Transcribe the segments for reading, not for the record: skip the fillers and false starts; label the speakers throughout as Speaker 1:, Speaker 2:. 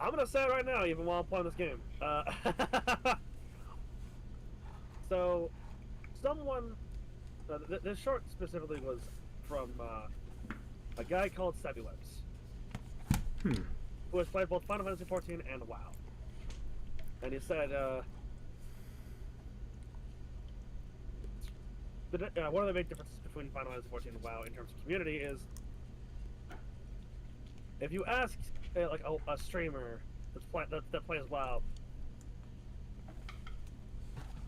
Speaker 1: I'm gonna say it right now, even while I'm playing this game. So, someone, this short specifically was from a guy called Sebulus, who has played both Final Fantasy XIV and WoW. And he said, one of the big differences between Final Fantasy XIV and WoW in terms of community is, if you ask like a streamer that plays WoW,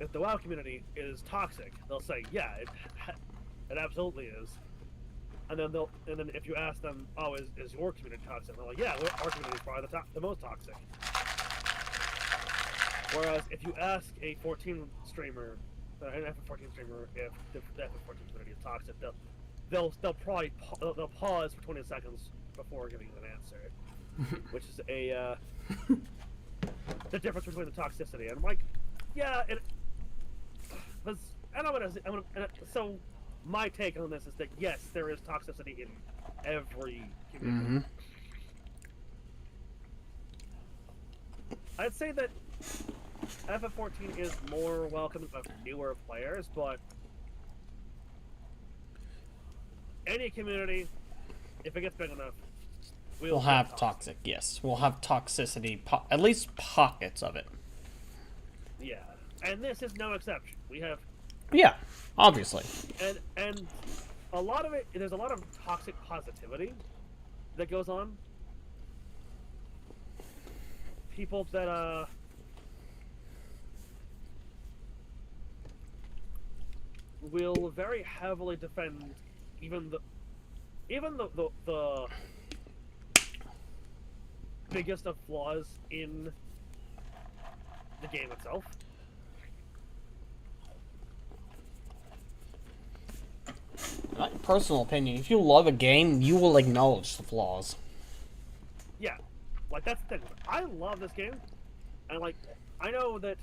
Speaker 1: if the WoW community is toxic, they'll say, yeah, it absolutely is. And then if you ask them, oh, is your community toxic? They're like, yeah, our community is probably the most toxic. Whereas if you ask a 14 streamer, an FF14 streamer, if the FF14 community is toxic, they'll probably pause for 20 seconds before giving you an answer, which is the difference between the toxicity. And I'm like, yeah, so my take on this is that yes, there is toxicity in every community. I'd say that FF14 is more welcoming of newer players, but any community, if it gets big enough,
Speaker 2: we'll have toxic. Yes, we'll have toxicity, at least pockets of it.
Speaker 1: Yeah, and this is no exception. We have.
Speaker 2: Yeah, obviously.
Speaker 1: And a lot of it, there's a lot of toxic positivity that goes on. People that will very heavily defend even the biggest of flaws in the game itself.
Speaker 2: My personal opinion, if you love a game, you will acknowledge the flaws.
Speaker 1: Yeah, like that's the thing. I love this game, and like I know that,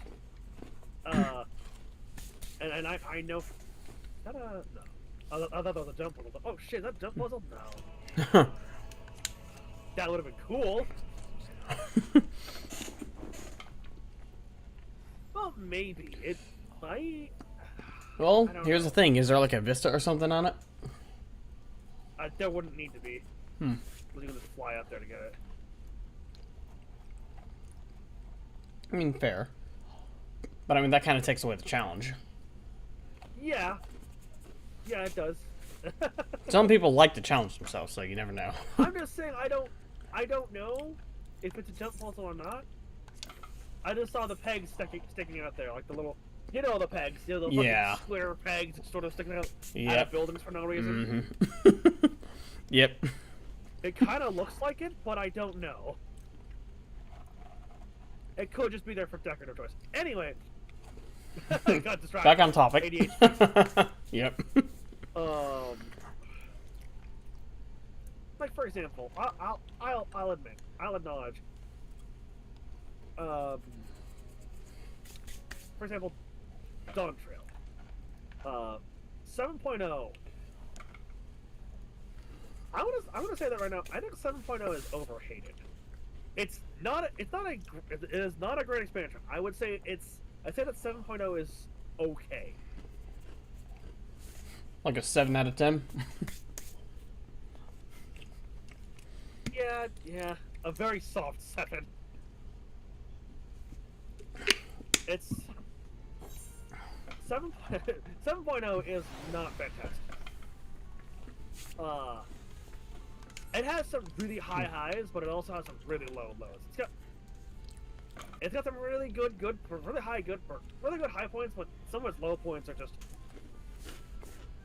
Speaker 1: and I know that no, I thought that was a jump puzzle. Oh shit, that jump puzzle? No, that would have been cool. Well, maybe it might.
Speaker 2: Well, here's the thing. Is there like a vista or something on it?
Speaker 1: There wouldn't need to be. You can just fly up there to get it.
Speaker 2: I mean, fair. But I mean, that kind of takes away the challenge.
Speaker 1: Yeah. Yeah, it does.
Speaker 2: Some people like to challenge themselves, so you never know.
Speaker 1: I'm just saying, I don't know if it's a jump puzzle or not. I just saw the pegs sticking out there, like the little, the pegs, the fucking square pegs sort of sticking out out of buildings for no reason.
Speaker 2: Yep.
Speaker 1: It kind of looks like it, but I don't know. It could just be there for decorative choice. Anyway, I got distracted.
Speaker 2: Back on topic.
Speaker 1: ADHD.
Speaker 2: Yep.
Speaker 1: Like for example, I'll admit, I'll acknowledge. For example, Dawn Trail. 7.0. I'm gonna say that right now. I think 7.0 is overhated. It is not a great expansion. I would say I'd say that 7.0 is okay.
Speaker 2: Like a 7 out of 10?
Speaker 1: Yeah, a very soft 7. It's 7.0 is not fantastic. It has some really high highs, but it also has some really low lows. It's got some really really good high points, but some of its low points are just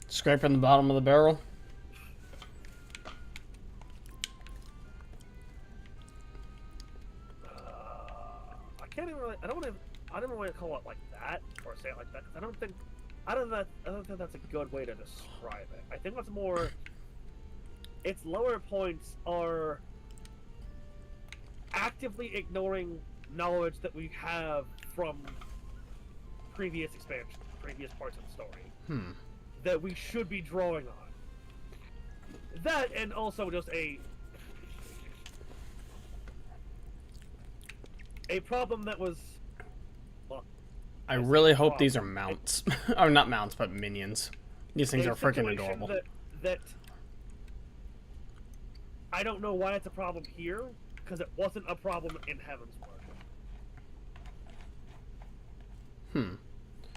Speaker 2: scraping the bottom of the barrel.
Speaker 1: I can't even really. I don't want to call it like that or say it like that. I don't think that's a good way to describe it. I think that's more. Its lower points are actively ignoring knowledge that we have from previous expansions, previous parts of the story, that we should be drawing on. That, and also just a problem that was. Well,
Speaker 2: I really hope these are mounts. Or not mounts, but minions. These things are freaking adorable.
Speaker 1: That I don't know why it's a problem here, because it wasn't a problem in Heavensward.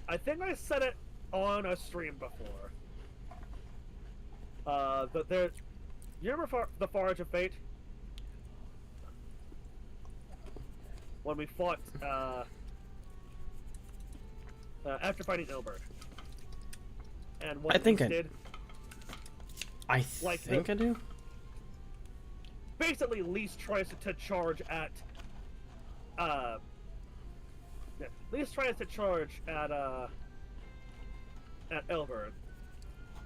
Speaker 1: I think I said it on a stream before. You remember the Forge of Fate? When we fought, after fighting Ilbert. And what
Speaker 2: I think
Speaker 1: I did...
Speaker 2: I think I do?
Speaker 1: Basically, Lise tries to charge at, Lise tries to charge at Ilbert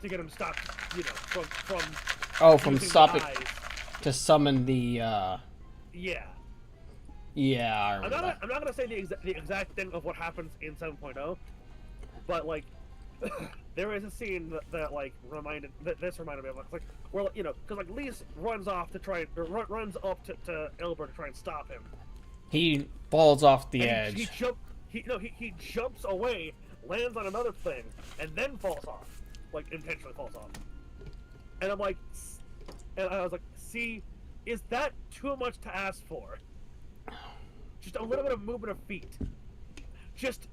Speaker 1: to get him stopped, you know, from
Speaker 2: stopping to summon the,
Speaker 1: Yeah.
Speaker 2: Yeah, I remember
Speaker 1: I'm not gonna say the exact thing of what happens in 7.0, but like, there is a scene that like reminded me of like where, you know, because like Lise runs off to try runs up to Ilbert to try and stop him.
Speaker 2: He falls off the edge.
Speaker 1: He jumps away, lands on another thing, and then falls off, like intentionally falls off. And I'm like, and I was like, see, is that too much to ask for? Just a little bit of movement of feet. Just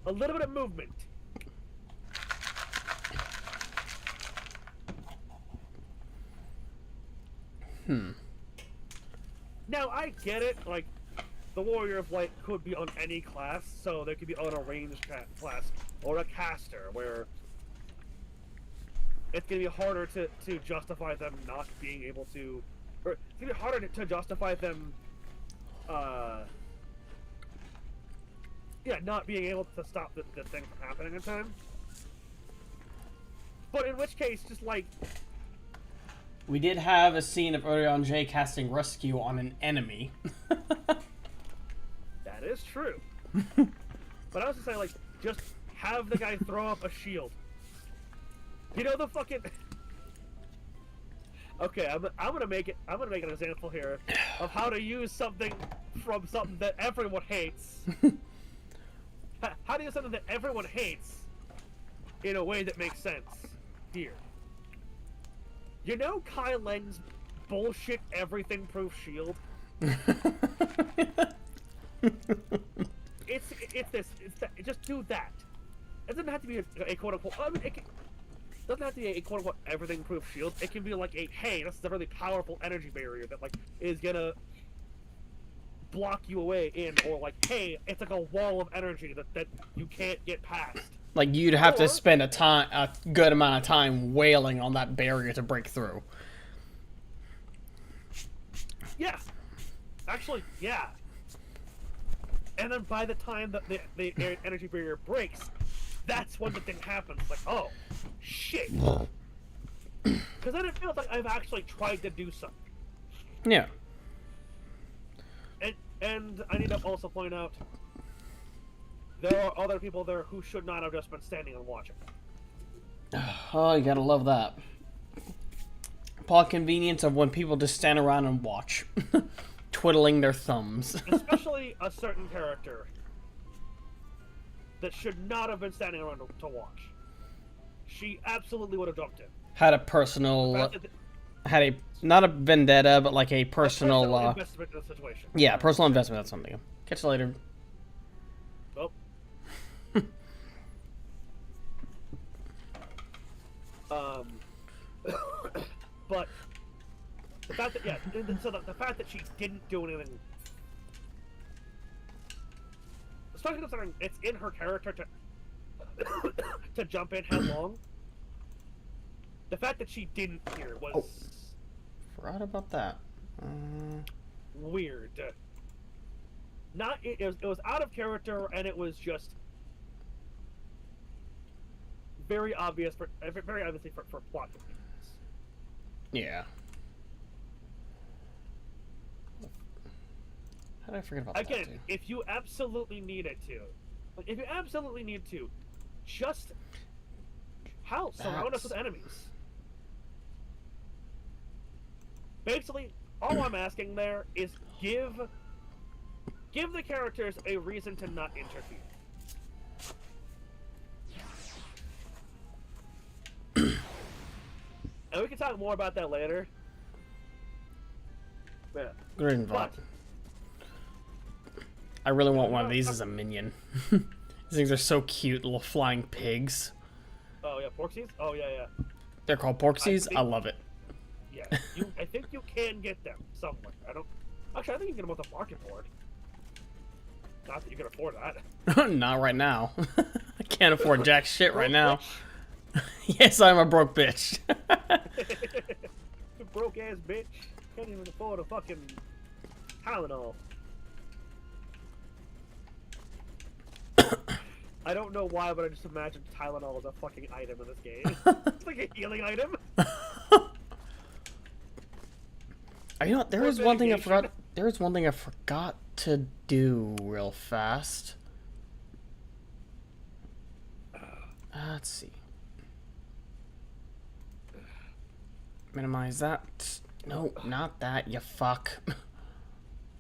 Speaker 1: a little bit of movement. Now, I get it, like, the Warrior of Light could be on any class, so they could be on a ranged class, or a caster, where it's going to be harder to justify them not being able to, or it's going to be harder to justify them, not being able to stop the thing from happening in time. But in which case, just like...
Speaker 2: We did have a scene of Orion J casting Rescue on an enemy.
Speaker 1: That is true. But I was just saying, like, just have the guy throw up a shield. You know the fucking... Okay, I'm gonna make an example here of how to use something from something that everyone hates. How do you use something that everyone hates in a way that makes sense here? You know Kai Leng's bullshit everything proof shield? It's that. Just do that. It doesn't have to be a quote unquote. I mean, it doesn't have to be a quote unquote everything proof shield. It can be like a, hey, this is a really powerful energy barrier that like is gonna block you away in, or like, hey, it's like a wall of energy that you can't get past.
Speaker 2: Like, you'd have to spend a good amount of time wailing on that barrier to break through.
Speaker 1: Yeah. Actually, yeah. And then by the time that the energy barrier breaks, that's when the thing happens. Like, oh, shit. Because then it feels like I've actually tried to do something.
Speaker 2: Yeah.
Speaker 1: And I need to also point out, there are other people there who should not have just been standing and watching.
Speaker 2: Oh, you gotta love that. Paul, convenience of when people just stand around and watch. Twiddling their thumbs.
Speaker 1: Especially a certain character that should not have been standing around to watch. She absolutely would have jumped in.
Speaker 2: Had a personal... not a vendetta, but like a personal
Speaker 1: investment in the situation.
Speaker 2: Yeah, personal investment, that's something. Catch you later.
Speaker 1: Oh. But the fact that the fact that she didn't do anything, especially considering it's in her character to jump in headlong. The fact that she didn't here was
Speaker 2: forgot about that.
Speaker 1: Weird. It was out of character, and it was just very obviously for plot convenience.
Speaker 2: Yeah. How did I forget about that?
Speaker 1: Again, if you absolutely needed to, just surround us with enemies. Basically, all I'm asking there is give Give the characters a reason to not interfere. And we can talk more about that later. Yeah.
Speaker 2: Great invite. I really want one of these as a minion. These things are so cute, little flying pigs.
Speaker 1: Oh yeah, Porksies? Oh yeah.
Speaker 2: They're called Porksies? I love it.
Speaker 1: Yeah, I think you can get them somewhere. Actually, I think you can get them off the market board. Not that you can afford that.
Speaker 2: Not right now. I can't afford jack shit right now. Yes, I'm a broke bitch.
Speaker 1: You broke ass bitch. Can't even afford a fucking Tylenol. I don't know why, but I just imagine Tylenol as a fucking item in this game. It's like a healing item.
Speaker 2: You know what? There is one thing I forgot. There is one thing I forgot to do real fast. Let's see. Minimize that. No, not that. You fuck.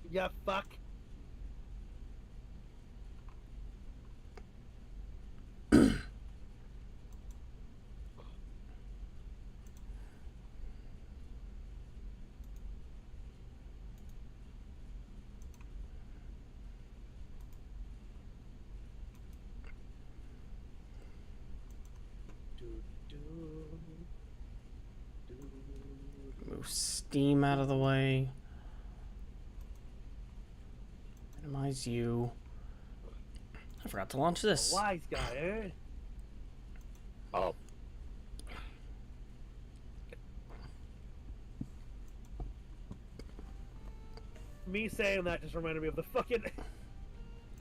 Speaker 1: Yeah, fuck.
Speaker 2: Move Steam out of the way. Minimize you. I forgot to launch this.
Speaker 1: Wise guy, eh? Oh. Me saying that just reminded me of the fucking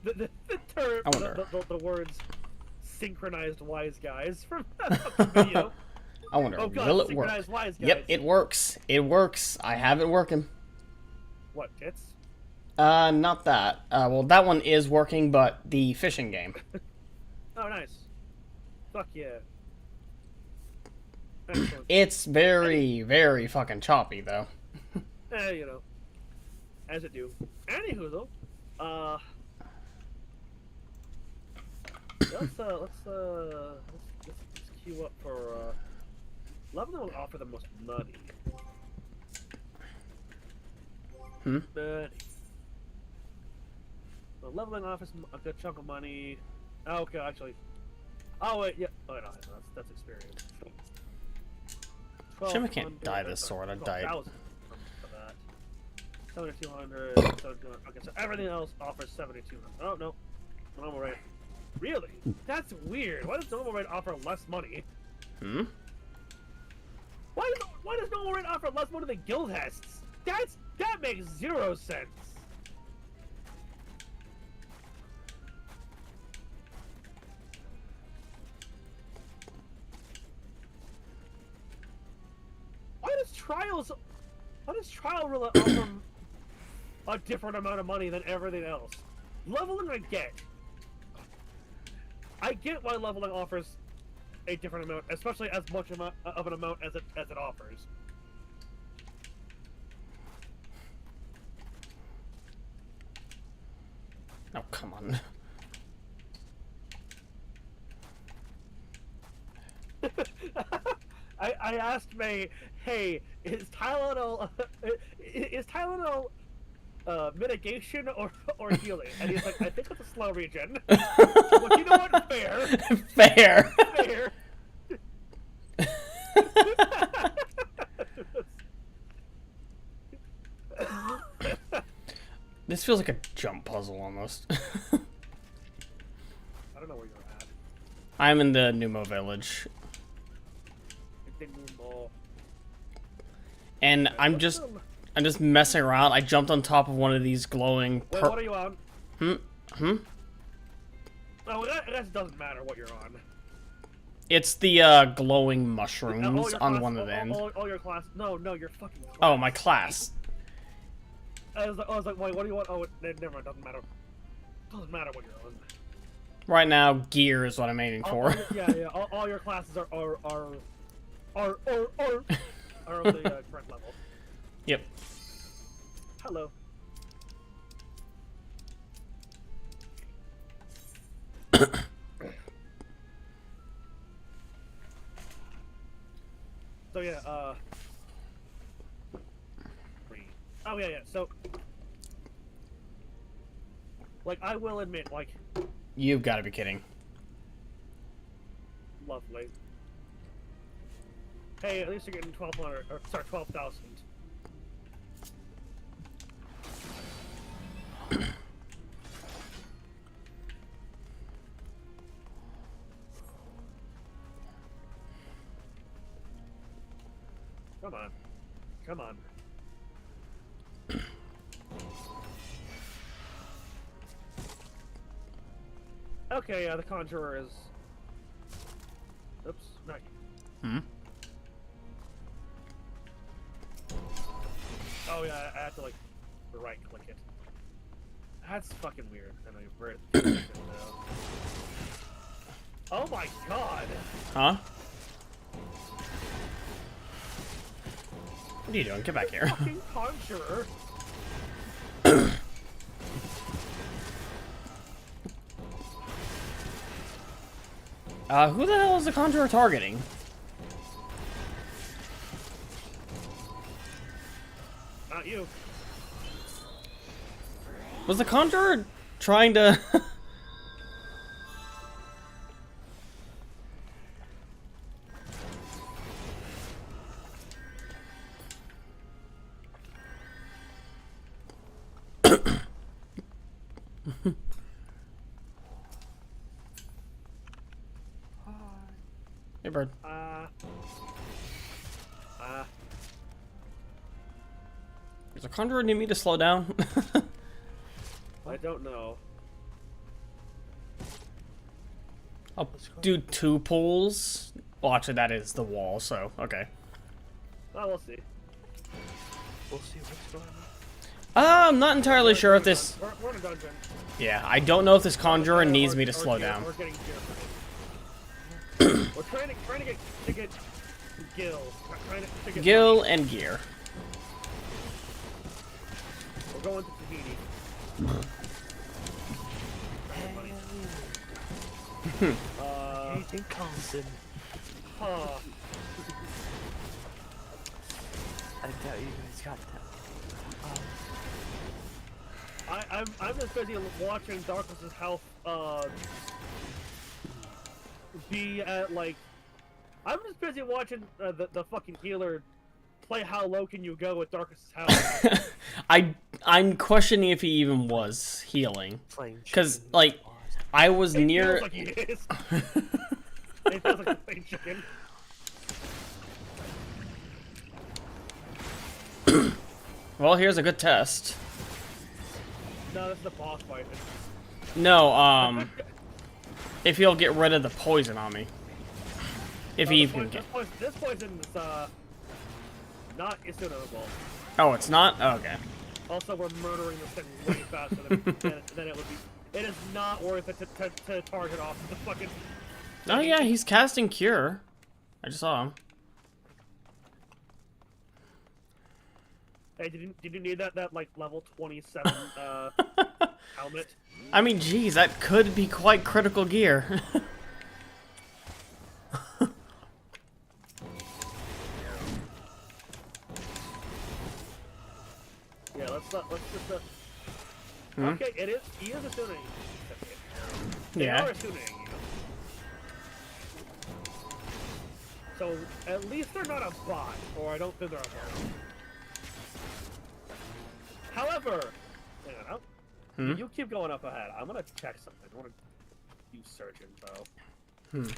Speaker 1: the term, the words synchronized wise guys from that fucking video.
Speaker 2: I wonder,
Speaker 1: oh God,
Speaker 2: will it work?
Speaker 1: Wise guys.
Speaker 2: Yep, it works. It works. I have it working.
Speaker 1: What, tits?
Speaker 2: Not that. Well, that one is working, but the fishing game.
Speaker 1: Oh, nice. Fuck yeah. Excellent.
Speaker 2: It's very, very fucking choppy, though.
Speaker 1: You know, as it do. Anywho, though, let's queue up for leveling will offer the most money.
Speaker 2: Hmm.
Speaker 1: Money. So leveling offers a good chunk of money. Oh, okay, actually. Oh wait, yeah. Oh no, that's experience.
Speaker 2: Shame I can't dye this sword. I'd dye it.
Speaker 1: 7,200. Okay, so everything else offers 7,200. Oh no, normal rate. Really? That's weird. Why does normal rate offer less money?
Speaker 2: Hmm.
Speaker 1: Why does normal rate offer less money than guild hests? That makes zero sense. Why does trial really offer a different amount of money than everything else? Leveling I get. I get why leveling offers a different amount, especially as much of an amount as it offers.
Speaker 2: Oh, come on.
Speaker 1: I asked May, hey, is Tylenol mitigation or healing? And he's like, I think it's a slow regen. Well, you know what? Fair.
Speaker 2: Fair.
Speaker 1: Fair.
Speaker 2: This feels like a jump puzzle almost.
Speaker 1: I don't know where you're at.
Speaker 2: I'm in the Numo village. And I'm just messing around. I jumped on top of one of these glowing.
Speaker 1: Wait, what are you on?
Speaker 2: Hmm.
Speaker 1: Oh, that doesn't matter what you're on.
Speaker 2: It's the glowing mushrooms on one of the ends.
Speaker 1: Oh, your class. No, your fucking class.
Speaker 2: Oh, my class.
Speaker 1: I was like, wait, what do you want? Oh, never mind. Doesn't matter. Doesn't matter what you're on.
Speaker 2: Right now, gear is what I'm aiming for.
Speaker 1: Yeah. All your classes are of the correct level.
Speaker 2: Yep.
Speaker 1: Hello. yeah, oh yeah, so, like, I will admit, like,
Speaker 2: You've got to be kidding.
Speaker 1: lovely. Hey, at least you're getting 1,200, or sorry, 12,000. Come on. Come on. Okay, the Conjurer is... Oops, not you.
Speaker 2: Hmm?
Speaker 1: Oh yeah, I have to, like, right-click it. That's fucking weird. I know you're very... Oh my god!
Speaker 2: Huh? What are you doing? Get back here.
Speaker 1: Fucking Conjurer!
Speaker 2: Who the hell is the Conjurer targeting?
Speaker 1: Not you.
Speaker 2: Was the Conjurer trying to... Hey, bird. Does the Conjurer need me to slow down?
Speaker 1: I don't know.
Speaker 2: I'll do 2 pulls. Well, actually, that is the wall, so, okay.
Speaker 1: Oh, we'll see.
Speaker 3: We'll see what's going on.
Speaker 2: I'm not entirely sure if this...
Speaker 1: We're in a dungeon.
Speaker 2: Yeah, I don't know if this Conjurer needs me to slow down.
Speaker 1: We're getting We're trying to get Gil. To get
Speaker 2: Gil
Speaker 1: money.
Speaker 2: and Gear.
Speaker 1: We're going to Tahiti.
Speaker 3: Agent Carlson.
Speaker 1: Huh.
Speaker 3: I doubt you guys got that.
Speaker 1: I'm just busy watching Darkus' health be at like I'm just busy watching the fucking healer play how low can you go with Darkus' health.
Speaker 2: I'm questioning if he even was healing. Because, like, I was near...
Speaker 1: Feels like he is. It feels like he's playing chicken.
Speaker 2: Well, here's a good test.
Speaker 1: No, this is the boss fight.
Speaker 2: No, if he'll get rid of the poison on me. If he even can.
Speaker 1: This poison is, not incinerated.
Speaker 2: Oh, it's not? Oh, okay.
Speaker 1: Also, we're murdering this thing way faster than it would be. It is not worth it to target off the fucking...
Speaker 2: Oh, yeah, he's casting Cure. I just saw him.
Speaker 1: Hey, did you need that like, level 27, helmet?
Speaker 2: I mean, geez, that could be quite critical gear.
Speaker 1: Yeah, let's just,
Speaker 2: Hmm?
Speaker 1: Okay, he is assuming. They
Speaker 2: Yeah.
Speaker 1: are assuming you. So, at least they're not a bot, or I don't think they're a bot. However, hang on,
Speaker 2: Hmm?
Speaker 1: you keep going up ahead. I'm gonna check something. I want to use search info.
Speaker 2: Hmm.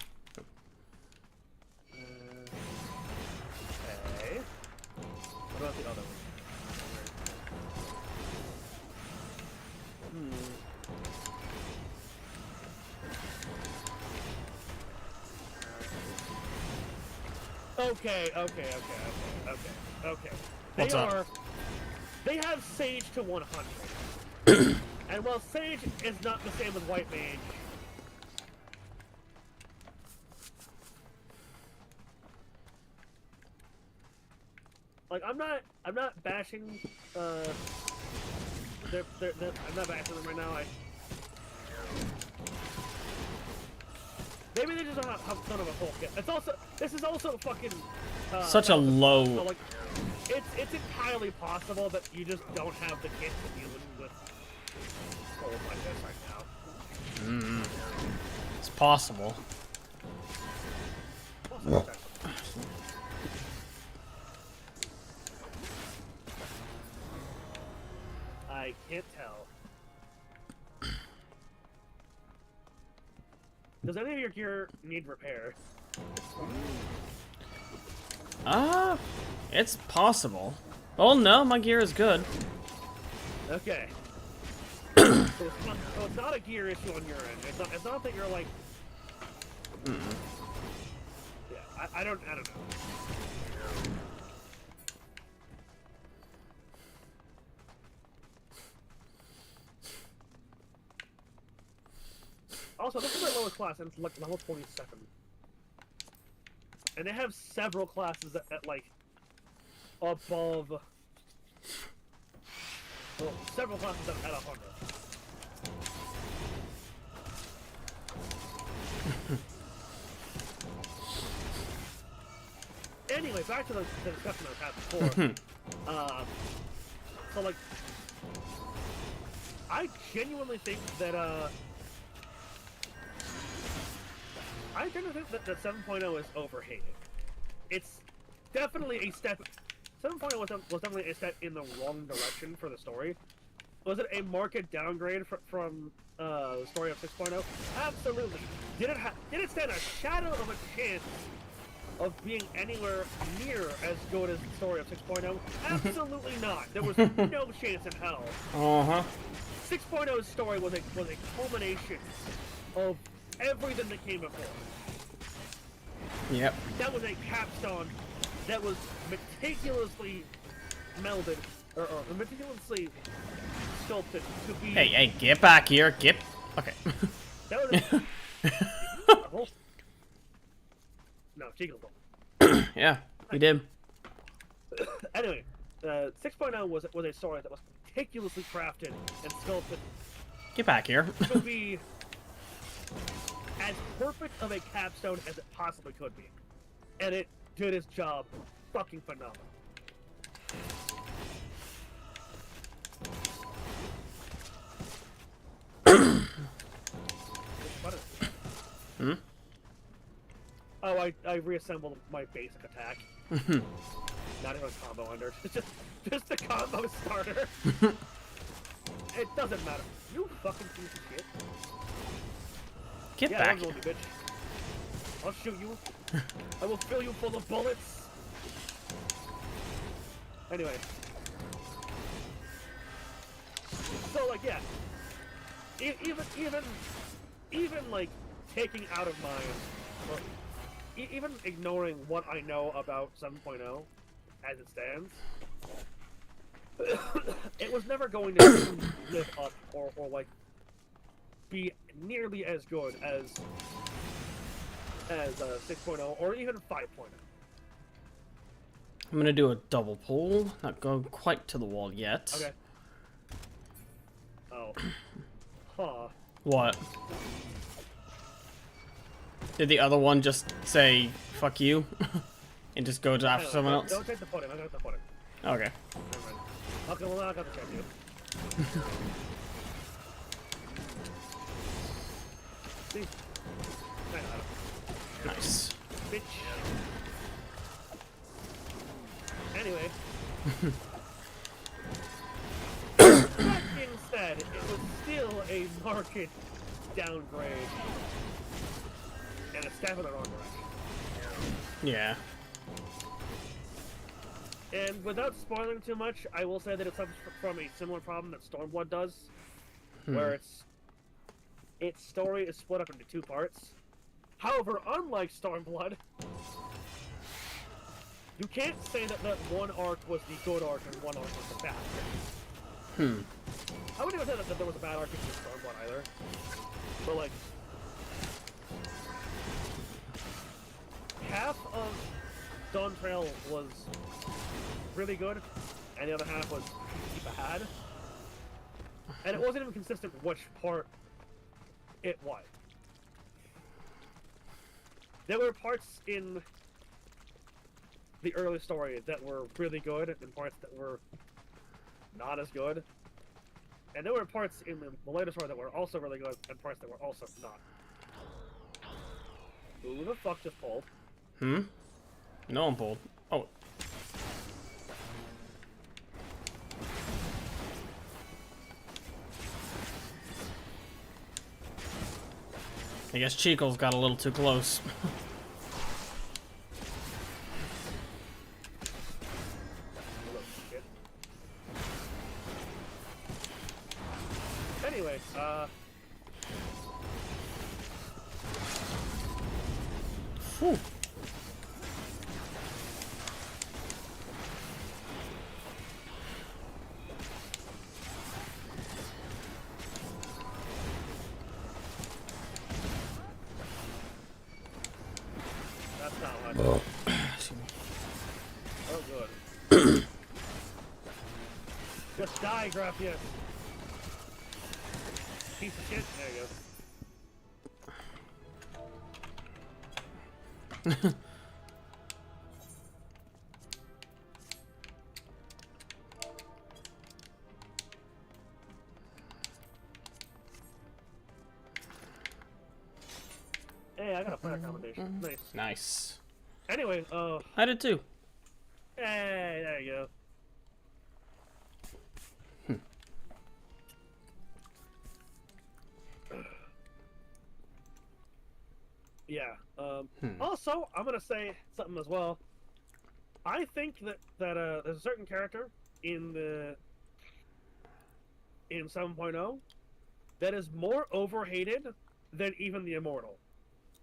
Speaker 1: Okay. What about the other one? Okay.
Speaker 2: What's up?
Speaker 1: They have Sage to 100. And while Sage is not the same as White Mage, like I'm not bashing I'm not bashing them right now. Maybe they just don't have a full kit. This is also fucking
Speaker 2: Such a
Speaker 1: So,
Speaker 2: low.
Speaker 1: like, it's entirely possible that you just don't have the kit to deal with souls like this right now.
Speaker 2: It's possible.
Speaker 1: Also, I can't tell. Does any of your gear need repair?
Speaker 2: It's possible. Oh no, my gear is good.
Speaker 1: Okay. So it's not a gear issue on your end. It's not that you're like. Yeah, I don't know. Also, this is my lowest class, and it's like level 27. And they have several classes at like above. Well, several classes at 100. Anyway, back to the discussion I had before. So like, I genuinely think that I genuinely think that 7.0 is overhated. It's definitely a step. 7.0 was definitely a step in the wrong direction for the story. Was it a market downgrade from the story of 6.0? Absolutely. Did it stand a shadow of a chance of being anywhere near as good as the story of 6.0? Absolutely not. There was no chance in hell. 6.0's story was a culmination of everything that came before.
Speaker 2: Yep.
Speaker 1: That was a capstone that was meticulously melded, or meticulously sculpted to be.
Speaker 2: Hey, get back here. Get. Okay.
Speaker 1: That was a. No, Jiggle.
Speaker 2: Yeah, he did.
Speaker 1: Anyway, 6.0 was a story that was meticulously crafted and sculpted
Speaker 2: Get back here.
Speaker 1: to be as perfect of a capstone as it possibly could be. And it did its job fucking phenomenal.
Speaker 2: Hmm?
Speaker 1: Oh, I reassembled my basic attack. Not even a combo under. It's just a combo starter. It doesn't matter. You fucking piece of shit.
Speaker 2: Get
Speaker 1: Yeah,
Speaker 2: back
Speaker 1: I'm
Speaker 2: here.
Speaker 1: going to, bitch. I'll shoot you. I will fill you full of bullets. Anyway. So, like, yeah. Even like, taking out of mind, or even ignoring what I know about 7.0 as it stands, it was never going to live up or like, be nearly as good as 6.0 or even 5.0.
Speaker 2: I'm gonna do a double pull. Not go quite to the wall yet.
Speaker 1: Okay. Oh. Huh.
Speaker 2: What? Did the other one just say "fuck you" and just go to after someone else?
Speaker 1: Don't take the podium. I got the podium.
Speaker 2: Okay.
Speaker 1: Never mind. Okay, well, I got the champion. See?
Speaker 2: Nice.
Speaker 1: Bitch. Anyway. That being said, it was still a market downgrade. And a step in the wrong direction.
Speaker 2: Yeah.
Speaker 1: And without spoiling too much, I will say that it suffers from a similar problem that Stormblood does, where its story is split up into two parts. However, unlike Stormblood, you can't say that one arc was the good arc and one arc was the bad arc. I wouldn't even say that there was a bad arc in Stormblood either. But like, half of Dawn Trail was really good, and the other half was pretty bad. And it wasn't even consistent which part it was. There were parts in the early story that were really good and parts that were not as good. And there were parts in the later story that were also really good and parts that were also not. Who the fuck just pulled?
Speaker 2: No one pulled. Oh. I guess Chico's got a little too close.
Speaker 1: Anyway,
Speaker 2: Whew.
Speaker 1: that's not what. Oh, good. Just die, Graphius. Piece of shit. There you go. Hey, I got a player commendation. Nice.
Speaker 2: Nice.
Speaker 1: Anyway,
Speaker 2: I did too.
Speaker 1: hey, there you go. Yeah. Also, I'm gonna say something as well. I think that there's a certain character in 7.0 that is more overhated than even the Immortal,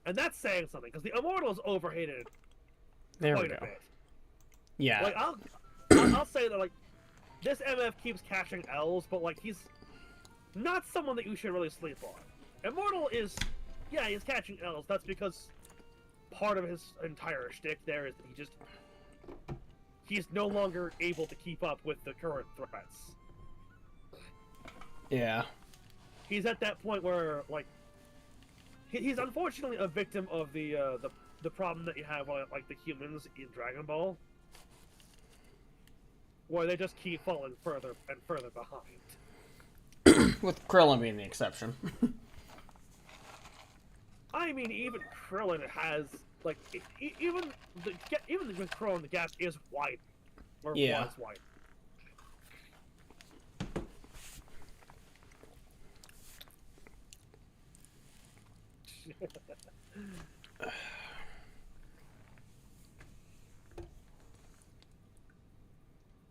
Speaker 1: and that's saying something because the Immortal is overhated
Speaker 2: There
Speaker 1: quite
Speaker 2: we
Speaker 1: a
Speaker 2: go.
Speaker 1: bit.
Speaker 2: Yeah.
Speaker 1: Like I'll say that like this MF keeps catching L's, but like he's not someone that you should really sleep on. Immortal is, yeah, he's catching L's. That's because part of his entire shtick there is that he's no longer able to keep up with the current threats.
Speaker 2: Yeah.
Speaker 1: He's at that point where like he's unfortunately a victim of the problem that you have with like the humans in Dragon Ball, where they just keep falling further and further behind.
Speaker 2: With Krillin being the exception.
Speaker 1: I mean, even Krillin has like even with Krillin, the gap is wide, or
Speaker 2: Yeah.
Speaker 1: was wide.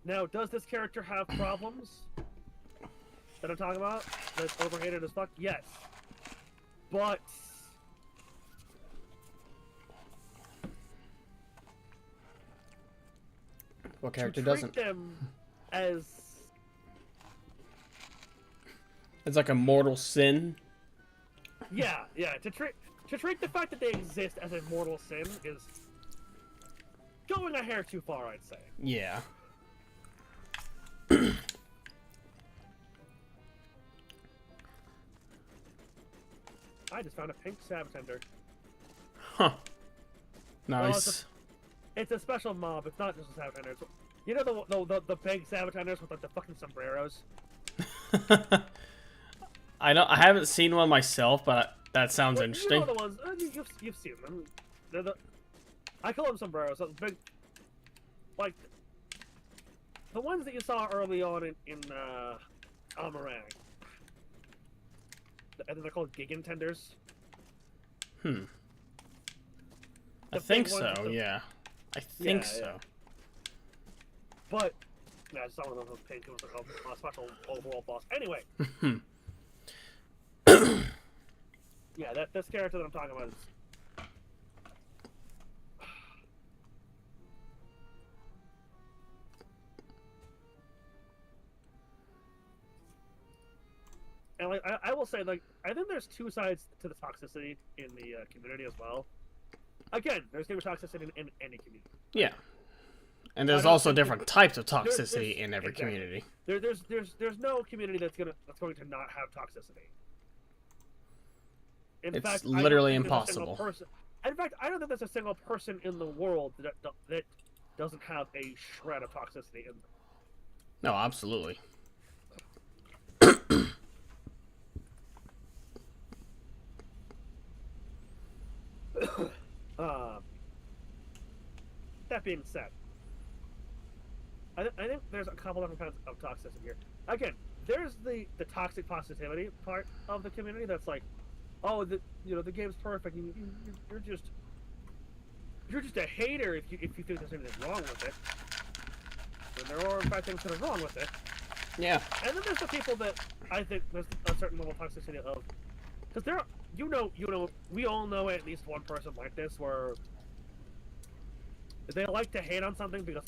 Speaker 1: Now, does this character have problems that I'm talking about? That's overhated as fuck? Yes. But
Speaker 2: What character
Speaker 1: to treat
Speaker 2: doesn't?
Speaker 1: them as
Speaker 2: It's like a mortal sin.
Speaker 1: yeah, to treat the fact that they exist as a mortal sin is going a hair too far, I'd say.
Speaker 2: Yeah.
Speaker 1: I just found a pink Sabatender.
Speaker 2: Huh.
Speaker 1: Well,
Speaker 2: Nice.
Speaker 1: it's a special mob. It's not just a Sabatender. It's, you know the pink Sabatenders with like the fucking sombreros.
Speaker 2: I haven't seen one myself, but that sounds
Speaker 1: Well,
Speaker 2: interesting.
Speaker 1: You know the ones you've seen them. I call them sombreros. So big, like the ones that you saw early on in Amarang. I think they're called Gigantenders.
Speaker 2: I
Speaker 1: The
Speaker 2: think
Speaker 1: big ones
Speaker 2: so,
Speaker 1: with the-
Speaker 2: yeah. I think
Speaker 1: Yeah,
Speaker 2: so.
Speaker 1: yeah. But yeah, some of them was pink. It was like a special overall boss. Anyway. Yeah, this character that I'm talking about is. And like I will say, like I think there's two sides to the toxicity in the community as well. Again, there's gonna be toxicity in any community.
Speaker 2: Yeah. And there's
Speaker 1: don't
Speaker 2: also
Speaker 1: think
Speaker 2: different types of
Speaker 1: there's-
Speaker 2: toxicity in every
Speaker 1: exactly.
Speaker 2: community.
Speaker 1: There's no community that's going to not have toxicity. In
Speaker 2: It's
Speaker 1: fact, I don't
Speaker 2: literally
Speaker 1: think there's a single
Speaker 2: impossible.
Speaker 1: In fact, I don't think there's a single person in the world that doesn't have a shred of toxicity in them.
Speaker 2: No, absolutely.
Speaker 1: That being said, I think there's a couple different kinds of toxicity here. Again, there's the toxic positivity part of the community that's like, oh, the game's perfect. You're just a hater if you think there's anything wrong with it. And there are in fact things that are wrong with it.
Speaker 2: Yeah.
Speaker 1: And then there's the people that I think there's a certain level of toxicity of, because there are, we all know at least one person like this where they like to hate on something because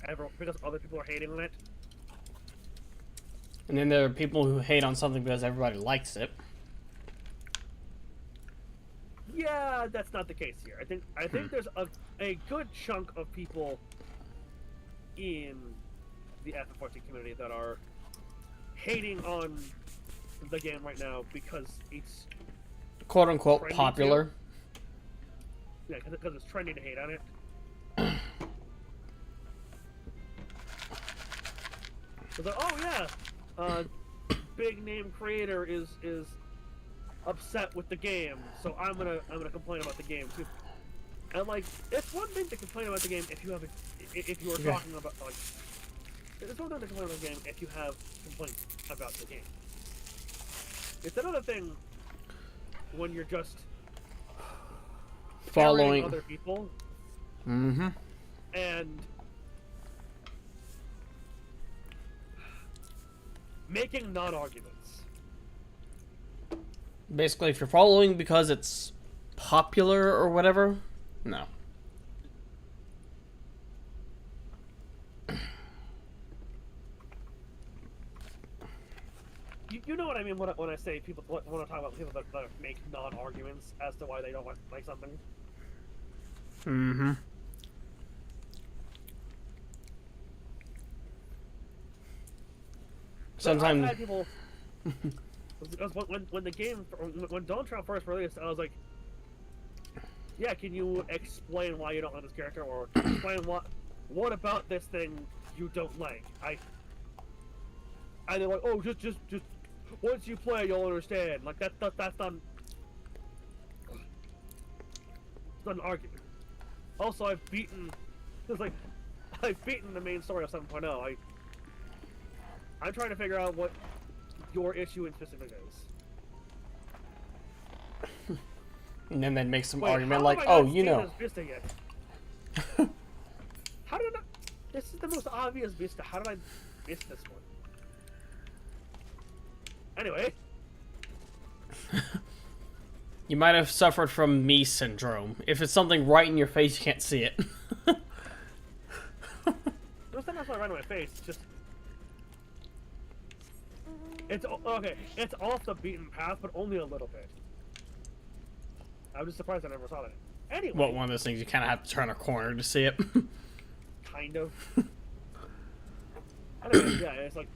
Speaker 1: other people are hating on it.
Speaker 2: And then there are people who hate on something because everybody likes it.
Speaker 1: Yeah, that's not the case here. I think there's a good chunk of people in the FF14 community that are hating on the game right now because it's
Speaker 2: quote unquote popular.
Speaker 1: Yeah, because it's trendy to hate on it. It's like, oh yeah, big name creator is upset with the game, so I'm gonna complain about the game too. And like, it's one thing to complain about the game if you are talking about like, it's one thing to complain about the game if you have complaints about the game. It's another thing when you're just
Speaker 2: following
Speaker 1: other people.
Speaker 2: Mm-hmm.
Speaker 1: And making non-arguments.
Speaker 2: Basically, if you're following because it's popular or whatever, no.
Speaker 1: You know what I mean when I say people, when I talk about people that make non-arguments as to why they don't like something.
Speaker 2: Mm-hmm. Sometimes
Speaker 1: I've had people. when Dawntrail first released, I was like, "Yeah, can you explain why you don't like this character, or explain what about this thing you don't like?" And they're like, "Oh, just once you play, you'll understand." Like that's not it's not an argument. Also, I've beaten the main story of 7.0. I'm trying to figure out what your issue in specific is.
Speaker 2: and then they'd make some
Speaker 1: Wait,
Speaker 2: argument
Speaker 1: how
Speaker 2: like,
Speaker 1: have I
Speaker 2: oh,
Speaker 1: not
Speaker 2: you
Speaker 1: seen
Speaker 2: know.
Speaker 1: this Vista yet? How did I? This is the most obvious Vista. How did I miss this one? Anyway.
Speaker 2: You might have suffered from me syndrome. If it's something right in your face, you can't see it.
Speaker 1: It's not necessarily right in my face. It's just. It's okay. It's off the beaten path, but only a little bit. I was just surprised I never saw that. Anyway.
Speaker 2: Well, one of those things you kind of have to turn a corner to see it.
Speaker 1: Kind of. Anyway, yeah, it's like.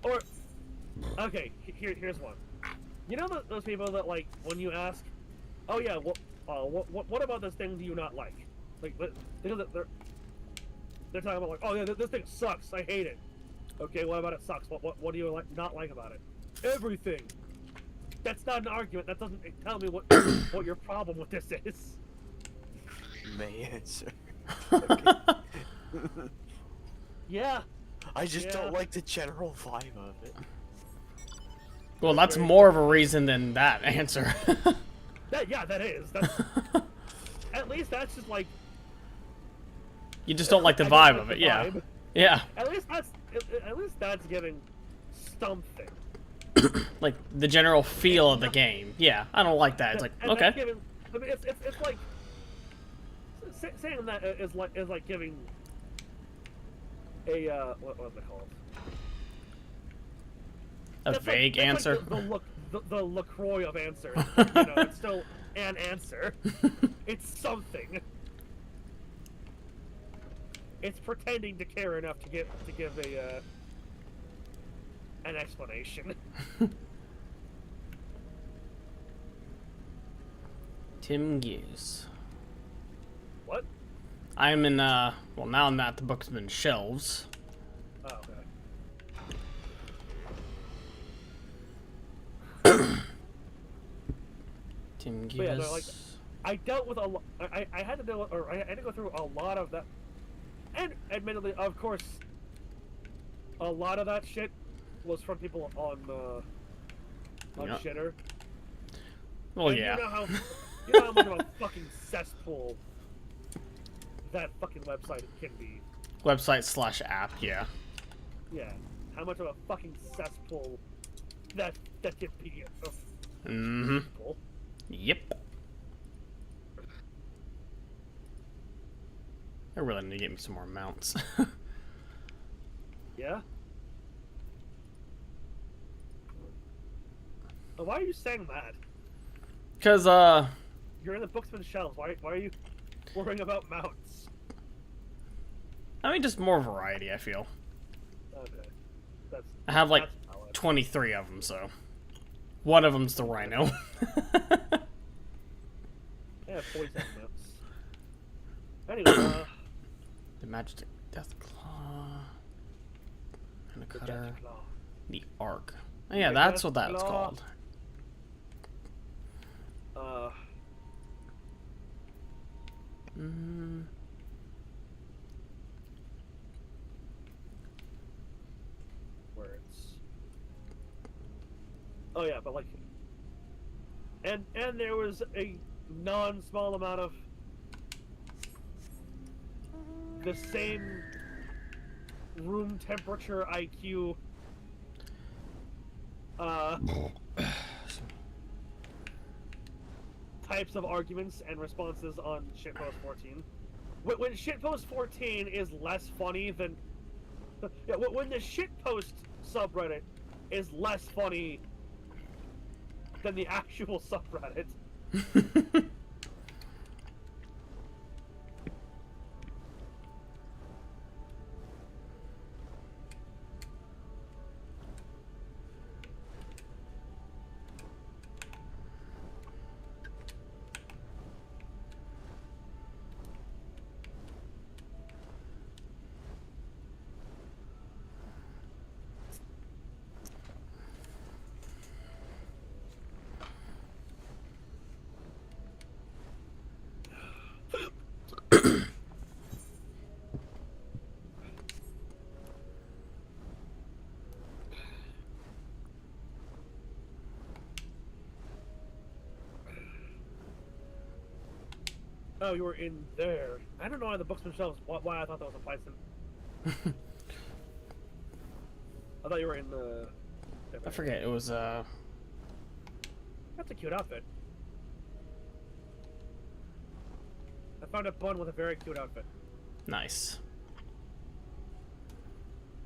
Speaker 1: Or, okay, here's one. You know those people that like when you ask, oh yeah, what about this thing do you not like? Like, they're talking about like, oh yeah, this thing sucks. I hate it. Okay, what about it sucks? What do you not like about it? Everything. That's not an argument. That doesn't tell me what your problem with this is.
Speaker 3: May answer.
Speaker 1: Yeah.
Speaker 3: I just don't like the general vibe of it.
Speaker 2: Well, that's more of a reason than that answer.
Speaker 1: That is. That's, at least that's just like.
Speaker 2: You just don't like the vibe of it, yeah.
Speaker 1: Vibe.
Speaker 2: Yeah.
Speaker 1: At least that's giving something.
Speaker 2: Like the general feel of the game. Yeah, I don't like that. It's like,
Speaker 1: And
Speaker 2: okay.
Speaker 1: giving, I mean, it's like saying that is like giving a what am I called?
Speaker 2: A vague answer.
Speaker 1: Like the LaCroix of answers. You know, it's still an answer. It's something. It's pretending to care enough to give an explanation.
Speaker 2: Tim Gears.
Speaker 1: What?
Speaker 2: I'm in, well, now I'm at the Booksman shelves.
Speaker 1: Oh, okay.
Speaker 2: Tim
Speaker 1: But yeah,
Speaker 2: Gears.
Speaker 1: no, like, I dealt with a lot. I had to deal, or I had to go through a lot of that, and admittedly, of course, a lot of that shit was from people on
Speaker 2: Yep.
Speaker 1: Shitter.
Speaker 2: Well,
Speaker 1: And
Speaker 2: yeah.
Speaker 1: you know how much of a fucking cesspool that fucking website can be.
Speaker 2: Website/app, yeah.
Speaker 1: Yeah, how much of a fucking cesspool that can be of
Speaker 2: Mm-hmm.
Speaker 1: people.
Speaker 2: Yep. I really need to get me some more mounts.
Speaker 1: Yeah. Why are you saying that?
Speaker 2: Because,
Speaker 1: You're in the Booksman shelves. Why are you worrying about mounts?
Speaker 2: I mean, just more variety, I feel.
Speaker 1: Okay.
Speaker 2: I have, like,
Speaker 1: that's valid.
Speaker 2: 23 of them, so. One of them's the Rhino.
Speaker 1: Yeah, 47 mounts. Anyway,
Speaker 2: The Majestic Deathclaw. And the
Speaker 1: the
Speaker 2: Cutter.
Speaker 1: Death Claw.
Speaker 2: The Arc. Oh, yeah,
Speaker 1: The
Speaker 2: that's what that's
Speaker 1: Deathclaw.
Speaker 2: called. Mm.
Speaker 1: Words. Oh yeah, but like, and there was a non-small amount of the same room temperature IQ types of arguments and responses on Shitpost 14. When Shitpost 14 is less funny than yeah, when the Shitpost subreddit is less funny than the actual subreddit. Oh, you were in there. I don't know why the books themselves. Why I thought that was a Python. I thought you were in the.
Speaker 2: I forget, it was,
Speaker 1: That's a cute outfit. I found a bun with a very cute outfit.
Speaker 2: nice.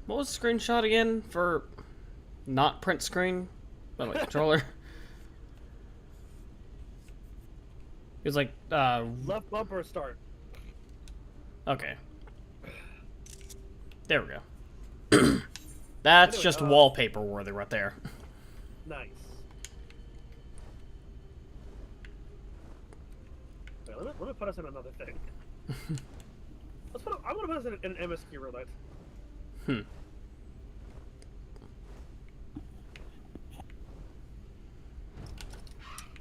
Speaker 2: What was the screenshot again for not print screen? By my controller. It was like,
Speaker 1: Left bumper start.
Speaker 2: okay. There we go. That's
Speaker 1: Anyway,
Speaker 2: just wallpaper worthy right there.
Speaker 1: Nice. Wait, let me put us in another thing. I want to put us in an MSQ roulette.
Speaker 2: Hmm.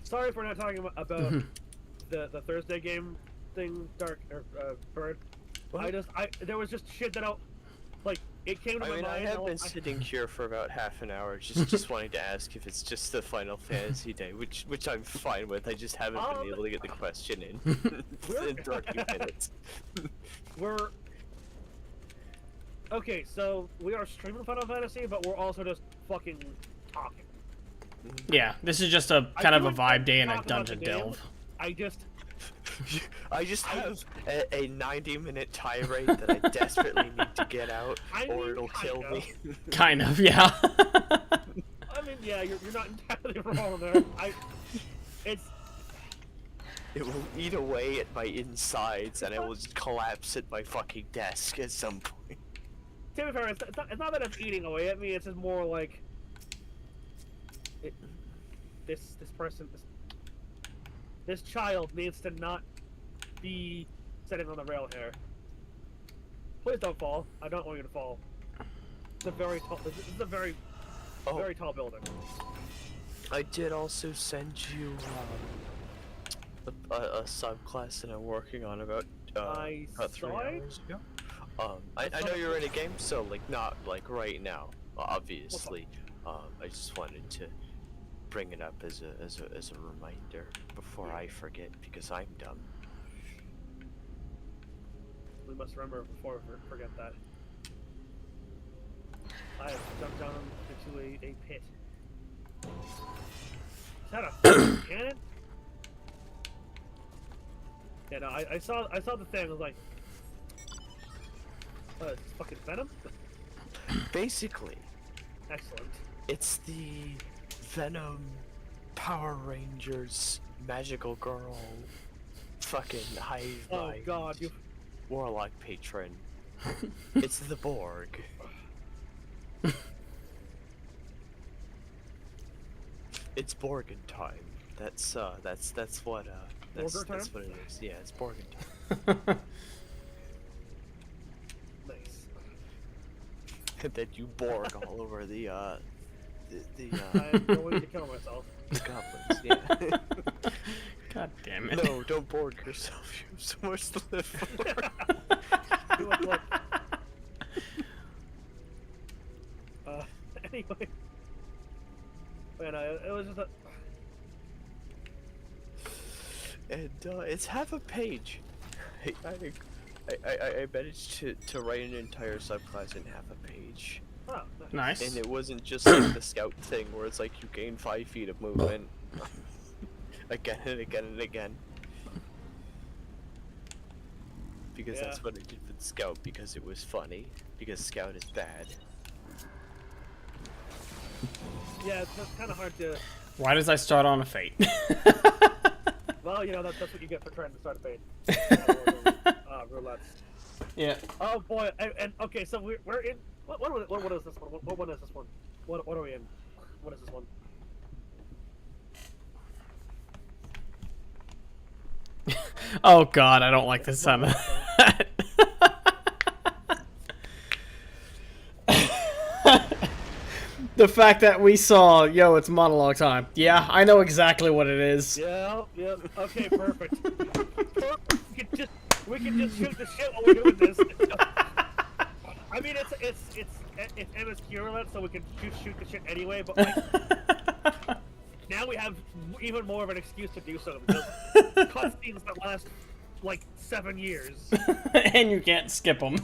Speaker 1: Sorry for not talking about the Thursday game thing, Dark or Bird. There was just shit that it came to my mind.
Speaker 3: I have been sitting here for about half an hour, just wanting to ask if it's just the Final Fantasy day, which I'm fine with. I just haven't been able to get the question in in 30 minutes.
Speaker 1: We're okay, so we are streaming Final Fantasy, but we're also just fucking talking.
Speaker 2: Yeah, this is just a kind of a vibe day and a dungeon delve.
Speaker 1: I just
Speaker 3: have a 90-minute tirade that I desperately need to get out, or it'll kill me.
Speaker 2: Kind of, yeah.
Speaker 1: I mean, yeah, you're not entirely wrong there.
Speaker 3: It will eat away at my insides, and I will just collapse at my fucking desk at some point.
Speaker 1: To be fair, it's not that it's eating away at me. It's just more like this person. This child needs to not be sitting on the rail here. Please don't fall. I don't want you to fall. It's a very tall. This is a very tall building.
Speaker 3: I did also send you a subclass that I'm working on about 3 hours ago. I know you're in a game, so like not like right now, obviously. I just wanted to bring it up as a reminder before I forget, because I'm dumb.
Speaker 1: We must remember before we forget that. I have jumped down into a pit. Is that a cannon? Yeah, no, I saw the thing. I was like, it's fucking Venom.
Speaker 3: Basically,
Speaker 1: Excellent.
Speaker 3: it's the Venom Power Rangers magical girl fucking hive
Speaker 1: Oh
Speaker 3: mind
Speaker 1: god, you.
Speaker 3: warlock patron. It's the Borg. It's Borgen time. That's what that's what it is. Yeah, it's Borgen time.
Speaker 1: Nice.
Speaker 3: And then you Borg all over the
Speaker 1: I'm going to kill myself.
Speaker 3: goblins. Yeah.
Speaker 2: God damn it.
Speaker 3: No, don't Borg yourself. You have so much to live for.
Speaker 1: Do it, look. Anyway. Man, it was just a...
Speaker 3: And it's half a page. I managed to write an entire subclass in half a page.
Speaker 1: Oh,
Speaker 2: Nice.
Speaker 3: And it wasn't just like the scout thing where it's like you gain 5 feet of movement again and again and again. Because that's what I did with scout, because it was funny. Because scout is bad.
Speaker 1: Yeah, it's kind of hard to...
Speaker 2: Why does I start on a fate?
Speaker 1: Well, you know, that's what you get for trying to start a fade. Roulettes.
Speaker 2: Yeah.
Speaker 1: Oh boy, and okay, so we're in... What is this one? What one is this one? What are we in? What is this one?
Speaker 2: Oh god, I don't like the sound of that. The fact that we saw, yo, it's monologue time. Yeah, I know exactly what it is.
Speaker 1: Yeah, okay, perfect. We can just shoot the shit while we're doing this. I mean, it's MSQ roulette, so we can shoot the shit anyway, but like, now we have even more of an excuse to do so, because cutscenes that last, like, 7 years.
Speaker 2: And you can't skip them.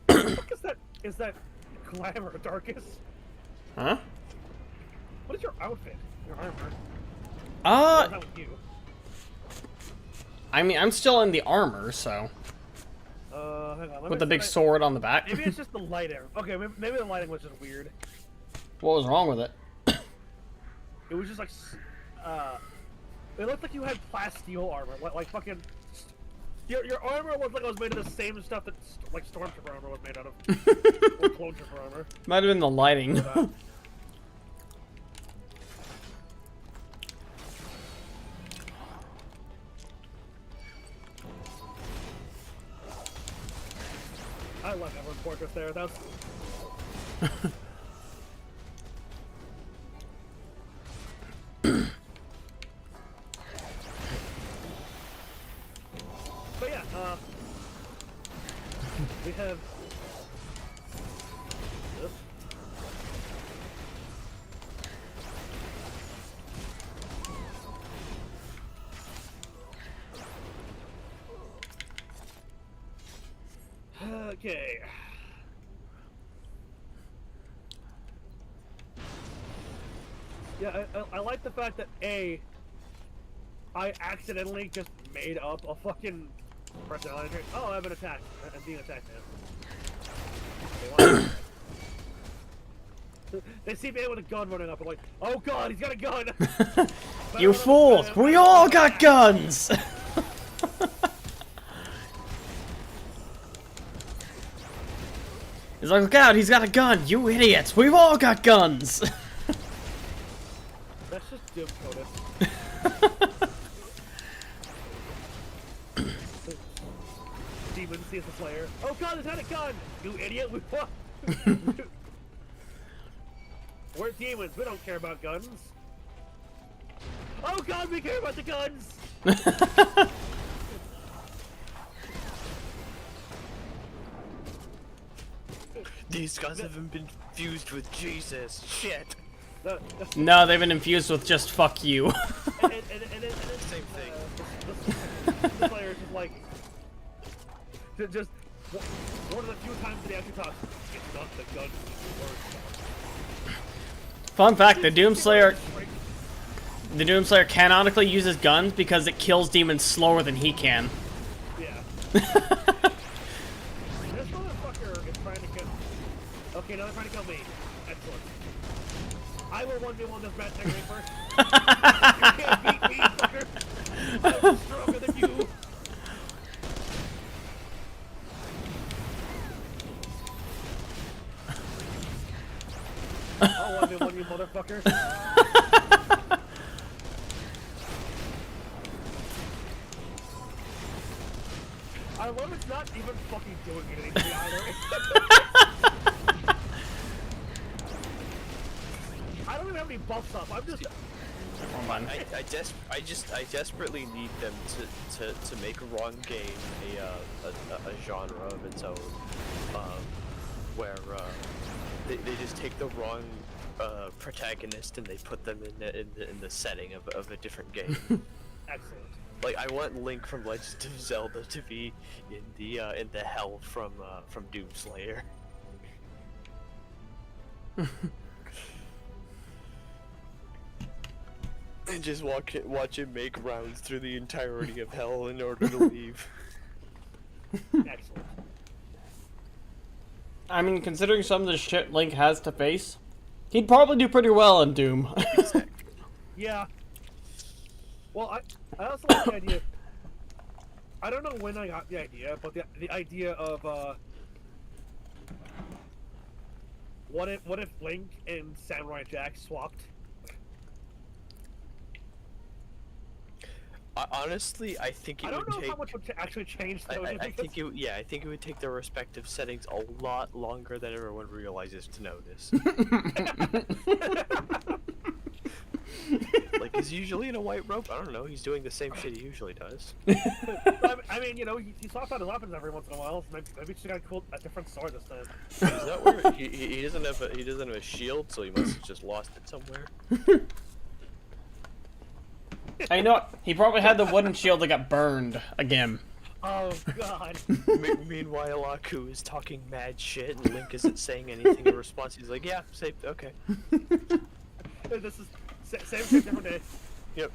Speaker 1: What is that glamour, Darkus?
Speaker 2: Huh?
Speaker 1: What is your outfit? Your armor?
Speaker 2: Uh,
Speaker 1: How with you?
Speaker 2: I mean, I'm still in the armor, so.
Speaker 1: Hang on.
Speaker 2: With the big sword on the back.
Speaker 1: Maybe it's just the lighting. Okay, maybe the lighting was just weird.
Speaker 2: What was wrong with it?
Speaker 1: It was just like, it looked like you had plasteel armor, like fucking. Your armor looked like it was made of the same stuff that like Stormtrooper armor was made out of, or Clone Trooper armor.
Speaker 2: Might have been the lighting.
Speaker 1: I love everyone's portrait there. That's. But yeah, we have this. Okay. Yeah, I like the fact that I accidentally just made up a fucking personality trait. Oh, I've been attacked. I'm being attacked now. They see me with a gun running up. I'm like, oh god, he's got a gun!
Speaker 2: You fools! We all got guns! He's like, look out, he's got a gun! You idiots! We've all got guns!
Speaker 1: That's just Doom coded. Demon sees the Slayer. Oh god, it's not a gun! You idiot! We're demons, we don't care about guns. Oh god, we care about the guns!
Speaker 3: These guns haven't been fused with Jesus. Shit.
Speaker 2: No, they've been infused with just fuck you.
Speaker 1: And same
Speaker 3: thing.
Speaker 1: The Slayer is just like... Just one of the few times that he actually talks. It's not the gun.
Speaker 2: Fun fact, the Doomslayer canonically uses guns because it kills demons slower than he can.
Speaker 1: Yeah. This motherfucker is trying to kill... Okay, now they're trying to kill me. Excellent. I will 1v1 this match next first. You can't beat me, fucker. I'm stronger than you. I'll 1v1 you, motherfucker. I love it's not even fucking doing anything either. I don't even have any buffs up. I'm just.
Speaker 3: I desperately need them to make Wrong Game a genre of its own, where they just take the wrong protagonist and they put them in the setting of a different game.
Speaker 1: Excellent.
Speaker 3: Like I want Link from Legend of Zelda to be in the hell from Doomslayer. And just watch him make rounds through the entirety of hell in order to leave.
Speaker 1: Excellent.
Speaker 2: I mean, considering some of the shit Link has to face, he'd probably do pretty well in Doom.
Speaker 1: Yeah. Well, I also like the idea. I don't know when I got the idea, but the idea of what if Link and Samurai Jack swapped?
Speaker 3: Honestly, I think it would take.
Speaker 1: I don't know how much would actually change.
Speaker 3: I think it would take their respective settings a lot longer than everyone realizes to notice. Like he's usually in a white robe. I don't know. He's doing the same shit he usually does.
Speaker 1: I mean, you know, he swaps out his weapons every once in a while. So maybe he's got a different sword this time.
Speaker 3: Is that where he doesn't have a shield, so he must have just lost it somewhere.
Speaker 2: I know he probably had the wooden shield that got burned again.
Speaker 1: Oh god.
Speaker 3: Meanwhile, Aku is talking mad shit, and Link isn't saying anything in response. He's like, "Yeah, safe, okay."
Speaker 1: This is same shit, different day.
Speaker 3: Yep.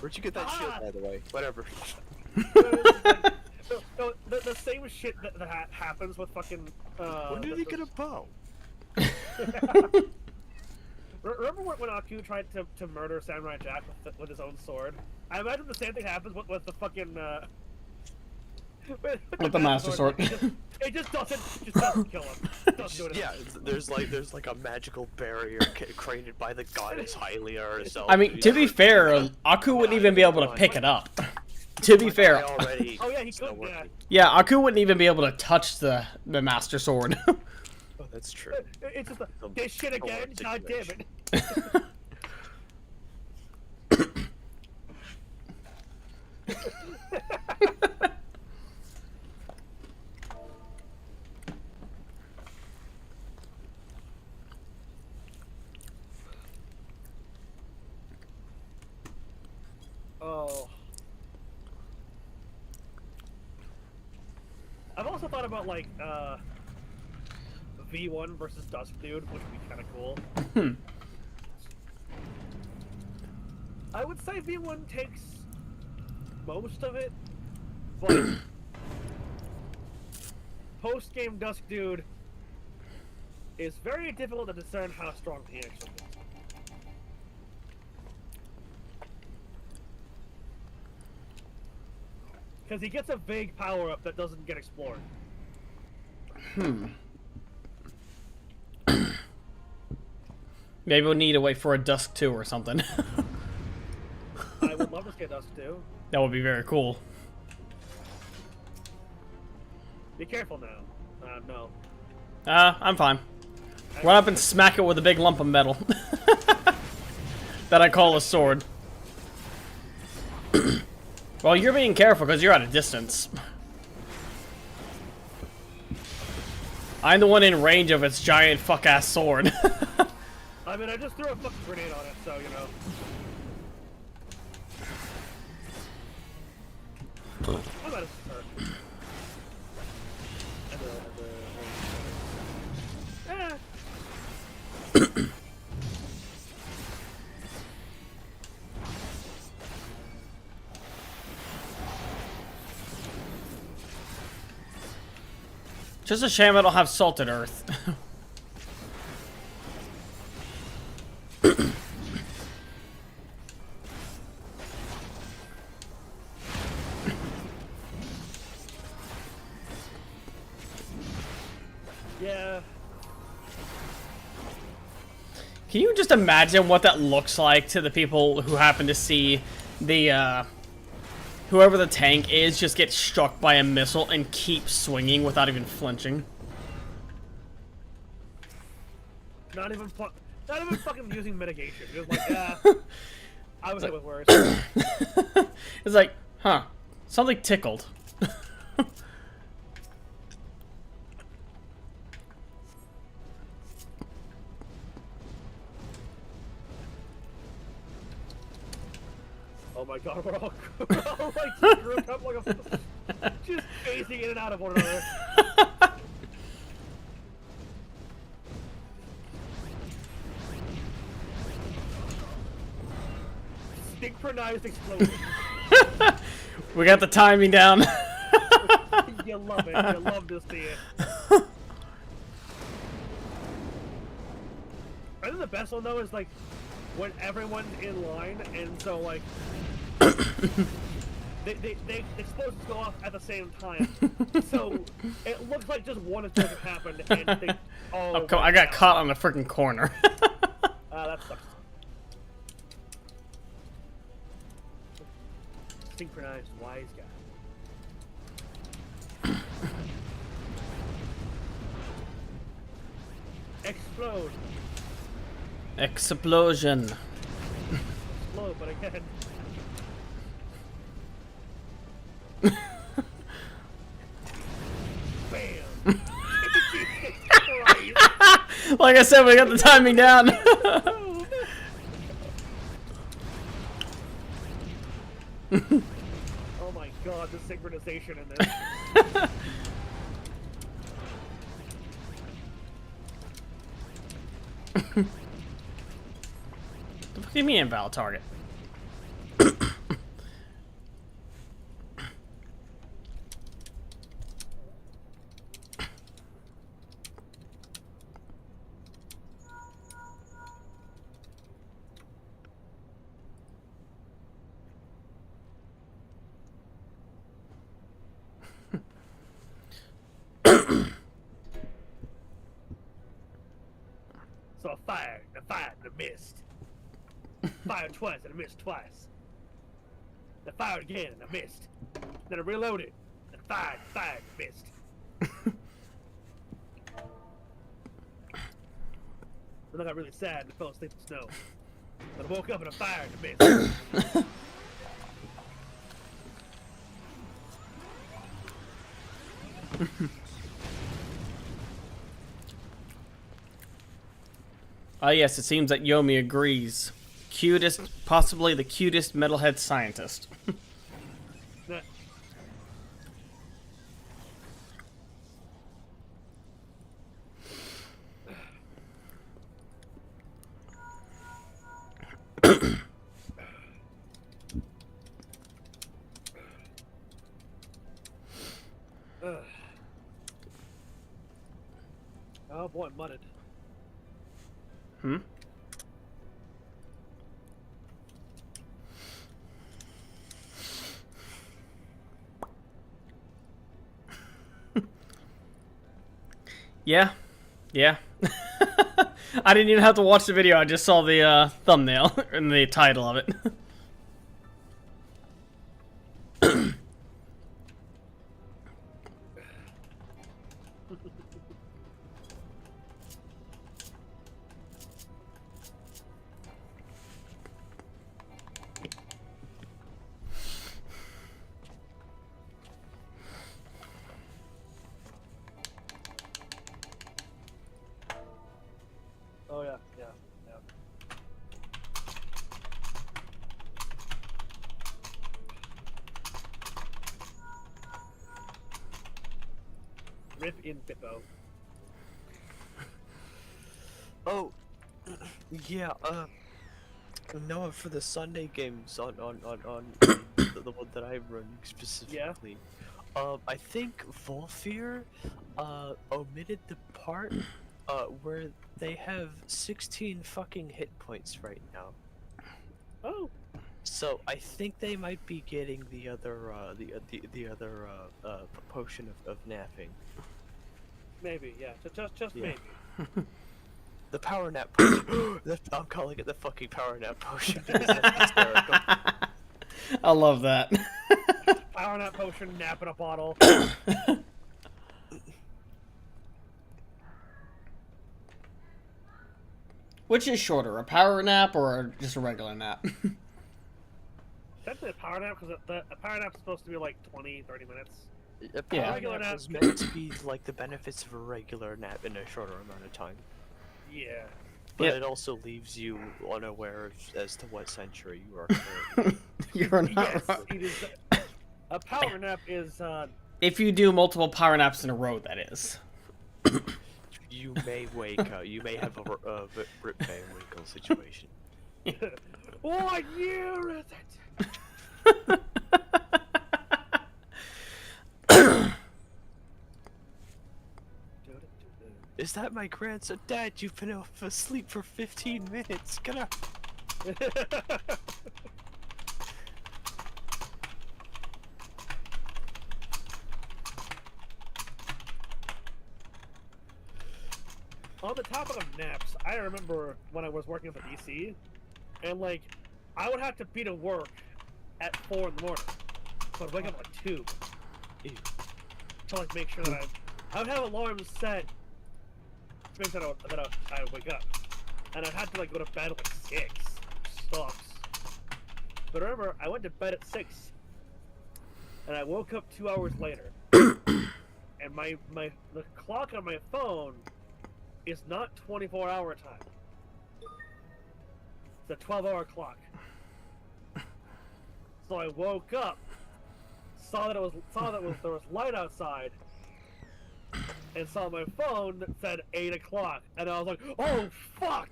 Speaker 3: Where'd you get that shield, by the way? Whatever.
Speaker 1: No, the same shit that happens with fucking.
Speaker 3: When did he get a bow?
Speaker 1: Remember when Aku tried to murder Samurai Jack with his own sword? I imagine the same thing happens with the fucking
Speaker 2: with the Master Sword.
Speaker 1: It just doesn't kill him. Doesn't do it.
Speaker 3: Yeah, there's like a magical barrier created by the goddess Hylia herself.
Speaker 2: I mean, to be fair, Aku wouldn't even be able to pick it up. To be fair.
Speaker 1: Oh yeah, he could.
Speaker 2: Yeah, Aku wouldn't even be able to touch the Master Sword.
Speaker 3: Oh, that's true.
Speaker 1: It's just this shit again. God damn it. Oh. I've also thought about like V1 versus Dusk Dude, which would be kind of cool. I would say V1 takes most of it, but post-game Dusk Dude is very difficult to discern how strong he actually is. Because he gets a vague power-up that doesn't get explored.
Speaker 2: Maybe we'll need to wait for a dusk 2 or something.
Speaker 1: I would love to see a dusk 2.
Speaker 2: That would be very cool.
Speaker 1: Be careful now. No.
Speaker 2: I'm fine. Run up and smack it with a big lump of metal. That I call a sword. Well, you're being careful because you're at a distance. I'm the one in range of its giant fuck-ass sword.
Speaker 1: I mean, I just threw a fucking grenade on it, so, you know. How about it, sir?
Speaker 2: Just a shame I don't have salted earth.
Speaker 1: Yeah.
Speaker 2: Can you just imagine what that looks like to the people who happen to see the, whoever the tank is just get struck by a missile and keep swinging without even flinching?
Speaker 1: Not even fucking using mitigation. Just like, yeah. I was hit with worse.
Speaker 2: It's like, huh, something tickled.
Speaker 1: Oh my god, we're all like grouped up like a just phasing in and out of one another. Synchronized explosion.
Speaker 2: We got the timing down.
Speaker 1: You love it. You love to see it. I think the best one though is like when everyone's in line and so like the explosions go off at the same time. So it looks like just one explosion happened and they all
Speaker 2: Oh, I got caught on the freaking corner.
Speaker 1: That sucks. Synchronized wise guy. Explode.
Speaker 2: Explosion.
Speaker 1: Explode, but again. Bam.
Speaker 2: Like I said, we got the timing down.
Speaker 1: Oh my god, the synchronization in this.
Speaker 2: The fuck do you mean invalid target?
Speaker 1: So I fired, and I missed. Fired twice, and I missed twice. I fired again, and I missed. Then I reloaded, and fired, and missed. Then I got really sad and fell asleep in the snow. Then I woke up and I fired and missed.
Speaker 2: Ah, yes, it seems that Yomi agrees. Cutest, possibly the cutest metalhead scientist.
Speaker 1: Oh boy, mudded.
Speaker 2: Hmm? Yeah. Yeah. I didn't even have to watch the video, I just saw the thumbnail and the title of it.
Speaker 1: Oh yeah, yeah, yeah. Rip in Bippo.
Speaker 3: Oh, yeah. No, for the Sunday games on the one that I run specifically. I think Vauthry omitted the part where they have 16 fucking hit points right now.
Speaker 1: Oh.
Speaker 3: So I think they might be getting the other potion of napping.
Speaker 1: Maybe, yeah. Just
Speaker 3: Yeah.
Speaker 1: maybe.
Speaker 3: The power nap potion. I'm calling it the fucking power nap potion because that's hysterical.
Speaker 2: I love that.
Speaker 1: Power nap potion, nap in a bottle.
Speaker 2: Which is shorter, a power nap or just a regular nap?
Speaker 1: Technically a power nap, because a power nap is supposed to be like 20-30 minutes.
Speaker 3: A power
Speaker 1: Regular
Speaker 3: nap
Speaker 1: nap
Speaker 3: is meant to be like the benefits of a regular nap in a shorter amount of time.
Speaker 1: Yeah.
Speaker 3: But
Speaker 2: Yep.
Speaker 3: it also leaves you unaware as to what century you are currently.
Speaker 2: You're not
Speaker 1: Yes,
Speaker 2: wrong.
Speaker 1: it is. A power nap is,
Speaker 2: If you do multiple power naps in a row, that is.
Speaker 3: You may wake up. You may have a Rip Van Winkle situation.
Speaker 1: what year is it?
Speaker 3: Is that my grandson? Dad, you've been asleep for 15 minutes. Get up.
Speaker 1: On the topic of naps, I remember when I was working at the DC, and like, I would have to be to work at 4 in the morning, so I'd wake up at 2.
Speaker 3: Ew.
Speaker 1: To like make sure that I would have alarms set to make sure that I would wake up, and I'd have to like go to bed at like 6. Sucks. But remember, I went to bed at 6, and I woke up 2 hours later, and the clock on my phone is not 24-hour time. It's a 12-hour clock. So I woke up, saw that there was light outside, and saw my phone that said 8 o'clock, and I was like, "Oh fuck!"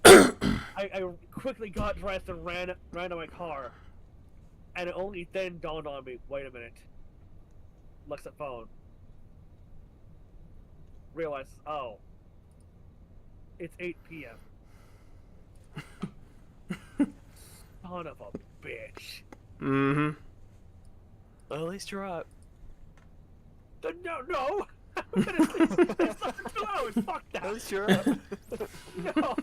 Speaker 1: I quickly got dressed and ran to my car, and it only then dawned on me. Wait a minute. Looks at phone. Realizes, oh, it's 8 p.m. Son of a bitch.
Speaker 2: Mm-hmm.
Speaker 3: Well, at least you're up.
Speaker 1: No! I'm gonna sleep for 2 hours. Fuck that.
Speaker 3: At least you're up.
Speaker 1: No.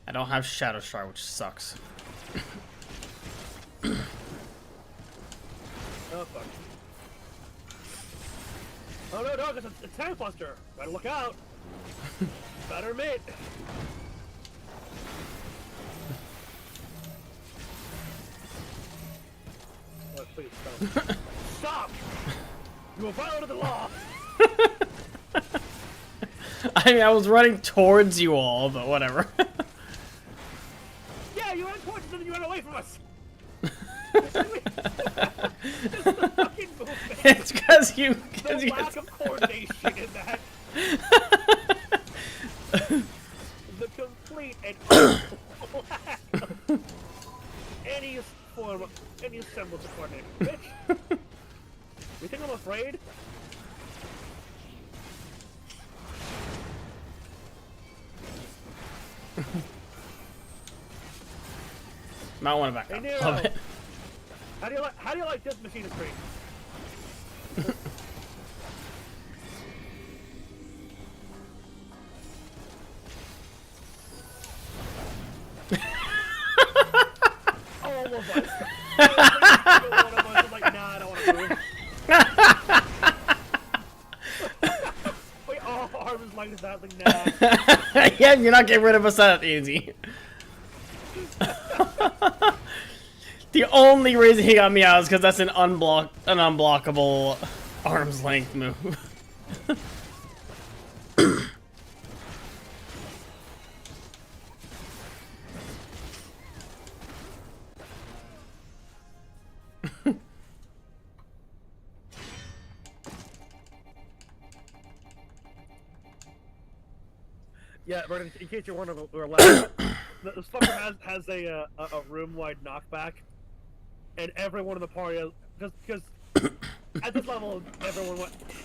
Speaker 2: I don't have Shadow Shard, which sucks.
Speaker 1: Oh fuck. Oh no, dog, it's a tank buster. Better look out. Better mate. Oh, please stop. Stop! You have violated the law.
Speaker 2: I mean, I was running towards you all, but whatever.
Speaker 1: Yeah, you ran towards us and then you ran away from us.
Speaker 2: It's because you.
Speaker 1: The lack of coordination in that. The complete and utter lack of any form of any semblance of coordination. Bitch. You think I'm afraid?
Speaker 2: Might want to back up.
Speaker 1: Hey,
Speaker 2: Love it.
Speaker 1: How do you like this machine of screen? All of us. One of us is like, nah, I don't want to move. Wait, all arms like that, like, nah.
Speaker 2: Yeah, you're not getting rid of us that easy. The only reason he got me out is because that's an unblockable arm's length move.
Speaker 1: Yeah, but in case you're wondering, we're left. This fucker has a room-wide knockback, and everyone in the party, because at this level,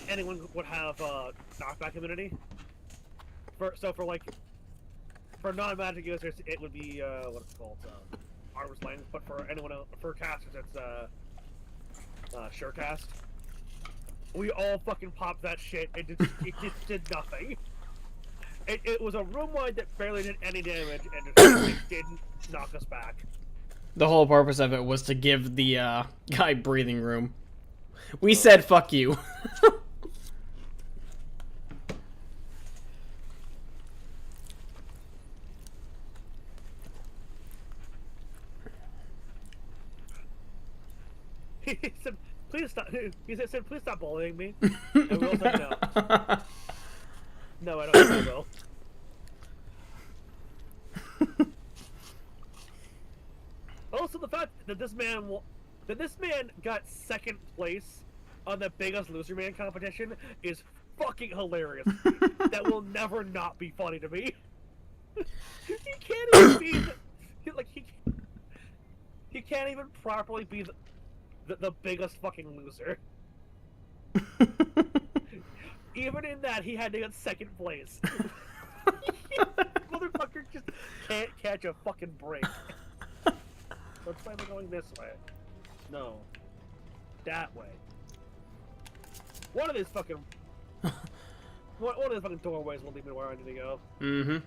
Speaker 1: anyone would have knockback immunity. For non-magic users, it would be what it's called, armor's length. But for anyone else, for casters, it's surecast. We all fucking popped that shit, and it just did nothing. It was a room wide that barely did any damage, and it didn't knock us back.
Speaker 2: The whole purpose of it was to give the guy breathing room. We said, fuck you.
Speaker 1: He said, please stop. He said, please stop bullying me. And we all said no. No, I don't think I will. Also, the fact that this man got second place on the Biggest Loser Man competition is fucking hilarious. That will never not be funny to me. He can't even be he can't even properly be the biggest fucking loser. Even in that, he had to get second place. Motherfucker just can't catch a fucking break. Let's try going this way. No. That way. One of these fucking... one of these fucking doorways will lead me where I need to go.
Speaker 2: Mm-hmm.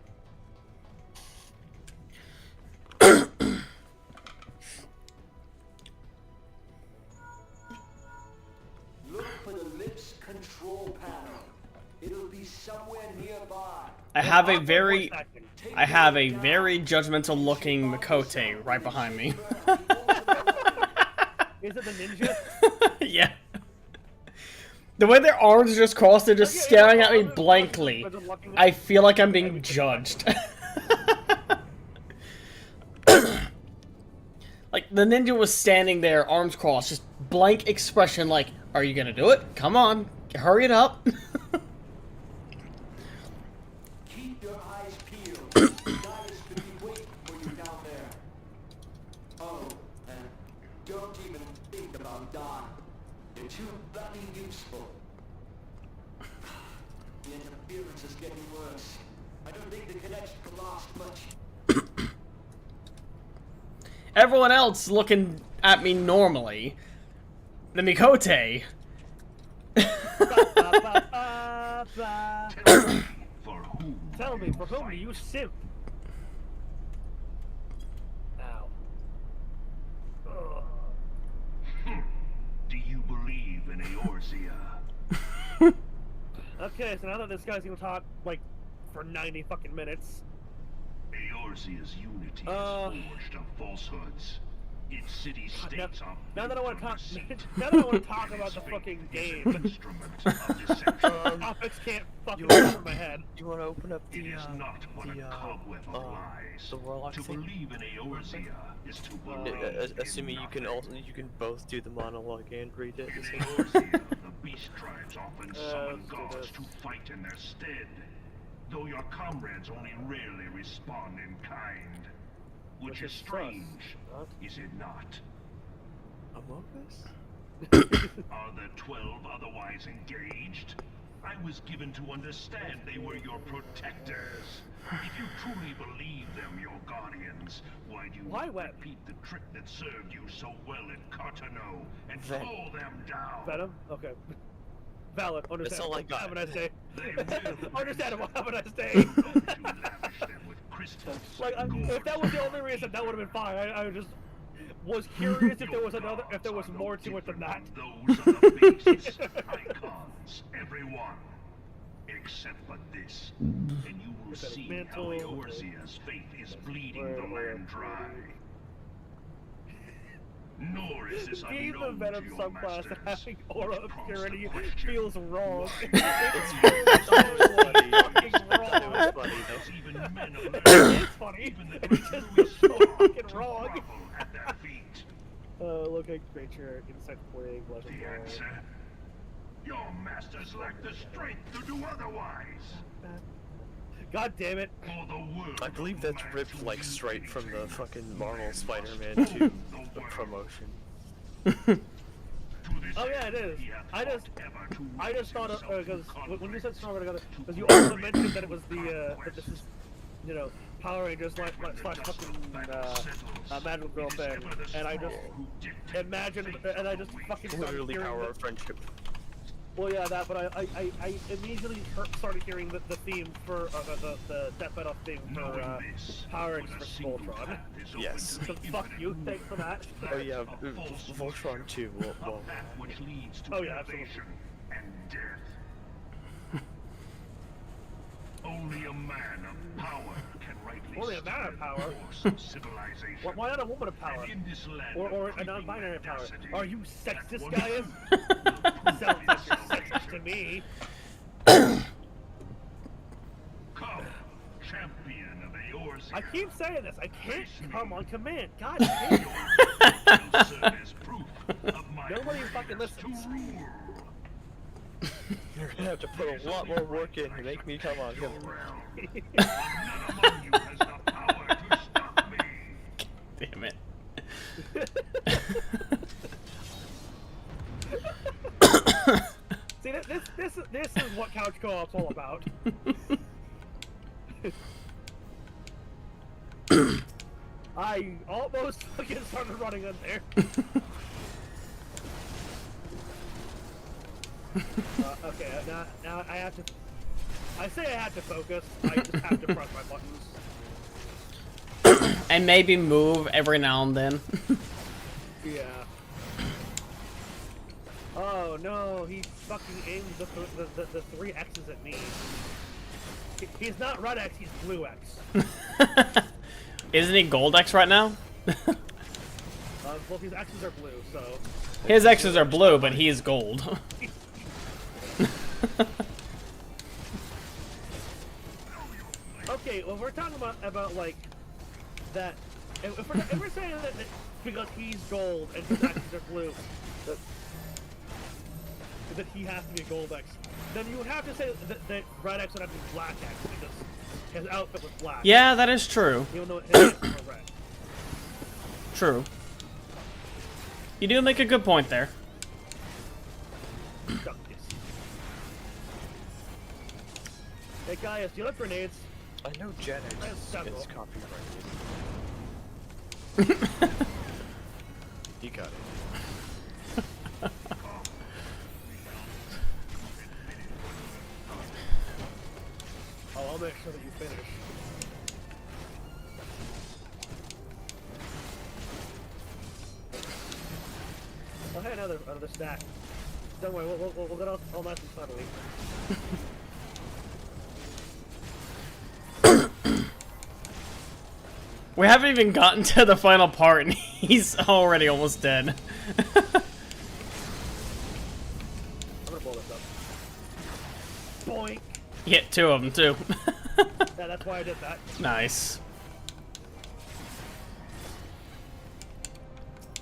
Speaker 4: Look for the lips control panel. It'll be somewhere nearby.
Speaker 2: I have a very judgmental looking Makote right behind me.
Speaker 1: Is it the ninja?
Speaker 2: Yeah. The way their arms are just crossed, they're just staring at me blankly. I feel like I'm being judged. Like, the ninja was standing there, arms crossed, just blank expression like, are you gonna do it? Come on, hurry it up.
Speaker 4: Keep your eyes peeled. Guys could be waiting for you down there. Oh, and don't even think about dying. You're too bloody useful. The interference is getting worse. I don't think the connection can last much.
Speaker 2: Everyone else looking at me normally. The Mikote.
Speaker 1: Tell me, for whom do you simp? Ow.
Speaker 5: Do you believe in Eorzea?
Speaker 1: Okay, so now that this guy's gonna talk, like, for 90 fucking minutes.
Speaker 5: Eorzea's unity is forged of falsehoods. Its city-states are
Speaker 1: now that I want to talk about the fucking game.
Speaker 5: instrument of deception.
Speaker 1: graphics can't fucking get over my head.
Speaker 3: You want to open up
Speaker 5: It is not but a cobweb of lies.
Speaker 3: the warlock
Speaker 5: To
Speaker 3: thing?
Speaker 5: believe in Eorzea is to believe
Speaker 3: Assuming you can both do the monologue and read it.
Speaker 5: in Eorzea, the beast tribes often summon gods to fight in their stead, though your comrades only rarely respond in kind. Which is strange, is it not?
Speaker 3: Among Us?
Speaker 5: Are the 12 otherwise engaged? I was given to understand they were your protectors. If you truly believe them your guardians, why do you not repeat the trick that served you so well in Cartano and pull them down?
Speaker 1: Venom? Okay. Valid. Understandable.
Speaker 3: all I got.
Speaker 1: Have a nice day. Understandable. Have a nice day. Like, if that was the only reason, that would have been fine. I just was curious if there was more to it than that.
Speaker 5: Those are the beasts, icons, everyone, except for this, and you will see how Eorzea's faith is bleeding the land dry. Nor is this
Speaker 1: Being the
Speaker 5: unknown
Speaker 1: Venom
Speaker 5: to your
Speaker 1: subclass and
Speaker 5: masters.
Speaker 1: having aura of
Speaker 5: It prompts
Speaker 1: purity
Speaker 5: the question,
Speaker 1: feels wrong.
Speaker 3: It's
Speaker 1: fucking wrong.
Speaker 3: funny
Speaker 5: does even men of
Speaker 1: It
Speaker 5: their
Speaker 1: is funny. It's just so fucking wrong.
Speaker 5: grovel at their feet?
Speaker 1: Look at creature, insect plague,
Speaker 5: The
Speaker 1: legendary.
Speaker 5: answer? Your masters lack the strength to do otherwise.
Speaker 1: God damn it.
Speaker 5: For the world
Speaker 3: I believe
Speaker 5: of
Speaker 3: that's
Speaker 5: man
Speaker 3: ripped
Speaker 5: to
Speaker 3: like
Speaker 5: live
Speaker 3: straight from the
Speaker 5: in
Speaker 3: fucking Marvel Spider-Man 2 promotion.
Speaker 1: Oh yeah, it is. I just thought of because when you said stronger together, because you also mentioned that it was the that this is, you know, Power Rangers slash fucking Magical Girl thing, and I just imagined, and I just fucking started
Speaker 3: Literally
Speaker 1: hearing
Speaker 3: power of friendship.
Speaker 1: well, yeah, that, but I immediately started hearing the theme for the Death Metal theme for Power Rangers for Voltron.
Speaker 3: Yes.
Speaker 1: So fuck you, thanks for that.
Speaker 3: Oh yeah, Voltron 2. Well,
Speaker 5: which leads to
Speaker 1: Oh, yeah, absolutely.
Speaker 5: elevation and death. Only a man of power can rightly
Speaker 1: Only a man of power?
Speaker 5: force of civilization.
Speaker 1: Why not a woman of power?
Speaker 5: And in this land
Speaker 1: Or
Speaker 5: of
Speaker 1: a non-binary power?
Speaker 5: audacity,
Speaker 1: Are you
Speaker 5: that
Speaker 1: sexist,
Speaker 5: one
Speaker 1: guys? Sounds like you're sexist to me.
Speaker 5: Come, champion of Eorzea.
Speaker 1: I keep saying this. I can't come on command. God damn it.
Speaker 5: Will serve as proof of my
Speaker 1: Nobody fucking
Speaker 5: readiness to
Speaker 1: listens.
Speaker 5: rule.
Speaker 3: you're gonna have to put a lot more work in to make me come on him.
Speaker 5: None among you has the power to stop me.
Speaker 2: Damn it.
Speaker 1: See, this is what couch co-op's all about. I almost fucking started running in there. Okay, now I have to. I say I have to focus. I just have to press my buttons.
Speaker 2: And maybe move every now and then.
Speaker 1: Yeah. Oh no, he fucking aimed the 3 X's at me. He's not red X, he's blue X.
Speaker 2: Isn't he gold X right now?
Speaker 1: Well, his X's are blue, so.
Speaker 2: His X's are blue, but he's gold.
Speaker 1: Okay, well, we're talking about like that. If we're saying that because he's gold and his X's are blue, that he has to be a gold X, then you would have to say that red X would have to be black X because his outfit was black.
Speaker 2: Yeah, that is true.
Speaker 1: Even though his X's are red.
Speaker 2: True. You do make a good point there.
Speaker 1: Hey Gaius, do you like grenades?
Speaker 3: I know Jen
Speaker 1: I have several.
Speaker 3: is copyrighted. You got it.
Speaker 1: Oh, I'll make sure that you finish. Oh, hey, another stack. Don't worry, we'll get all nice and subtly.
Speaker 2: We haven't even gotten to the final part, and he's already almost dead.
Speaker 1: I'm gonna blow this up. Boink.
Speaker 2: You hit 2 of them too.
Speaker 1: Yeah, that's why I did that.
Speaker 2: Nice.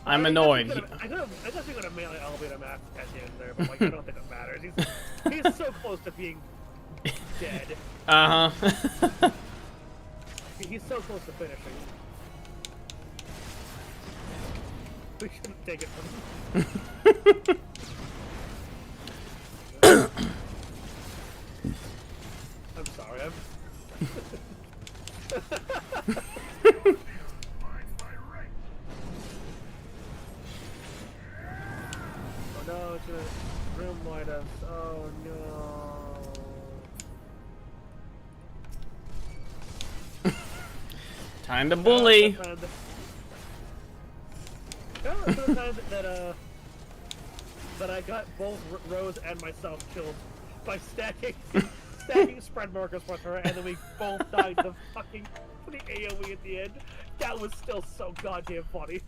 Speaker 2: I'm annoyed.
Speaker 1: I guess we could have melee elevator map at the end there, but like I don't think it matters. He's so close to being dead.
Speaker 2: Uh-huh.
Speaker 1: He's so close to finishing. We shouldn't take it from him. I'm sorry, Oh no, it's gonna room light us. Oh no.
Speaker 2: Time to bully.
Speaker 1: That's the time that I got both Rose and myself killed by stacking spread markers with her, and then we both died the fucking the AoE at the end. That was still so goddamn funny.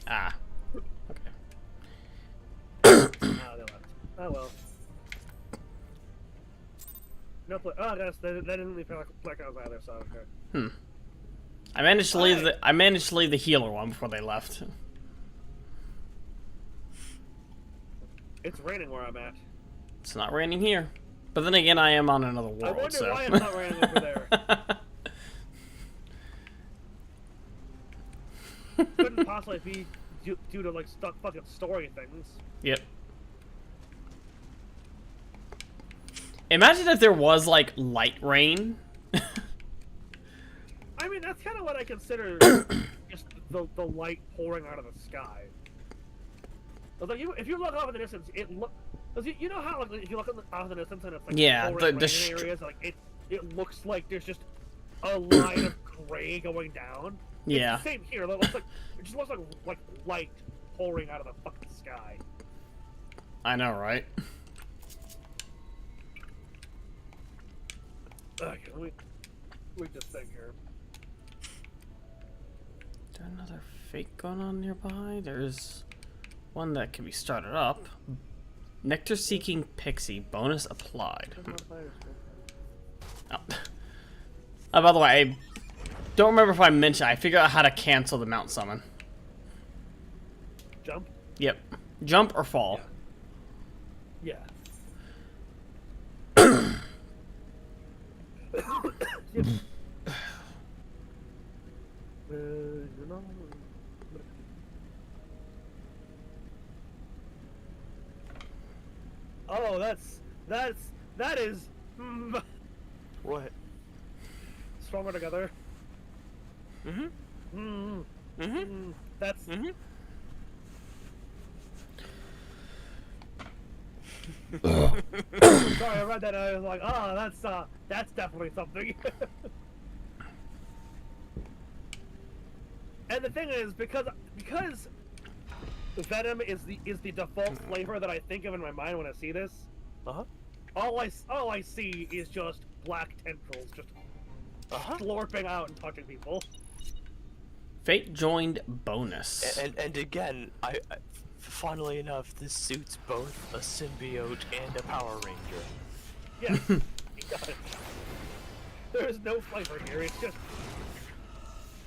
Speaker 2: Ah. Okay.
Speaker 1: They left. Oh well. No play. Oh, yes, they didn't leave Black Eyes either, so okay.
Speaker 2: I managed to leave the healer one before they left.
Speaker 1: It's raining where I'm at.
Speaker 2: It's not raining here. But then again, I am on another world,
Speaker 1: I wonder
Speaker 2: so.
Speaker 1: why it's not raining over there. Couldn't possibly be due to like fucking story things.
Speaker 2: Yep. Imagine if there was like light rain.
Speaker 1: I mean, that's kind of what I consider just the light pouring out of the sky. Like if you look off in the distance, it look. You know how like if you look off in the distance and it's like
Speaker 2: yeah,
Speaker 1: pouring rain in areas, like it looks like there's just a line of gray going down.
Speaker 2: Yeah.
Speaker 1: It's the same here. It looks like it just looks like light pouring out of the fucking sky.
Speaker 2: I know, right?
Speaker 1: Okay, let me read this thing here.
Speaker 2: Is there another fake going on nearby? There's one that can be started up. Nectar seeking pixie bonus applied. Oh. Oh, by the way, I don't remember if I mentioned. I figured out how to cancel the mount summon.
Speaker 1: Jump?
Speaker 2: Yep. Jump or fall.
Speaker 1: Yeah. Oh, that is
Speaker 3: What?
Speaker 1: stronger together. That's sorry, I read that and I was like, oh, that's definitely something. And the thing is, because Venom is the default flavor that I think of in my mind when I see this. All I see is just black tendrils just slurping out and touching people.
Speaker 2: Fate joined bonus.
Speaker 3: And again, I funnily enough, this suits both a symbiote and a Power Ranger.
Speaker 1: Yes, it does. There is no flavor here. It's just.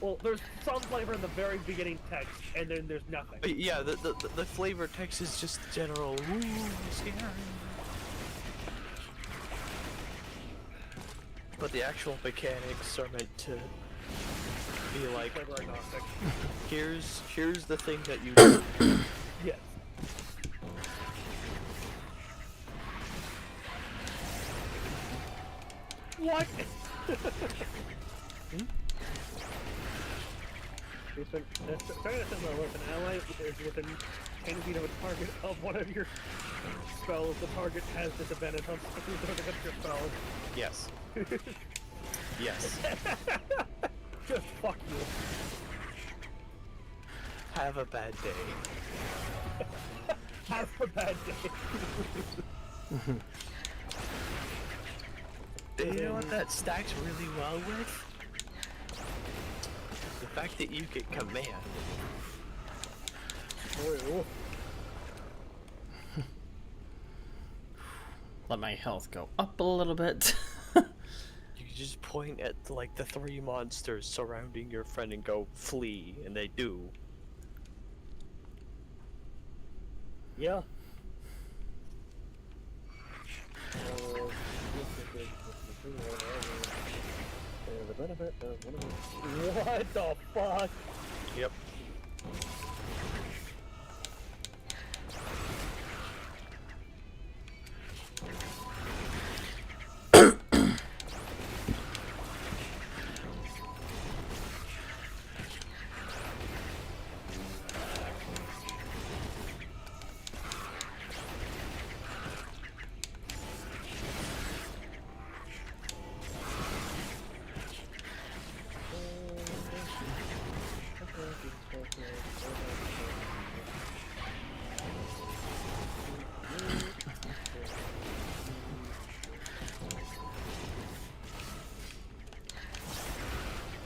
Speaker 1: Well, there's some flavor in the very beginning text, and then there's nothing.
Speaker 3: Yeah, the flavor text is just general. Ooh, scary. But the actual mechanics are meant to be like,
Speaker 1: Flavor agnostic.
Speaker 3: here's the thing that you do.
Speaker 1: Yes. What? Starting a similar with an ally is within 10 feet of a target of one of your spells. The target has disadvantage on against your spells.
Speaker 3: Yes. Yes.
Speaker 1: Just fuck you.
Speaker 3: Have a bad day.
Speaker 1: Have a bad day.
Speaker 3: You know what that stacks really well with? The fact that you get command.
Speaker 1: Oh,
Speaker 2: let my health go up a little bit.
Speaker 3: You can just point at like the 3 monsters surrounding your friend and go flee, and they do.
Speaker 1: Yeah. What the fuck?
Speaker 3: Yep.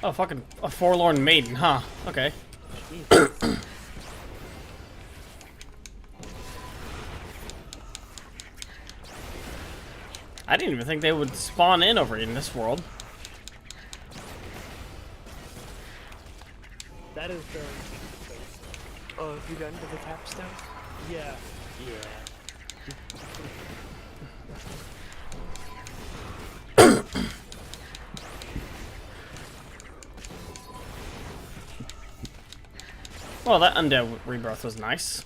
Speaker 2: Oh, fucking a forlorn maiden, huh? Okay. I didn't even think they would spawn in over in this world.
Speaker 1: That is very interesting.
Speaker 3: Oh, have you gotten to the capstone?
Speaker 1: Yeah.
Speaker 3: Yeah.
Speaker 2: Well, that undead rebirth was nice.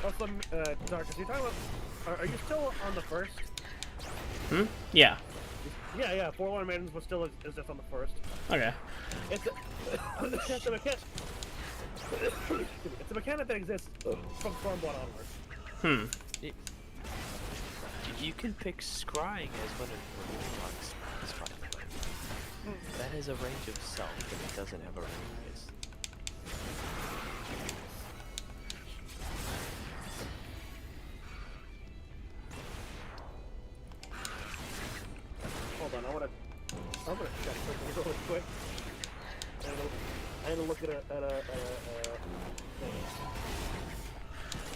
Speaker 1: Also, Darkus, you talking about? Are you still on the first?
Speaker 2: Hmm? Yeah.
Speaker 1: Yeah. Forlorn Maidens was still exist on the first.
Speaker 2: Okay.
Speaker 1: It's a mechanic. It's a mechanic that exists from Stormblood onwards.
Speaker 3: You can pick scrying as one of your warlocks, by the way. That has a range of self, but it doesn't have a radius.
Speaker 1: Hold on, I'm gonna check something really quick. I had to look at a thing.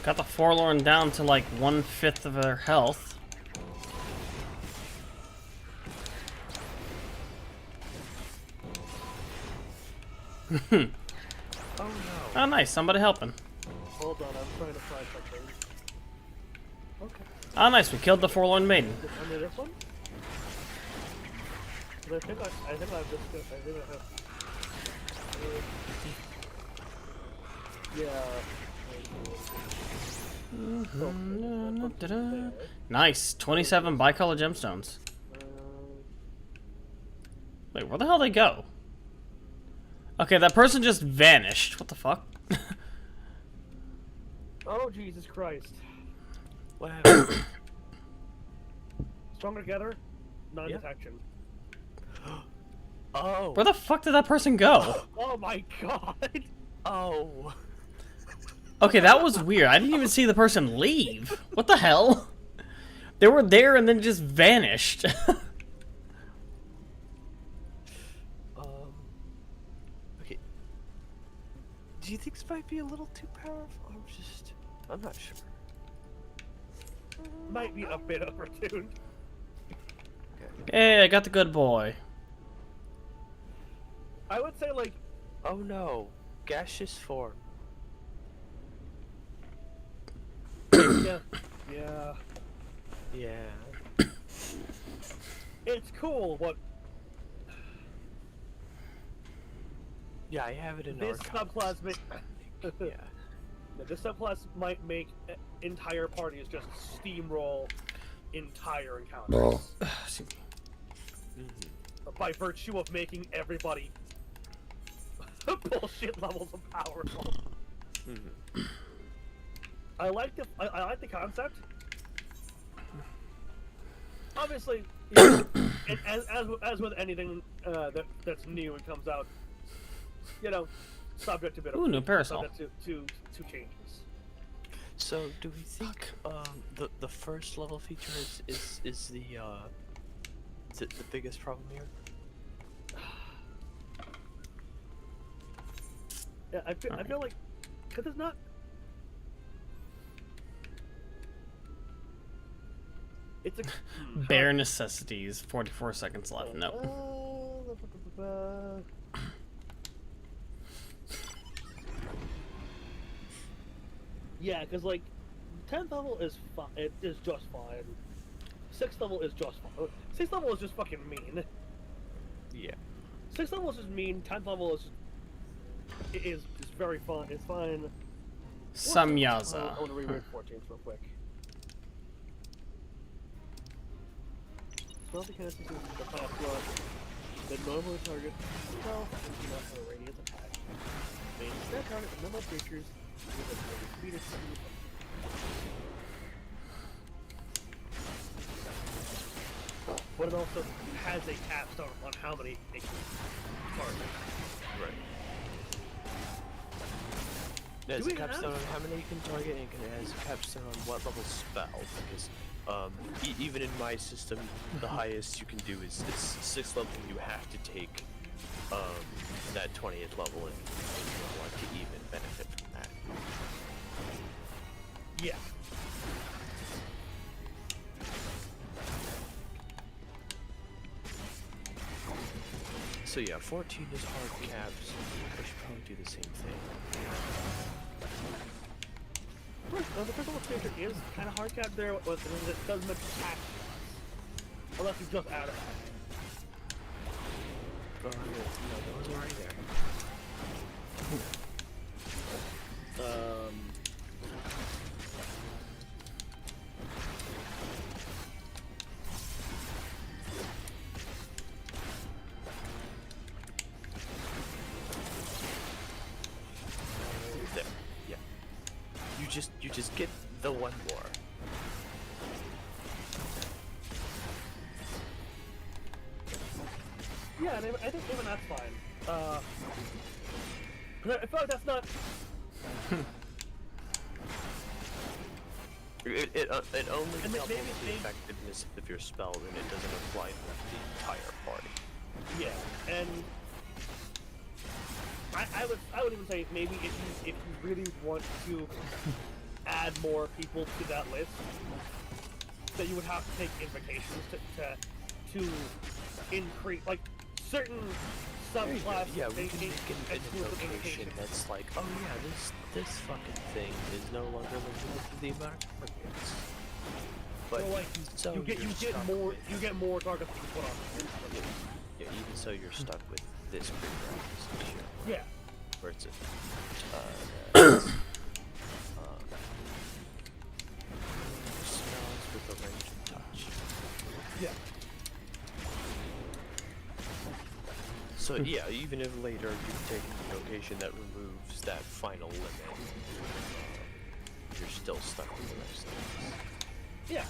Speaker 2: Got the forlorn down to like 1/5 of their health.
Speaker 3: Oh no.
Speaker 2: Oh, nice. Somebody helping.
Speaker 1: Hold on, I'm trying to find something. Okay.
Speaker 2: Oh, nice. We killed the forlorn maiden.
Speaker 1: Under this one? 'Cause I think I have. Yeah.
Speaker 2: Nice. 27 bicolor gemstones. Wait, where the hell did they go? Okay, that person just vanished. What the fuck?
Speaker 1: Oh, Jesus Christ.
Speaker 3: What happened?
Speaker 1: Stronger together, non-detection.
Speaker 3: Oh.
Speaker 2: Where the fuck did that person go?
Speaker 1: Oh my god!
Speaker 3: Oh.
Speaker 2: Okay, that was weird. I didn't even see the person leave. What the hell? They were there and then just vanished.
Speaker 3: Okay. Do you think this might be a little too powerful? I'm not sure.
Speaker 1: Might be a bit opportune.
Speaker 2: Hey, I got the good boy.
Speaker 1: I would say, like...
Speaker 3: Oh no. Gaseous form.
Speaker 1: Yeah. It's cool what...
Speaker 3: Yeah, I have it in
Speaker 1: This
Speaker 3: Archive.
Speaker 1: subclass may...
Speaker 3: Yeah.
Speaker 1: This subclass might make entire parties just steamroll entire encounters. By virtue of making everybody bullshit levels of powerful. I like the concept. Obviously, you know, and as with anything that's new and comes out, you know, subject to bit of
Speaker 2: new parasol.
Speaker 1: subject to changes.
Speaker 3: So, do we think the first level feature is the is it the biggest problem here?
Speaker 1: Yeah, I feel like, cause it's not. It's a
Speaker 2: bare necessities. 44 seconds left. Nope.
Speaker 1: Yeah, cause like, 10th level is fine. It is just fine. 6th level is just fine. 6th level is just fucking mean.
Speaker 3: Yeah.
Speaker 1: 6th level is just mean. 10th level is very fun. It's fine.
Speaker 2: Samyaza.
Speaker 1: I want to reread 14th real quick. Spell the cast is the fast blood. The normal target spell and do not have a radius attack. May instead target the normal creatures with a speed of 70. But it also has a capstone on how many it can target.
Speaker 3: Right. There's a capstone on how many you can target, and it has a capstone on what level spell, because even in my system, the highest you can do is 6th level. You have to take that 20th level if you want to even benefit from that.
Speaker 1: Yeah.
Speaker 3: So yeah, 14 is hard caps. I should probably do the same thing.
Speaker 1: The first level creature is kind of hard cap there, but it doesn't attack unless you just add it.
Speaker 3: No, that was already there. There, yeah. You just get the one more.
Speaker 1: Yeah, and I think even that's fine. I feel like that's not.
Speaker 3: It only
Speaker 1: And
Speaker 3: doubles
Speaker 1: maybe-
Speaker 3: the effectiveness of your spell, and it doesn't apply to the entire party.
Speaker 1: Yeah, and I would even say maybe if you really want to add more people to that list, that you would have to take invocations to increase like certain subclass.
Speaker 3: Yeah, we can make an
Speaker 1: exclusive
Speaker 3: invocation that's like, oh yeah, this fucking thing is no longer limited to the amount of targets. But
Speaker 1: So like
Speaker 3: so
Speaker 1: you get more targets you can put on.
Speaker 3: Yeah, even so, you're stuck with this pre-practice shit.
Speaker 1: Yeah.
Speaker 3: Where it's smells with a range of touch.
Speaker 1: Yeah.
Speaker 3: So yeah, even if later you take an invocation that removes that final limit, you're still stuck with the rest of this.
Speaker 1: Yeah.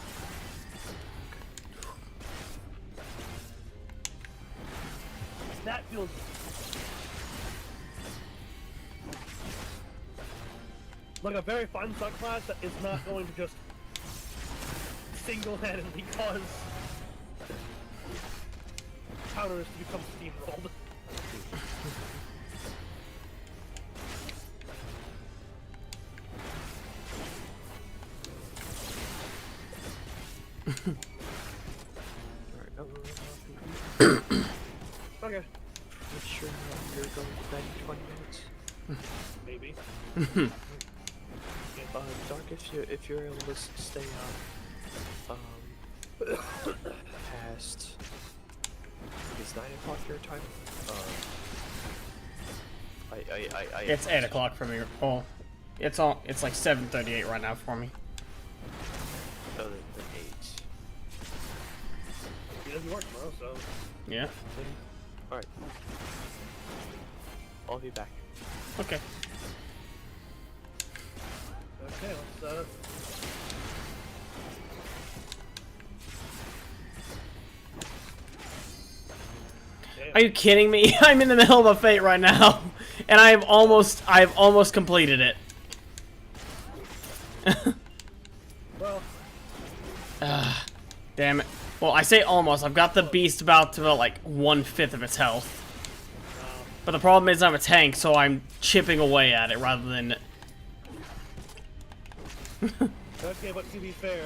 Speaker 1: That feels like a very fun subclass that is not going to just single-handedly cause counters to become steamrolled. Okay.
Speaker 3: Pretty sure you're going to bed in 20 minutes.
Speaker 1: Maybe.
Speaker 3: Dark, if you're able to stay up, past, I think it's 9 o'clock your time.
Speaker 2: It's 8 o'clock for me. Oh, it's like 7:38 right now for me.
Speaker 3: Oh, the 8.
Speaker 1: He doesn't work tomorrow, so.
Speaker 2: Yeah.
Speaker 3: Alright. I'll be back.
Speaker 2: Okay.
Speaker 1: Okay, let's
Speaker 2: Are you kidding me? I'm in the middle of a fate right now, and I've almost completed it.
Speaker 1: Well.
Speaker 2: Damn it. Well, I say almost. I've got the beast about to about like 1/5 of its health. But the problem is I'm a tank, so I'm chipping away at it rather than...
Speaker 1: Okay, but to be fair...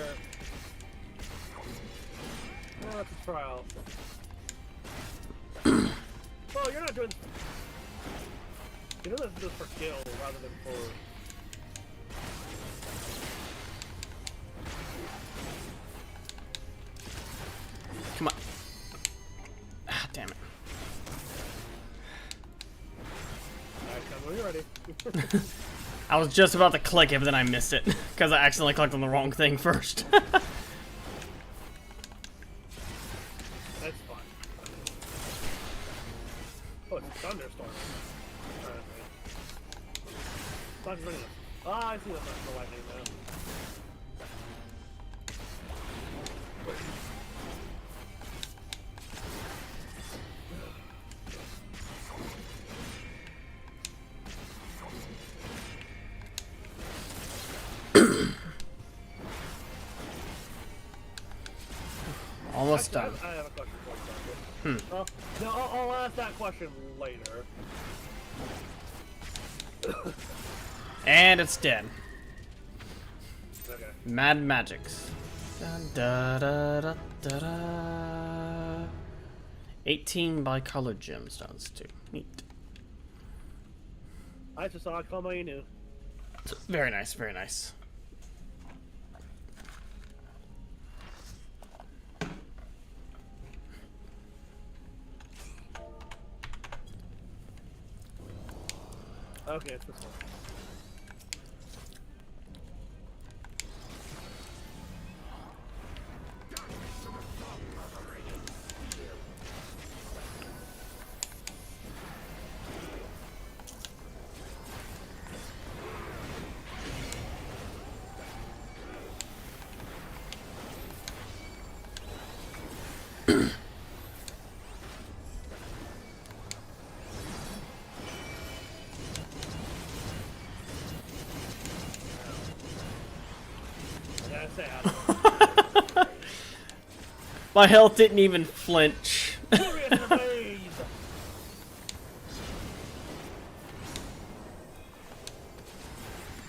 Speaker 1: Well, that's a trial. Well, you're not doing... You're doing this for kill rather than for...
Speaker 2: Come on. Ah, damn it.
Speaker 1: Alright, when you're ready.
Speaker 2: I was just about to click it, but then I missed it. Because I accidentally clicked on the wrong thing first.
Speaker 1: That's fine. Oh, it's a thunderstorm. Alright, wait. Ah, I see the lightning now.
Speaker 2: Almost done.
Speaker 1: I have a question for you. No, I'll ask that question later.
Speaker 2: And it's dead.
Speaker 1: Okay.
Speaker 2: Mad Magics. Dun, da, da, da, da, da. 18 bicolored gemstones too. Neat.
Speaker 1: I just saw a comma you knew.
Speaker 2: Very nice, very nice.
Speaker 1: Okay, it's this one.
Speaker 2: My health didn't even flinch.
Speaker 1: Furious Blaze!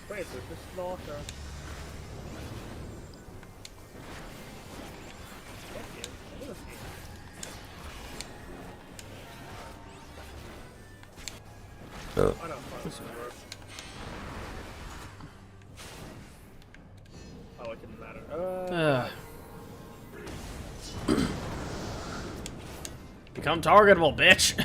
Speaker 1: Wait, there's a slaughter. I don't find this work. Oh, it didn't matter.
Speaker 2: Become targetable, bitch.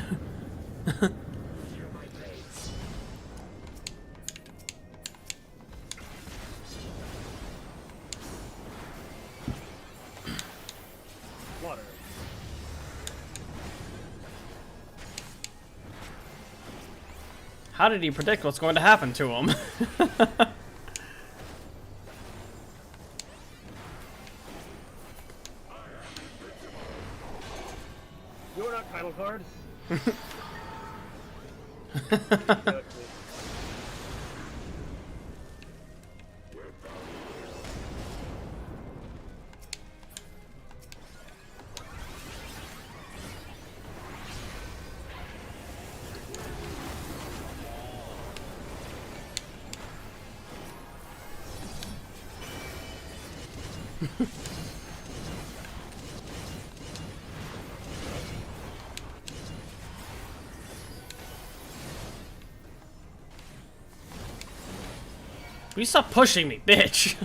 Speaker 1: Water.
Speaker 2: How did he predict what's going to happen to him?
Speaker 1: You're not title card.
Speaker 2: Will you stop pushing me, bitch?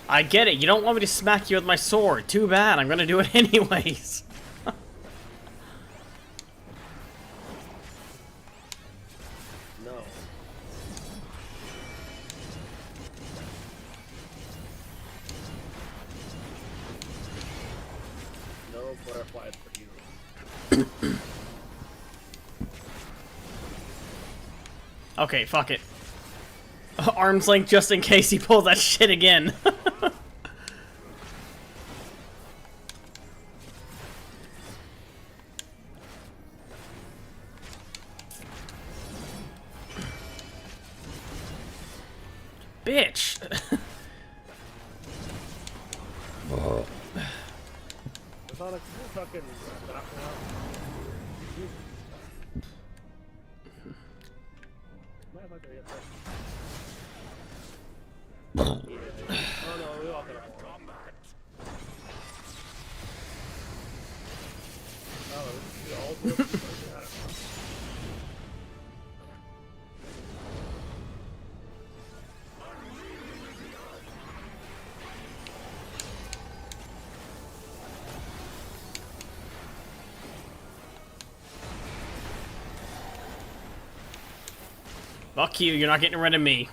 Speaker 2: I get it, you don't want me to smack you with my sword. Too bad, I'm gonna do it anyways.
Speaker 1: No. No butterflies for you.
Speaker 2: Okay, fuck it. Arm's length just in case he pulls that shit again. Bitch.
Speaker 1: It's not like you fucking stop now. Might have to get that. Yeah. Oh no, we all got a oh, we all do it.
Speaker 2: Fuck you, you're not getting rid of me.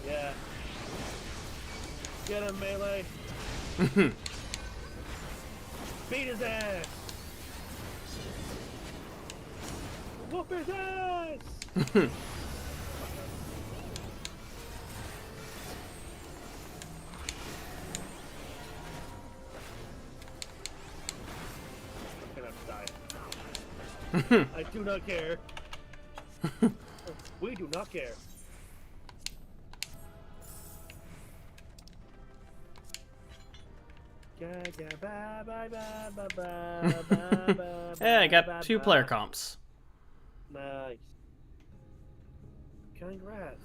Speaker 1: Yeah. Get him, melee. Beat his ass! Whoop his ass! I'm gonna die. I do not care. We do not care.
Speaker 2: Yeah, I got 2 player comps.
Speaker 1: Nice. Congrats.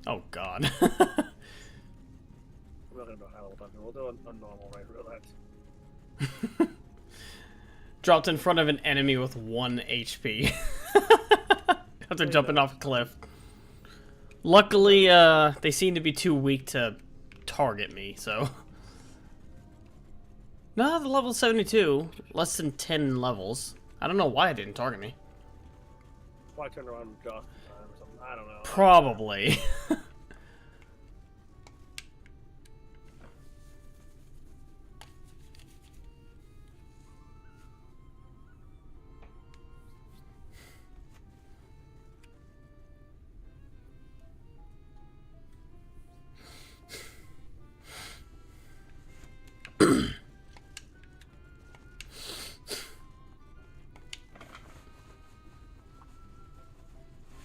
Speaker 2: Oh god.
Speaker 1: I'm not gonna do a high level dungeon. We'll do a normal right roulette.
Speaker 2: Dropped in front of an enemy with 1 HP. After jumping off a cliff. Luckily, they seem to be too weak to target me, so... No, the level 72. Less than 10 levels. I don't know why it didn't target me.
Speaker 1: Why turn around and jump or something? I don't know.
Speaker 2: Probably.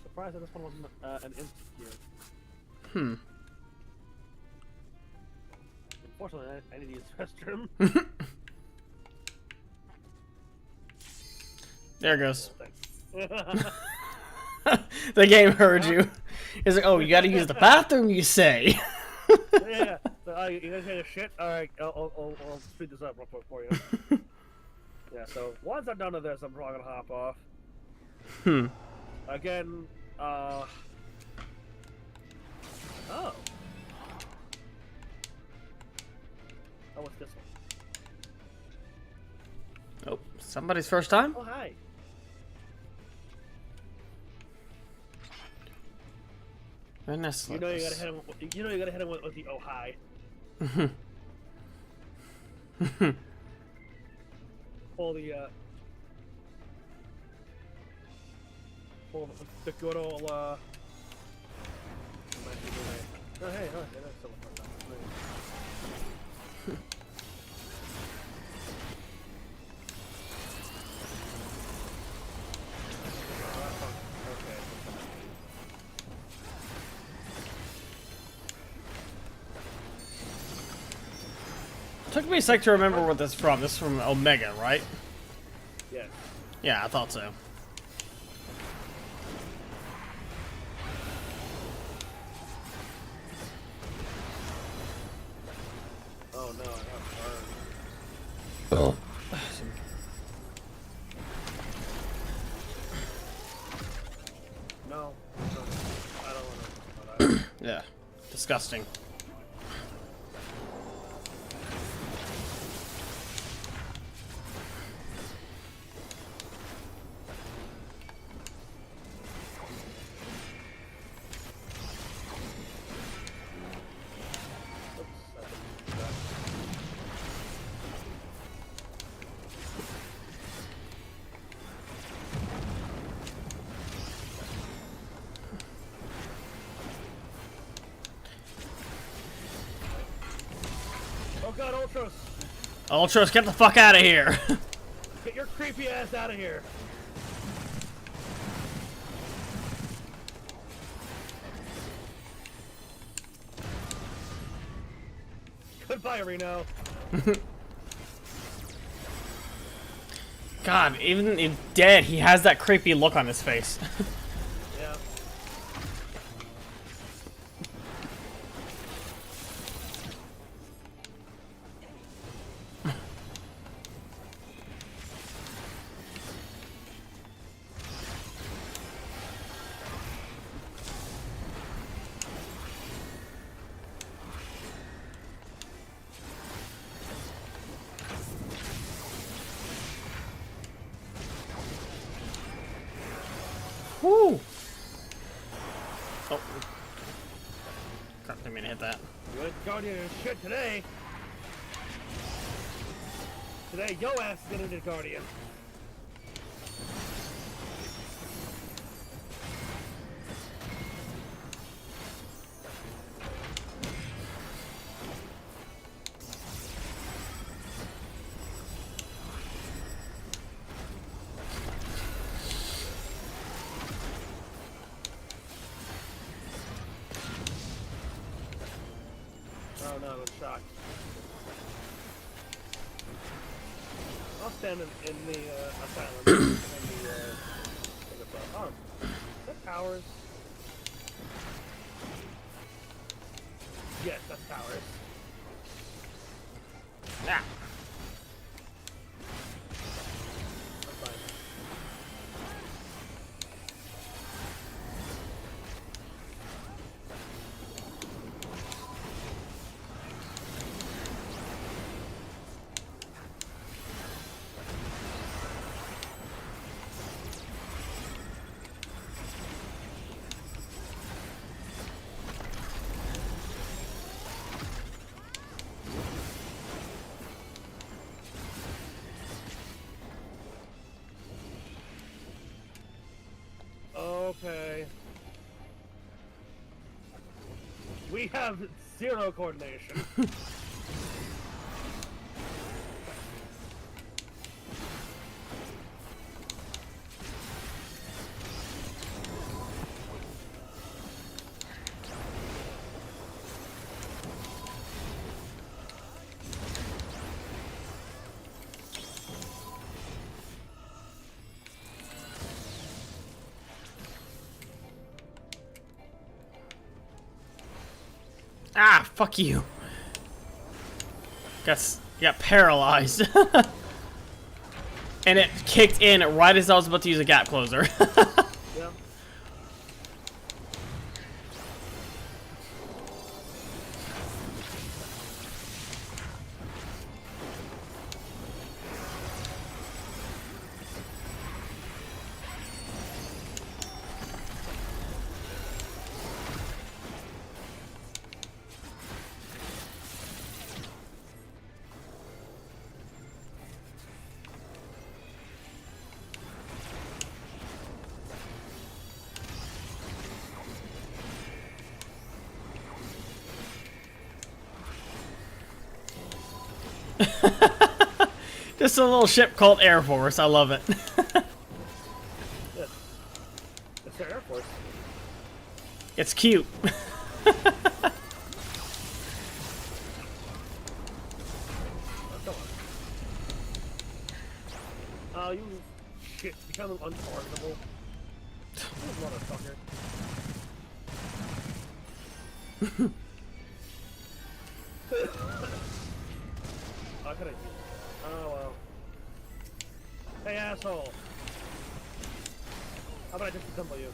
Speaker 1: Surprised that this one wasn't an instant gear. Unfortunately, I need to use the restroom.
Speaker 2: There it goes.
Speaker 1: Thanks.
Speaker 2: The game heard you. It's like, oh, you gotta use the bathroom, you say.
Speaker 1: Yeah. So, you guys take a shit? Alright, I'll speed this up real quick for you. Yeah, so once I'm done with this, I'm probably gonna hop off. Again, oh. Oh, what's this one?
Speaker 2: Oh, somebody's first time?
Speaker 1: Oh, hi.
Speaker 2: Very nice.
Speaker 1: You know you gotta hit him. You know you gotta hit him with the oh hi. Pull the good old oh hey, that's so much fun. Okay.
Speaker 2: Took me a sec to remember what this is from. This is from Omega, right?
Speaker 1: Yeah.
Speaker 2: Yeah, I thought so.
Speaker 1: Oh no, I got burned.
Speaker 2: Oh.
Speaker 1: No, I don't want to know that.
Speaker 2: Yeah, disgusting.
Speaker 1: god, Ultros!
Speaker 2: Ultros, get the fuck out of here!
Speaker 1: Get your creepy ass out of here! Goodbye, Reno.
Speaker 2: God, even if dead, he has that creepy look on his face.
Speaker 1: Yeah.
Speaker 2: Woo! Oh. Didn't mean to hit that.
Speaker 1: Good Guardian is shit today. Today, yo ass is gonna need a Guardian. Oh no, I'm shocked. I'll stand in the asylum. In the oh, is that Powers? Yes, that's Powers.
Speaker 2: Ah.
Speaker 1: I'm fine. Okay. We have zero coordination.
Speaker 2: Ah, fuck you. Got paralyzed. And it kicked in right as I was about to use a gap closer.
Speaker 1: Yeah.
Speaker 2: Just a little ship called Air Force. I love it.
Speaker 1: Yeah. It's their Air Force.
Speaker 2: It's cute.
Speaker 1: Oh, come on. Oh, you shit. Become untargetable. You motherfucker. How could I do? Oh well. Hey asshole. How about I just dump you?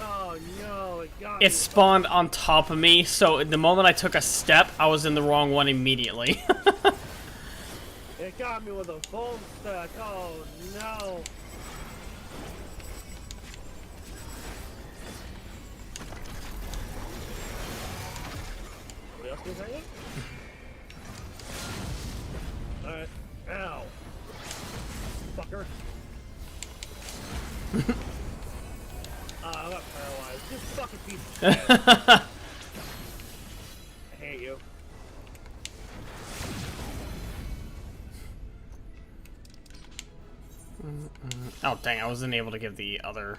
Speaker 1: Oh no, it got
Speaker 2: It
Speaker 1: me.
Speaker 2: spawned on top of me, so the moment I took a step, I was in the wrong one immediately.
Speaker 1: It got me with a bone stack. Oh no. Somebody else gonna say it? Alright. Ow. Fucker. I'm not paralyzed. Just fucking piece of shit. I hate you.
Speaker 2: Oh, dang, I wasn't able to give the other...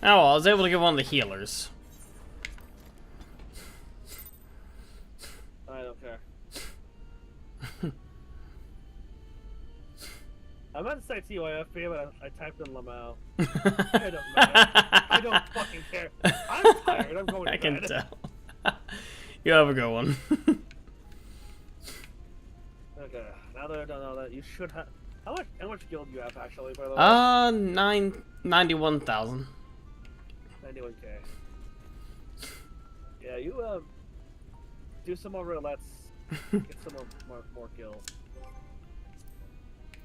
Speaker 2: Oh, well, I was able to give one of the healers.
Speaker 1: I don't care. I meant to say TYFP, but I typed in Lamau. I don't know. I don't fucking care. I'm tired. I'm going to
Speaker 2: I can
Speaker 1: bed.
Speaker 2: tell. You have a good one.
Speaker 1: Okay, now that I've done all that, you should have... How much guild do you have, actually, by the way?
Speaker 2: 91,000.
Speaker 1: 91k. Yeah, you, do some more roulettes. Get some more kills.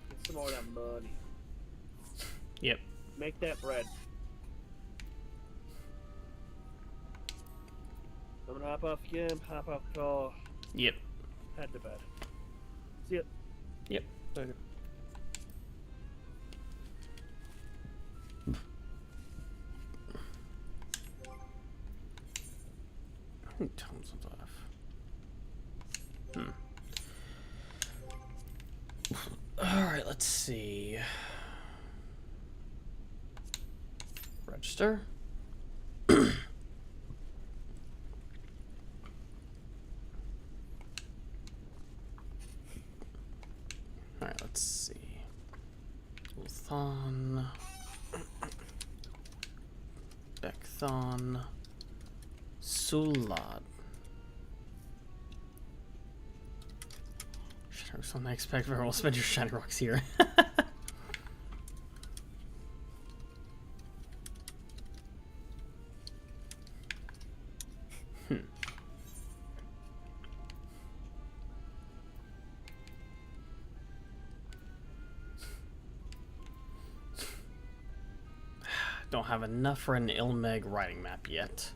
Speaker 1: Get some more of that money.
Speaker 2: Yep.
Speaker 1: Make that bread. I'm gonna hop off game, hop off call,
Speaker 2: Yep.
Speaker 1: head to bed. See ya.
Speaker 2: Yep. Okay. Tons of stuff. Alright, let's see. Register. Alright, let's see. Ulthon. Bekthon. Sulad. Shadow Rocks, I expect everyone will spend your Shadow Rocks here. Don't have enough for an Ilmeg riding map yet.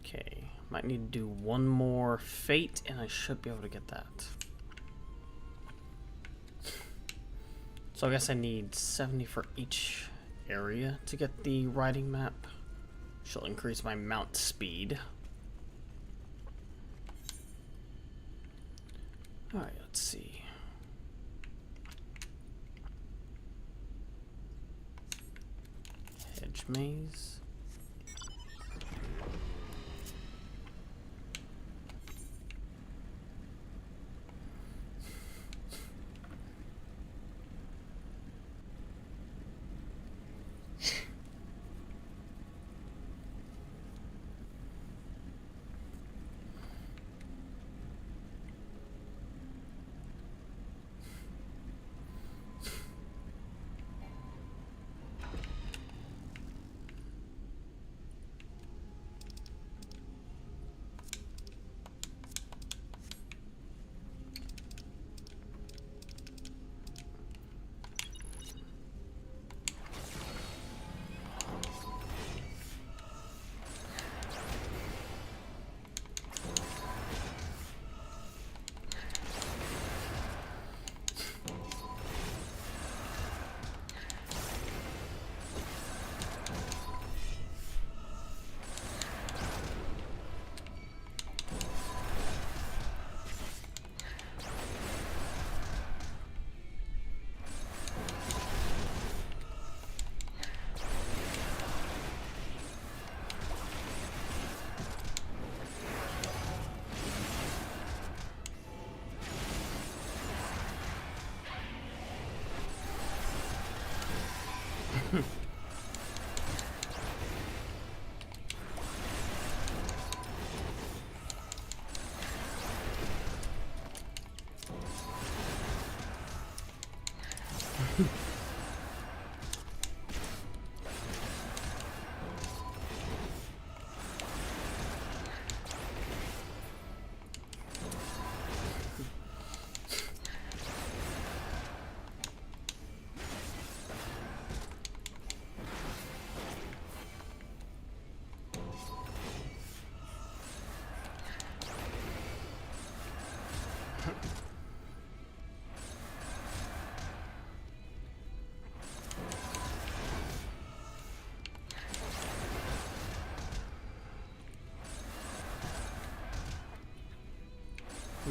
Speaker 2: Okay, might need to do one more fate and I should be able to get that. So I guess I need 70 for each area to get the riding map. She'll increase my mount speed. Alright, let's see. Hedge maze.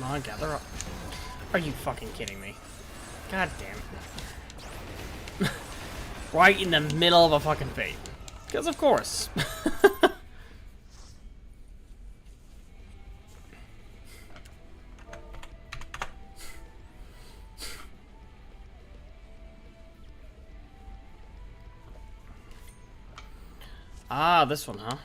Speaker 2: on, gather up. Are you fucking kidding me? God damn it. Right in the middle of a fucking fight. Because of course. Ah, this one, huh?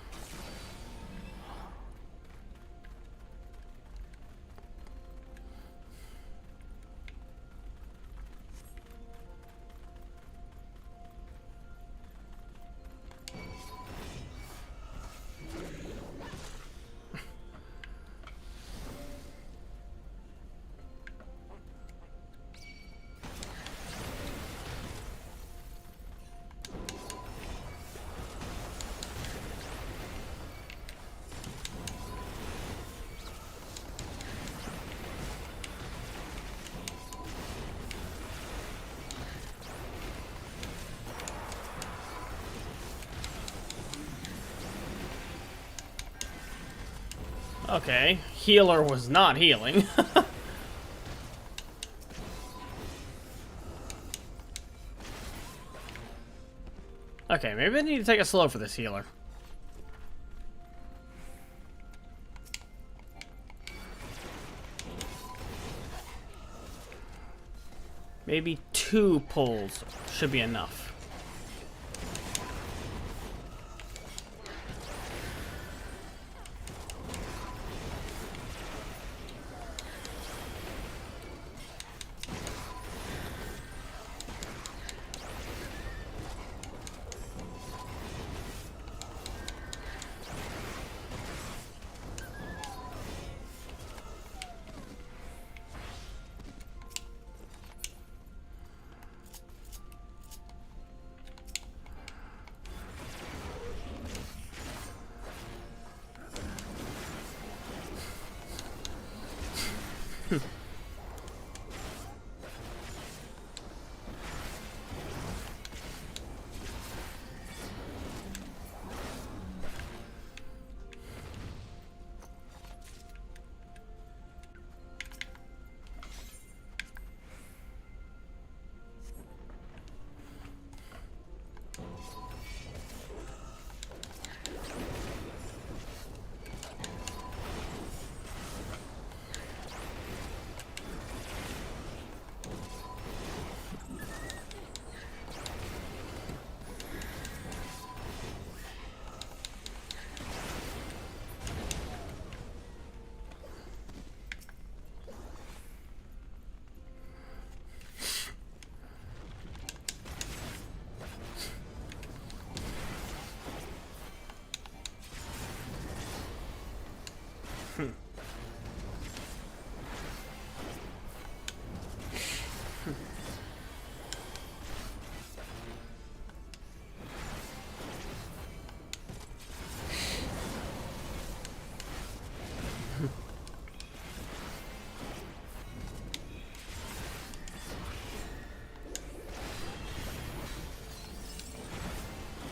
Speaker 2: Okay, healer was not healing. Okay, maybe I need to take it slow for this healer. Maybe 2 pulls should be enough.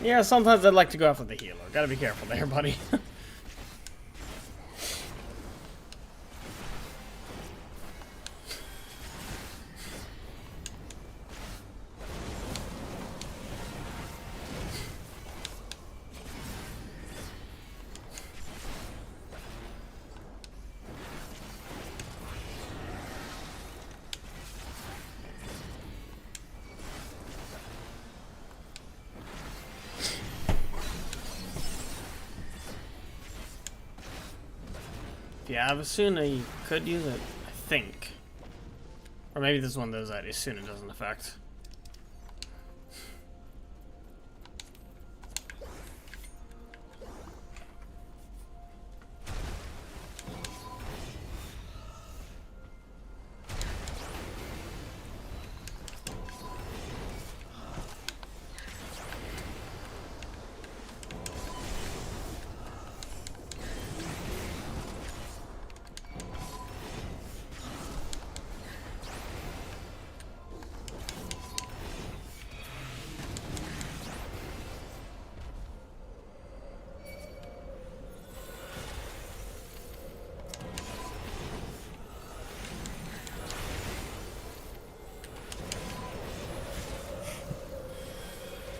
Speaker 2: Yeah, sometimes I'd like to go after the healer. Gotta be careful there, buddy. Yeah, Avasuna, you could use it, I think. Or maybe this is one of those that Asuna doesn't affect.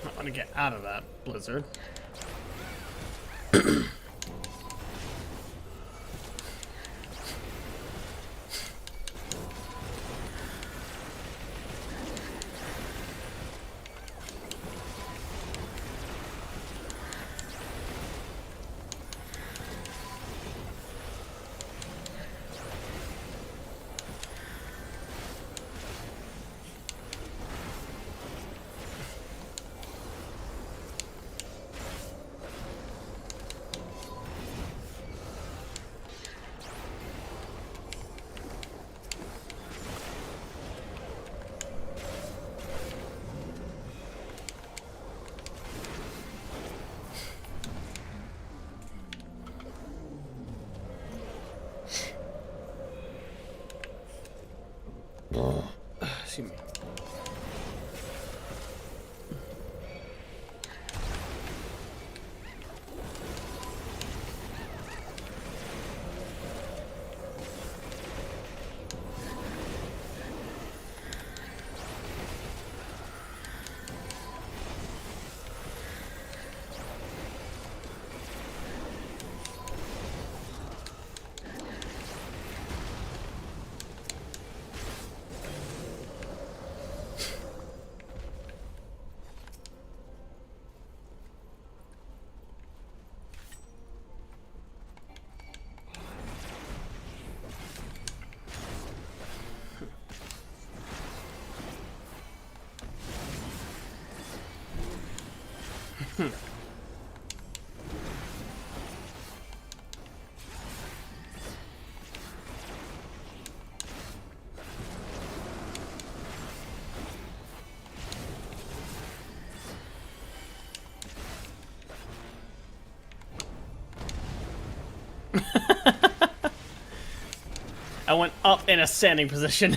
Speaker 2: I want to get out of that blizzard. Excuse me. I went up in a standing position.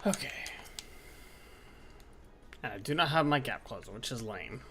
Speaker 2: Okay. And I do not have my gap closer, which is lame.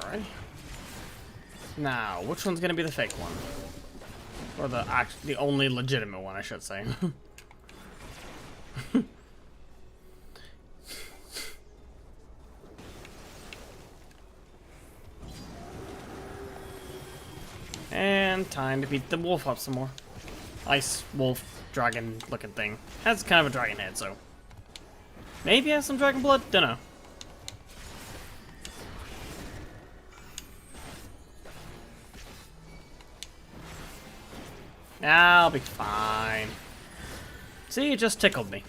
Speaker 2: Alright. Now, which one's gonna be the fake one? Or the only legitimate one, I should say. And time to beat the wolf up some more. Ice wolf dragon looking thing. Has kind of a dragon head, so maybe has some dragon blood? Dunno. I'll be fine. See, it just tickled me.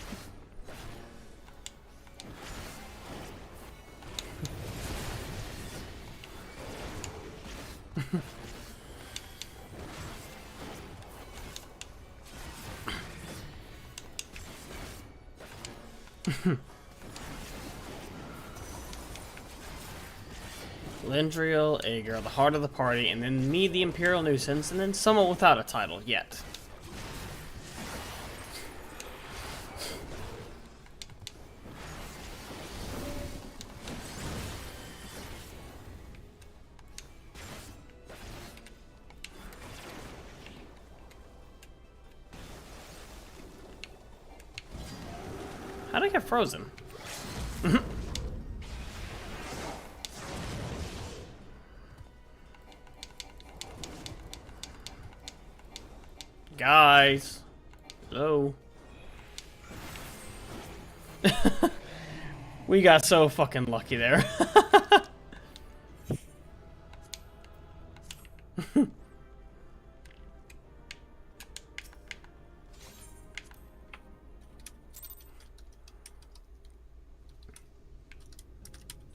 Speaker 2: Lindriel, Aegir, the heart of the party, and then me, the Imperial Nuisance, and then someone without a title yet. How'd I get frozen? Guys. Hello. We got so fucking lucky there.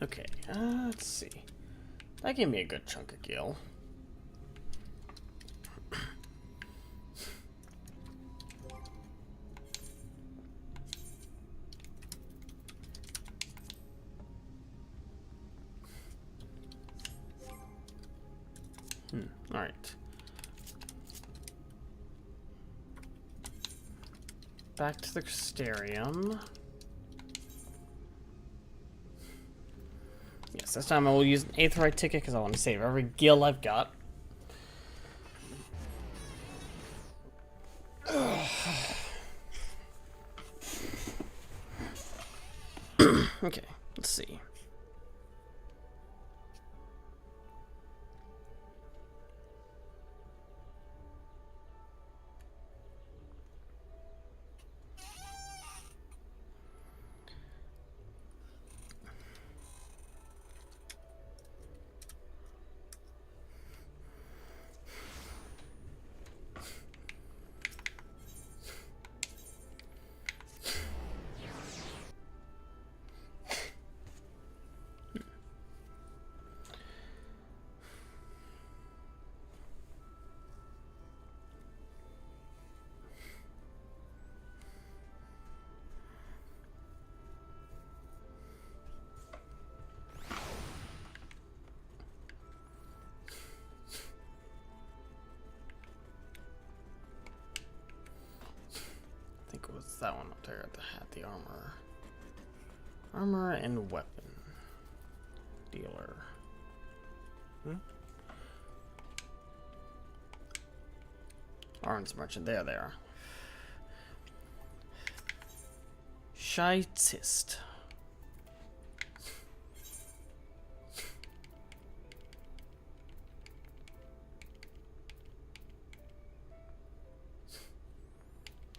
Speaker 2: Okay, let's see. That gave me a good chunk of gil. All right. Back to the Crystarium. Yes, this time I will use an Aetheryte ticket because I want to save every gil I've got. Okay, let's see. that one up there? The hat, the armor. Armor and weapon. Dealer. Arms merchant. There they are. Scheitist.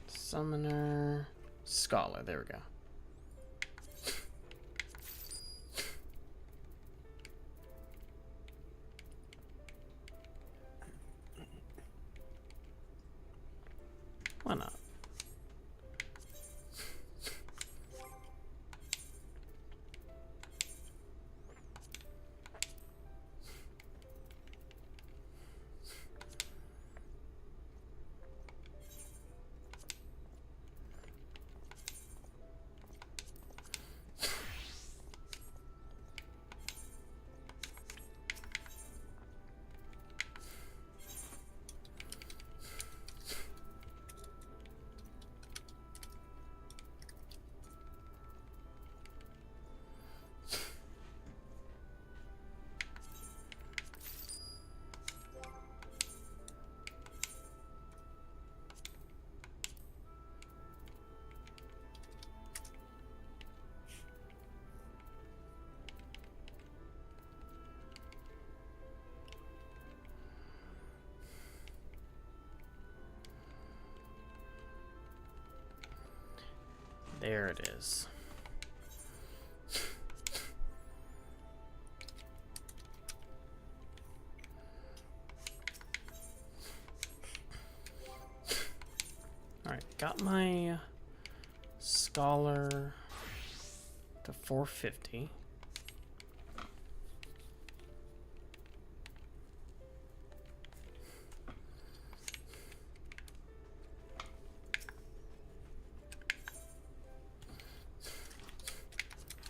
Speaker 2: Summoner. Scholar. There we go. Why not? There it is. Alright, got my scholar to 450.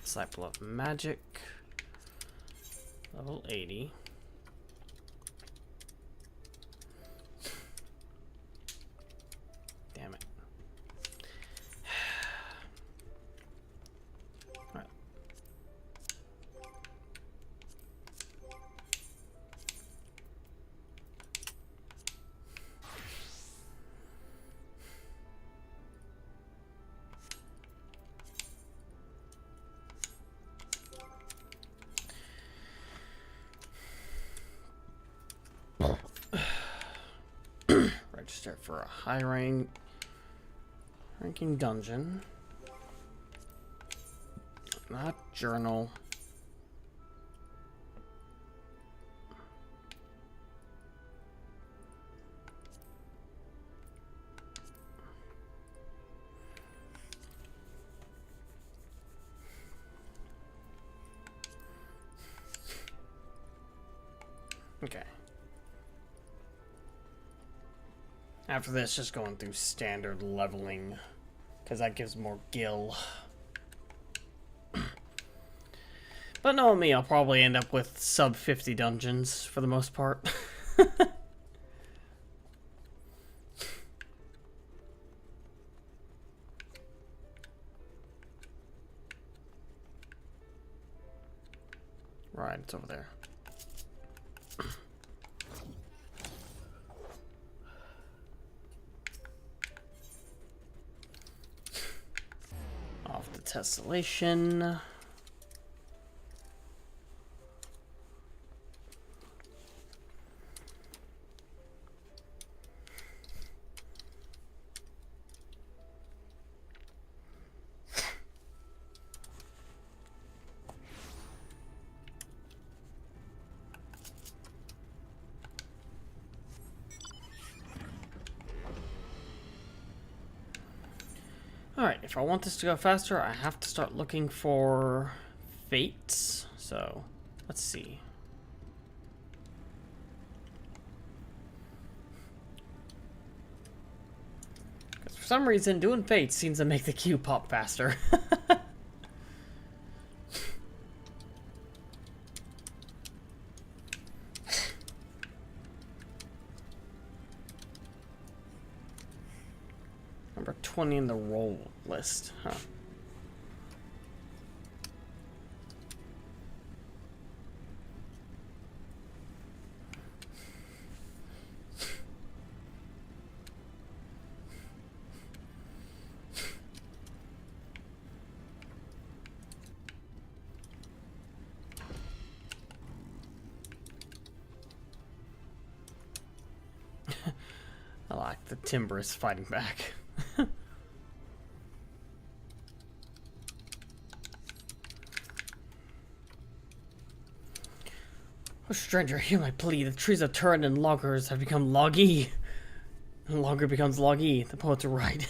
Speaker 2: Disciple of Magic, level 80. Damn it. All right. Register for a high ranking dungeon. Not journal. Okay. After this, just going through standard leveling, because that gives more gil. But knowing me, I'll probably end up with sub 50 dungeons for the most part. Right, it's over there. Off the tessellation. Alright, if I want this to go faster, I have to start looking for fates. So, let's see. Because for some reason, doing fates seems to make the queue pop faster. Number 20 in the roll. role list, huh? I like the timber is fighting back. Oh, stranger, hear my plea. The trees have turned and loggers have become loggy. And logger becomes loggy. The poets are right.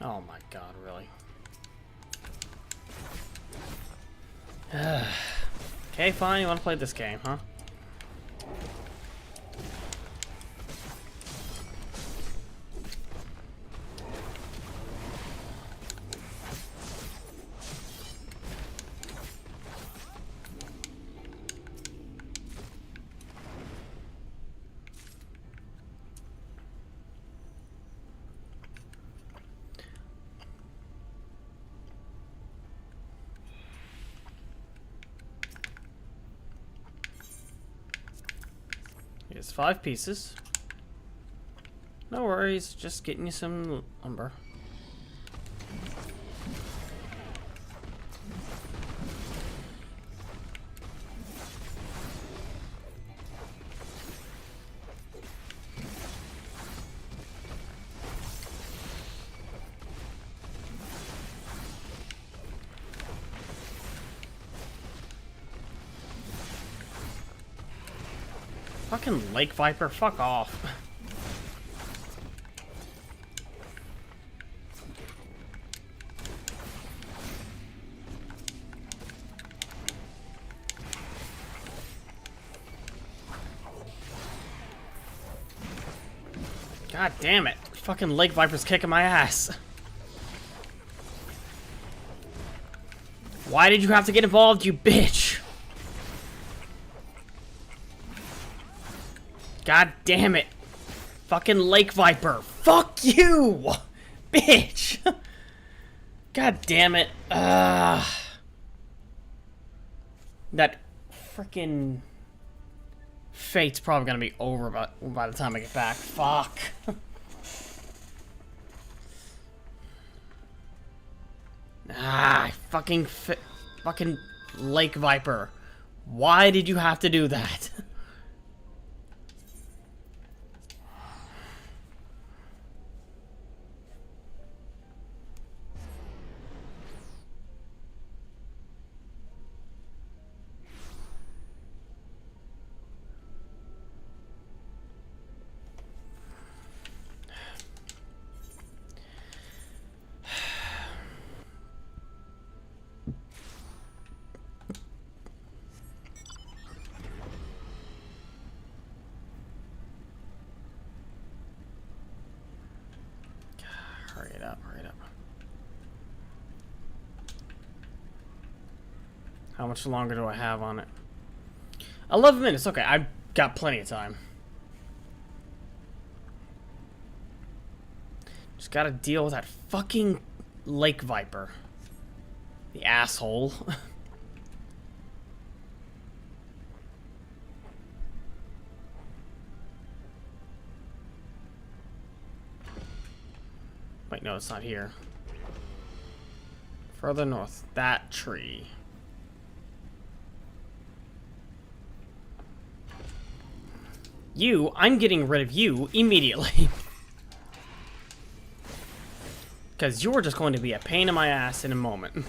Speaker 2: Oh my god, really? Okay, fine, you wanna play this game, huh? Here's 5 pieces. No worries, just getting you some lumber. Fucking lake viper, fuck off. God damn it. Fucking lake viper's kicking my ass. Why did you have to get involved, you bitch? God damn it. Fucking lake viper. Fuck you! Bitch! God damn it. That freaking fate's probably gonna be over by the time I get back. Fuck. Fucking lake viper. Why did you have to do that? Hurry it up, hurry it up. How much longer do I have on it? 11 minutes, okay, I've got plenty of time. Just gotta deal with that fucking lake viper. The asshole. Wait, no, it's not here. Further north. That tree. You, I'm getting rid of you immediately. Because you're just going to be a pain in my ass in a moment.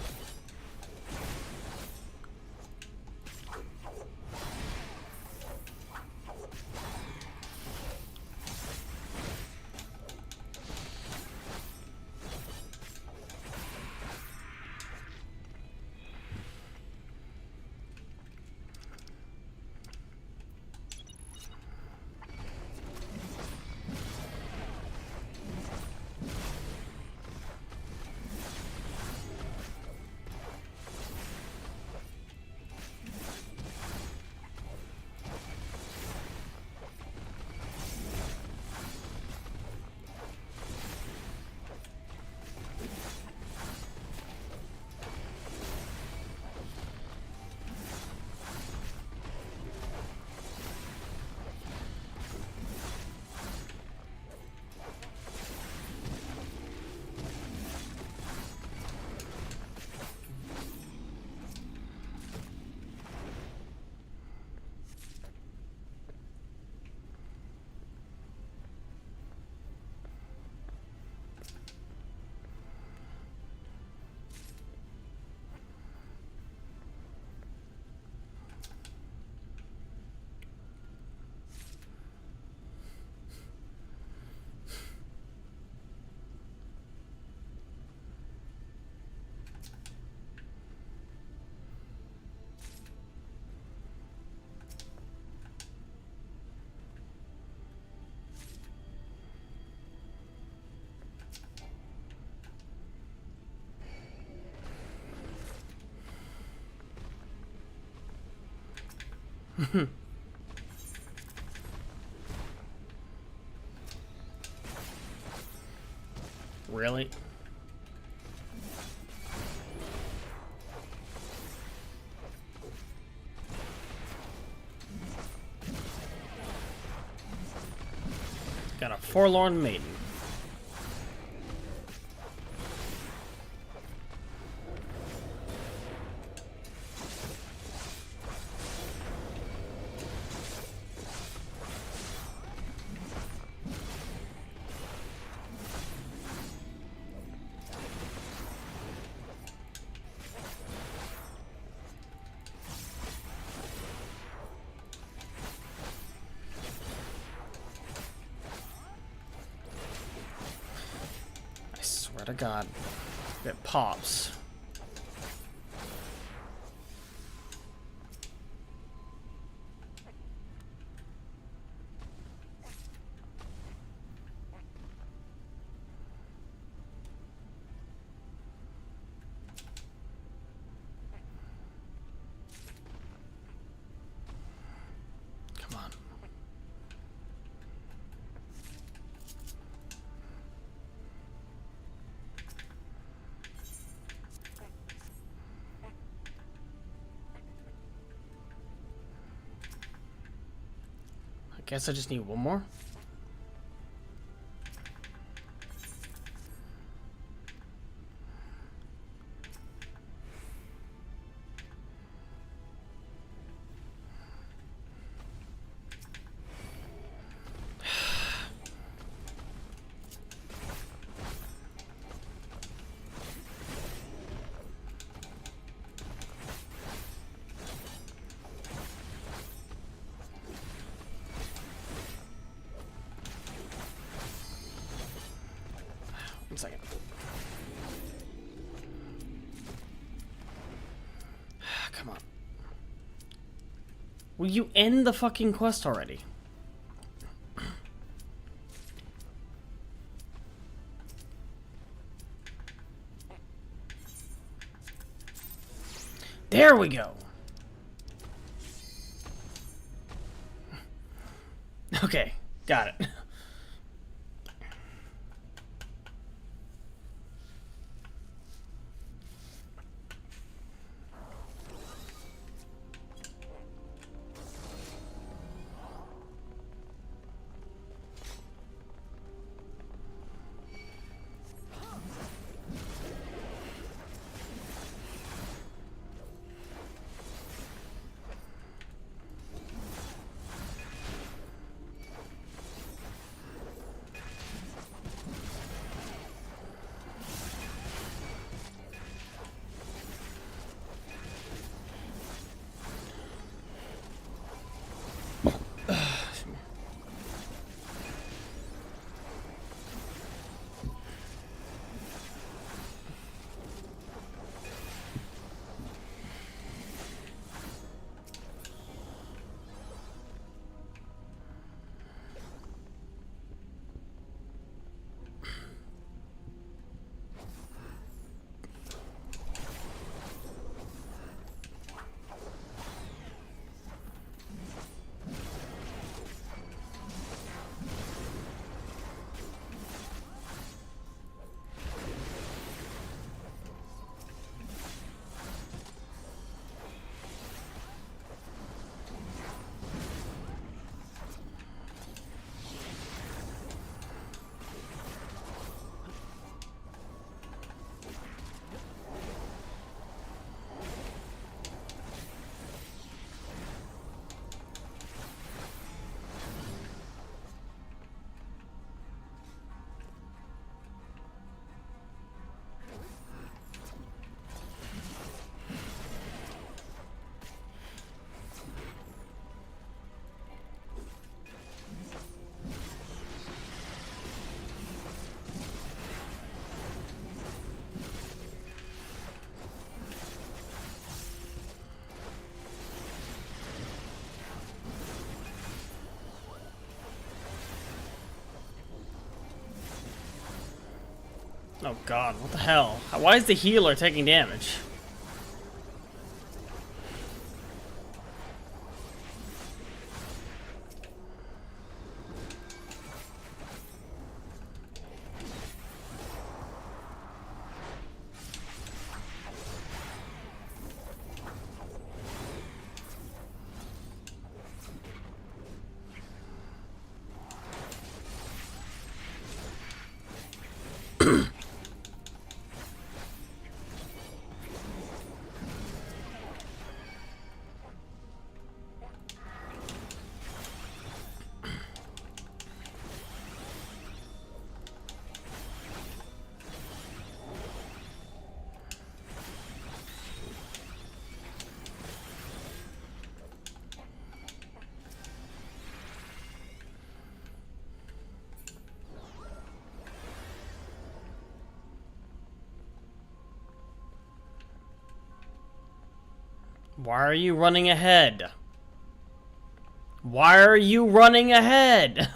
Speaker 2: Really? Got a forlorn maiden. Swear to God, it pops. Come on. I guess I just need one more. One second. Come on. Will you end the fucking quest already? There we go. Okay, got it. Oh god, what the hell? Why is the healer taking damage? Why are you running ahead? Why are you running ahead?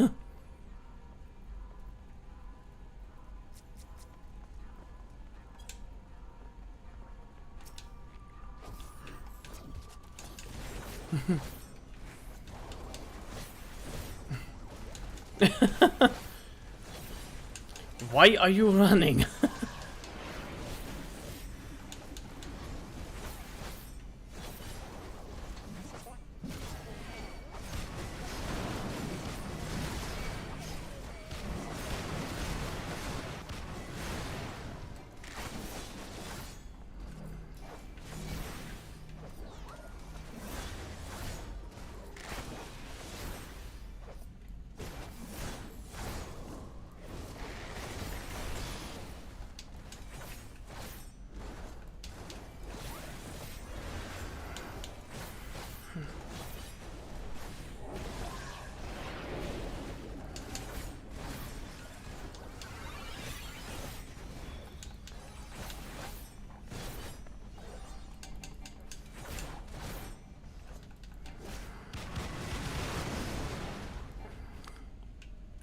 Speaker 2: Why are you running?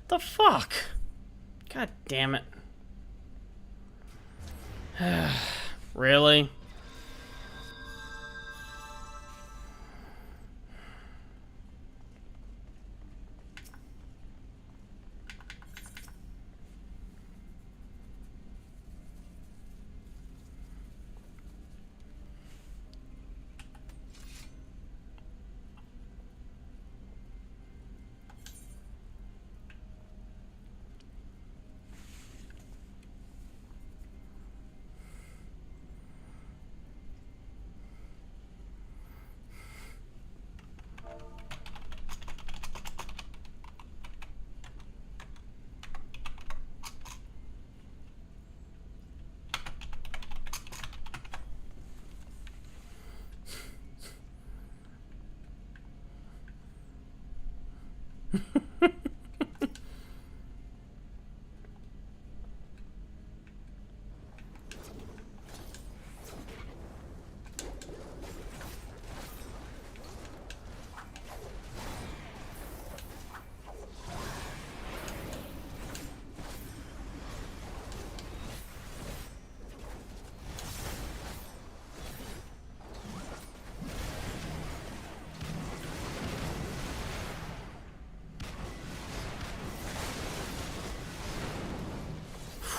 Speaker 2: The fuck? God damn it. Really?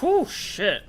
Speaker 2: Whew, shit.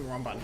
Speaker 2: Wrong button.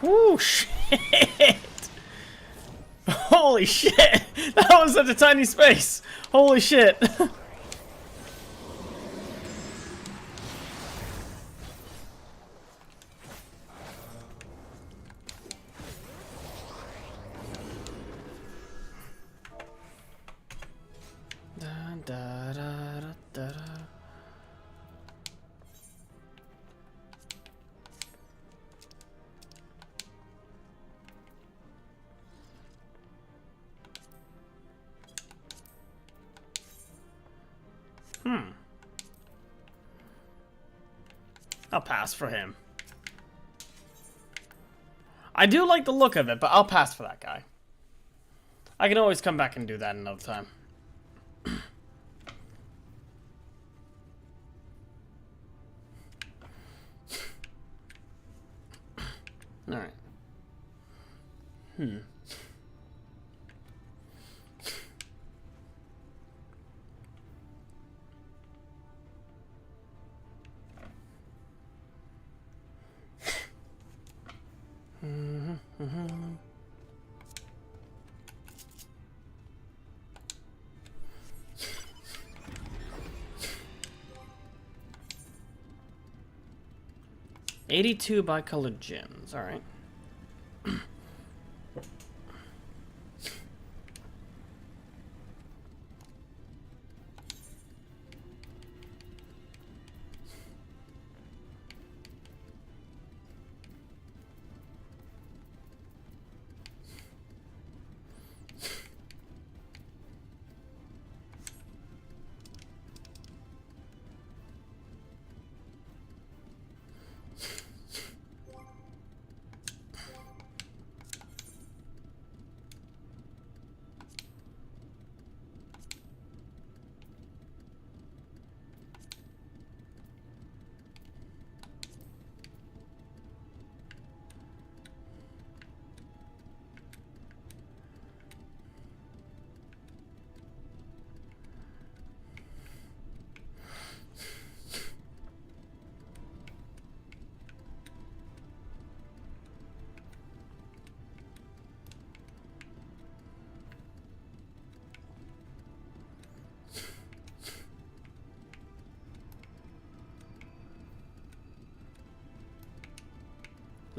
Speaker 2: Whoo, shit! Holy shit! That was such a tiny space! Holy shit! Da, da, da, da, da. I'll pass for him. I do like the look of it, but I'll pass for that guy. I can always come back and do that another time. Alright. Mm-hmm. 82 bicolored gems, alright.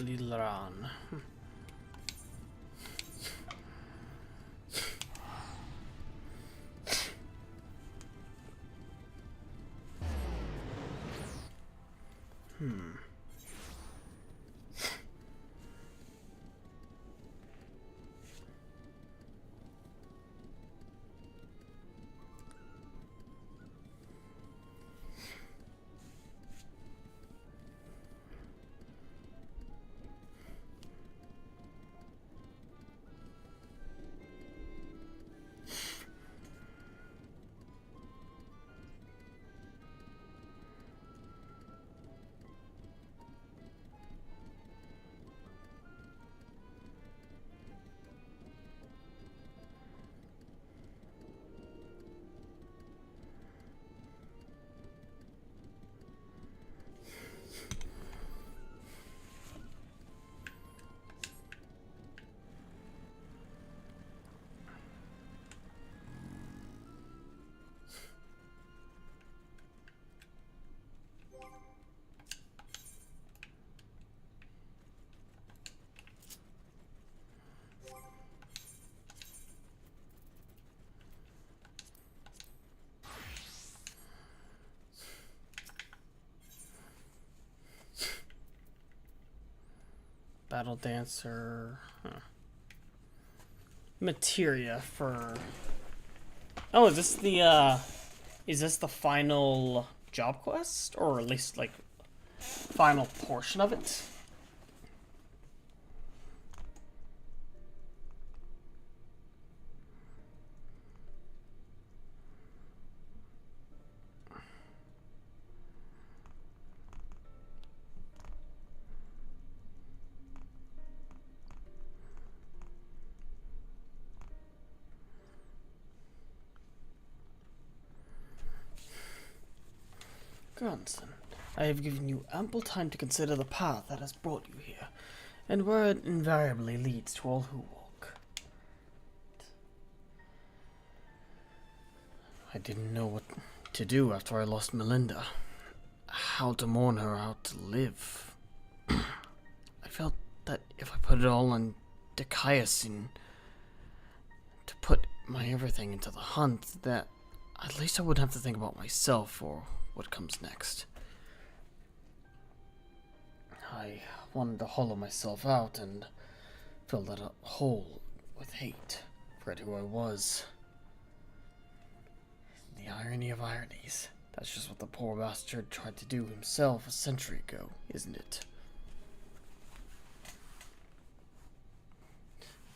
Speaker 2: Lilan. Battle Dancer. Materia for... Oh, is this the final job quest? Or at least, like, final portion of it? Grandson, I have given you ample time to consider the path that has brought you here, and where it invariably leads to all who walk. I didn't know what to do after I lost Melinda. How to mourn her, how to live. I felt that if I put it all on darkus-cyril, to put my everything into the hunt, that at least I wouldn't have to think about myself or what comes next. I wanted to hollow myself out and fill that hole with hate. Forget who I was. The irony of ironies. That's just what the poor bastard tried to do himself a century ago, isn't it?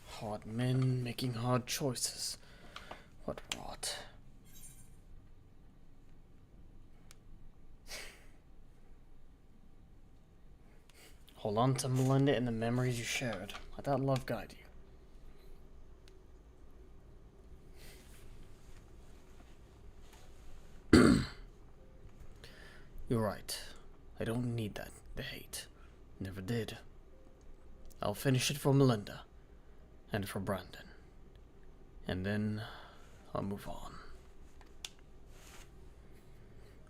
Speaker 2: Hard men making hard choices. What rot. Hold on to Melinda and the memories you shared. Let that love guide you. You're right. I don't need the hate. Never did. I'll finish it for Melinda. And for Brandon. And then I'll move on.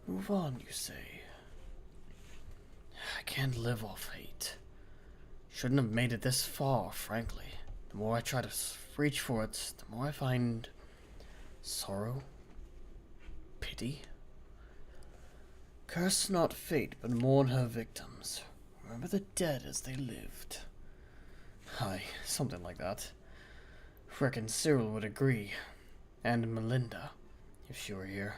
Speaker 2: Move on, you say? I can't live off hate. Shouldn't have made it this far, frankly. The more I try to reach for it, the more I find sorrow, pity. Curse not fate, but mourn her victims. Remember the dead as they lived. Aye, something like that. Reckon Cyril would agree. And Melinda, if she were here,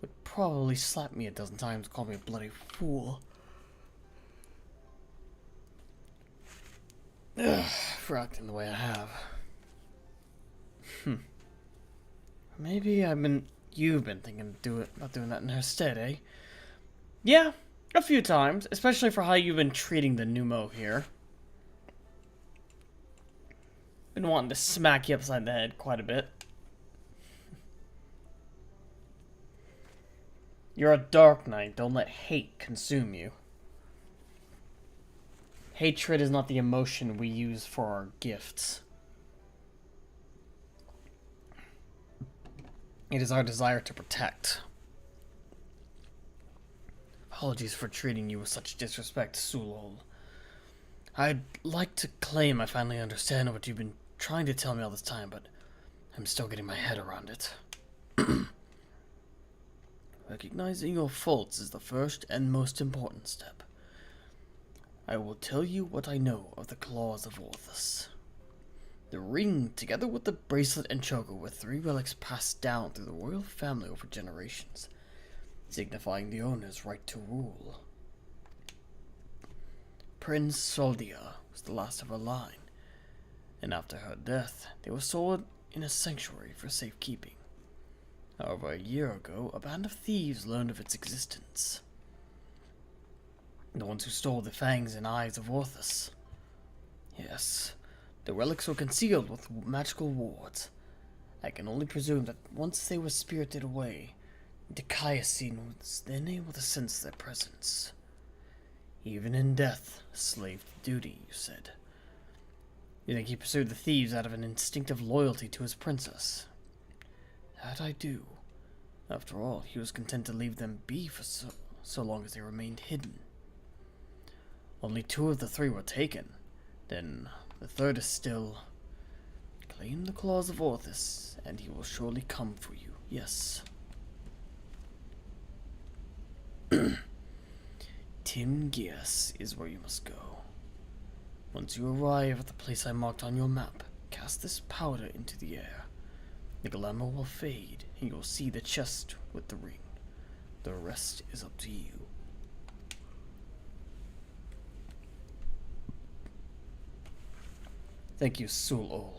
Speaker 2: would probably slap me a dozen times, call me a bloody fool. Ugh, for acting the way I have. Maybe you've been thinking about doing that in her stead, eh? Yeah, a few times, especially for how you've been treating the pneumo here. Been wanting to smack you upside the head quite a bit. You're a dark knight, don't let hate consume you. Hatred is not the emotion we use for our gifts. It is our desire to protect. Apologies for treating you with such disrespect, Sulol. I'd like to claim I finally understand what you've been trying to tell me all this time, but I'm still getting my head around it. Recognizing your faults is the first and most important step. I will tell you what I know of the claws of Orthus. The ring, together with the bracelet and choker, were 3 relics passed down through the royal family over generations, signifying the owner's right to rule. Prince Soldia was the last of her line, and after her death, they were stored in a sanctuary for safekeeping. However, a year ago, a band of thieves learned of its existence. The ones who stole the fangs and eyes of Orthus. Yes, the relics were concealed with magical wards. I can only presume that once they were spirited away, darkus-cyril was then able to sense their presence. Even in death, a slave to duty, you said. You think he pursued the thieves out of an instinctive loyalty to his princess? That I do. After all, he was content to leave them be for so long as they remained hidden. Only 2 of the 3 were taken. Then the 3rd is still... Claim the claws of Orthus, and he will surely come for you. Yes. Timgias is where you must go. Once you arrive at the place I marked on your map, cast this powder into the air. The glamour will fade, and you'll see the chest with the ring. The rest is up to you. Thank you, Sulol.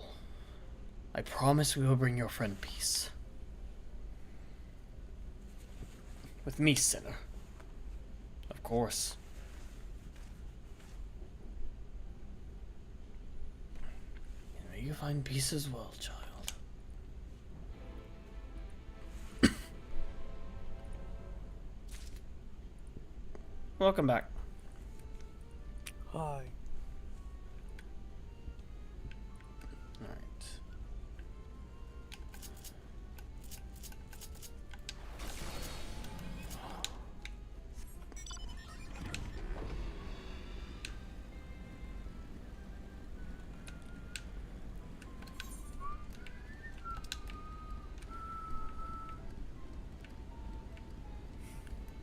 Speaker 2: I promise we will bring your friend peace. With me, sinner. Of course. And may you find peace as well, child. Welcome back.
Speaker 3: Hi.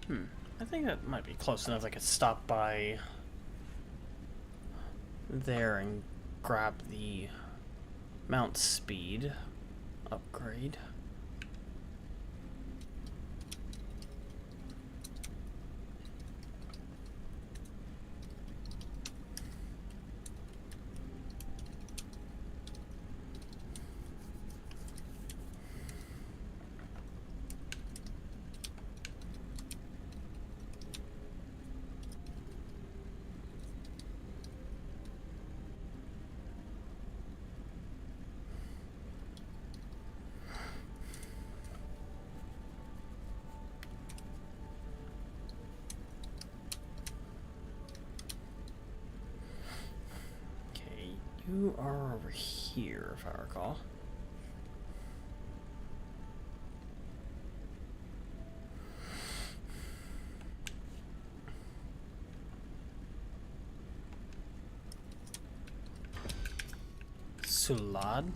Speaker 2: I think that might be close enough. I could stop by there and grab the mount speed upgrade. You are over here, if I recall. Sulad?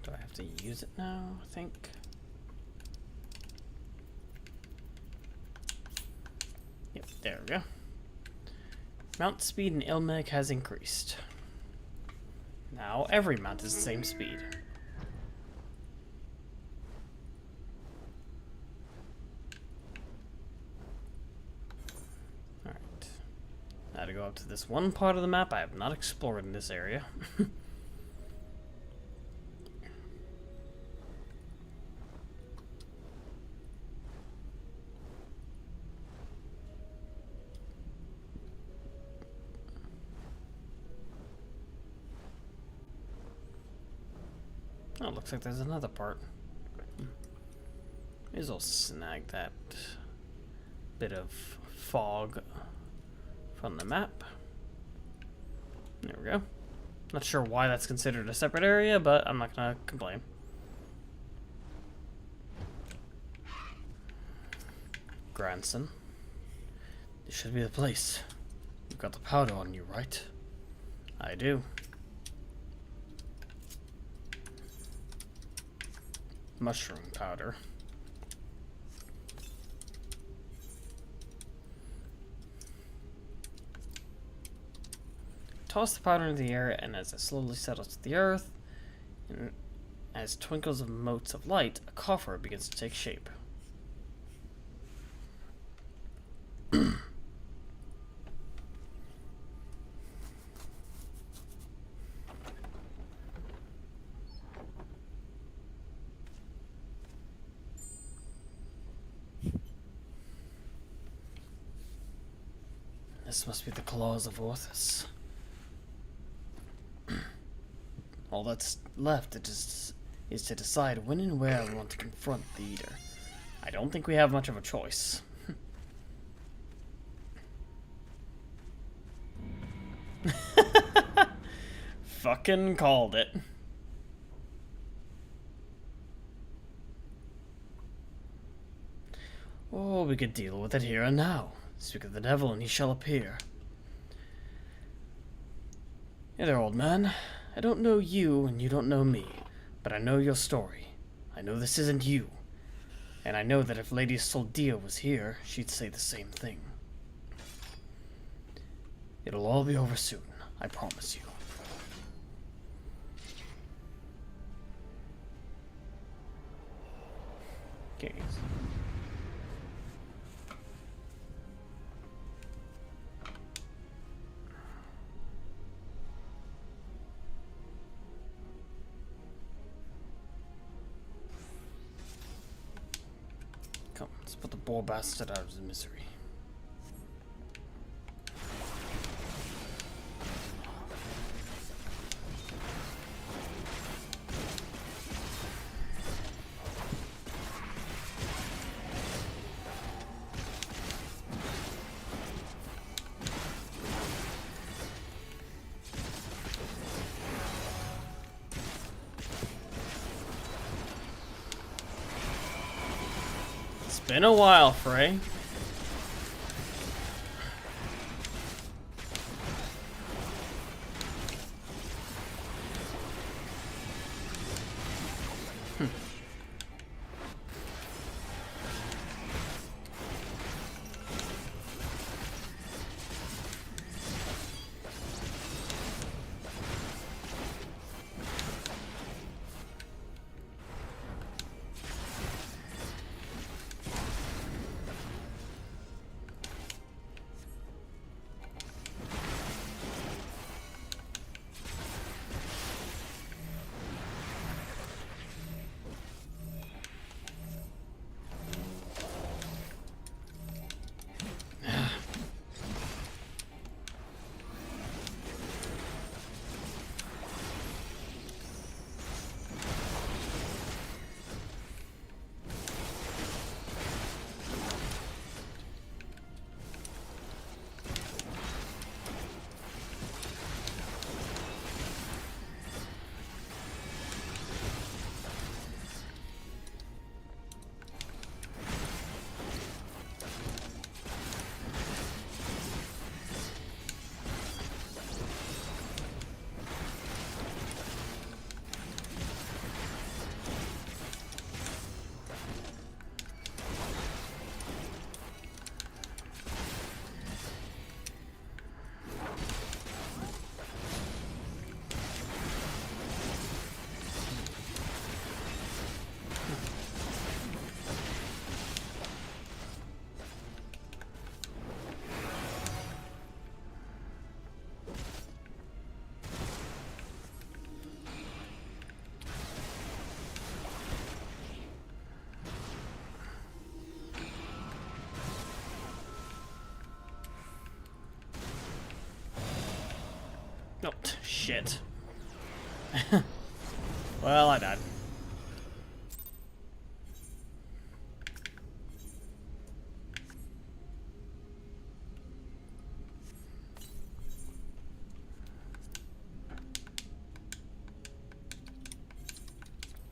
Speaker 2: Do I have to use it now, I think? Yep, there we go. Mount speed in Ilmeg has increased. Now every mount is the same speed. Alright. Now to go up to this one part of the map I have not explored in this area. Oh, looks like there's another part. May as well snag that bit of fog from the map. There we go. Not sure why that's considered a separate area, but I'm not gonna complain. Grandson. This should be the place. You've got the powder on you, right? I do. Mushroom powder. Toss the powder into the air, and as it slowly settles to the earth, and as twinkles of motes of light, a coffer begins to take shape. This must be the claws of Orthus. All that's left is to decide when and where I want to confront the Eater. I don't think we have much of a choice. Fucking called it. Oh, we could deal with it here and now. Speak of the devil and he shall appear. Hey there, old man. I don't know you and you don't know me, but I know your story. I know this isn't you. And I know that if Lady Soldia was here, she'd say the same thing. It'll all be over soon, I promise you. Okay. Come, let's put the poor bastard out of his misery. been a while, Frey. Oh, shit. Well, I died.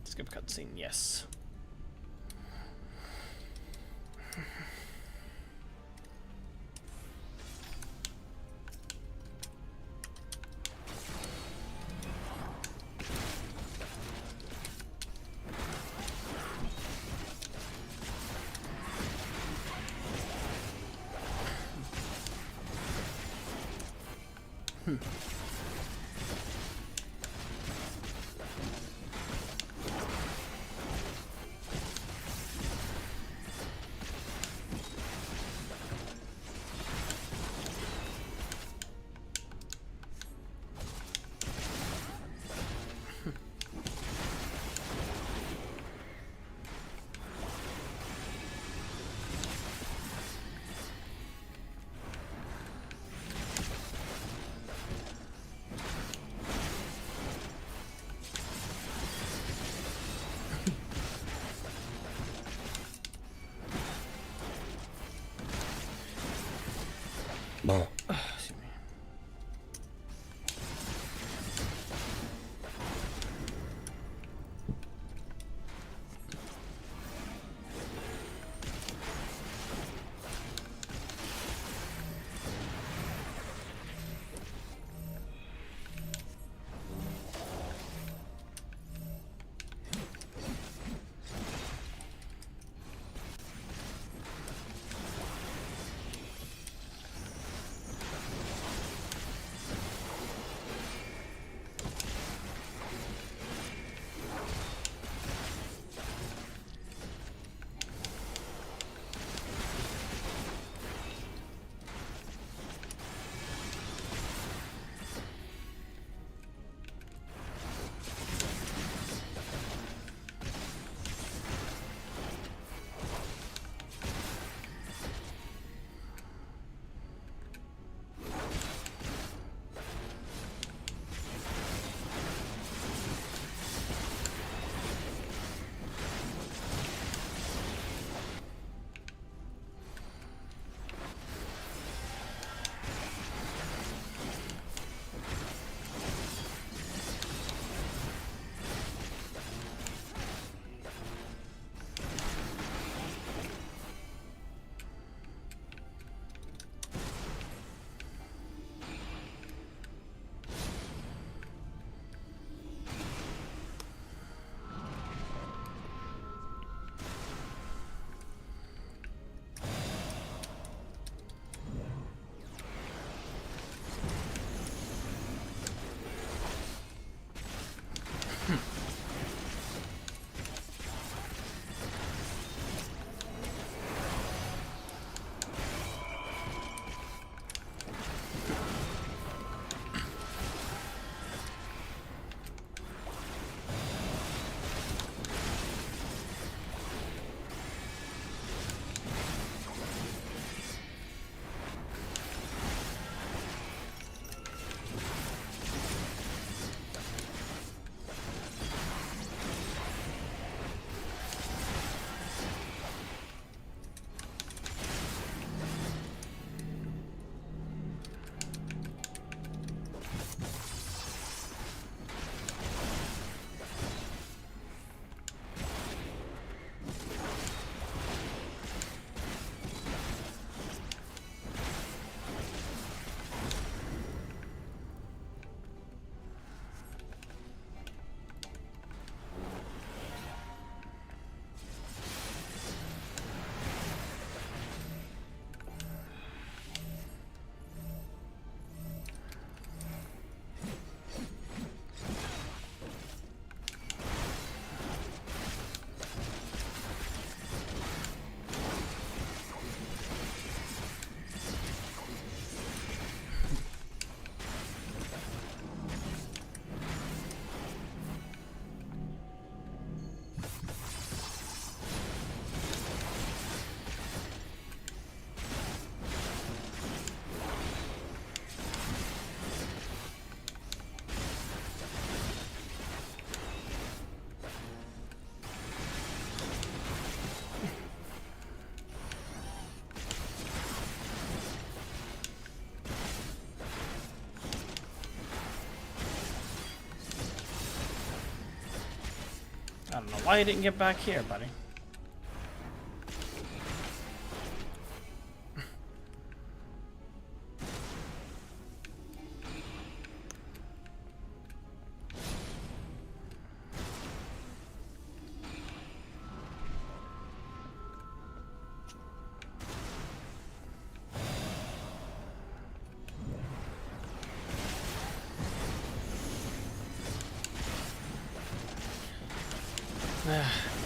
Speaker 2: Skip cutscene, yes.
Speaker 6: Bon.
Speaker 2: know why you didn't get back here, buddy.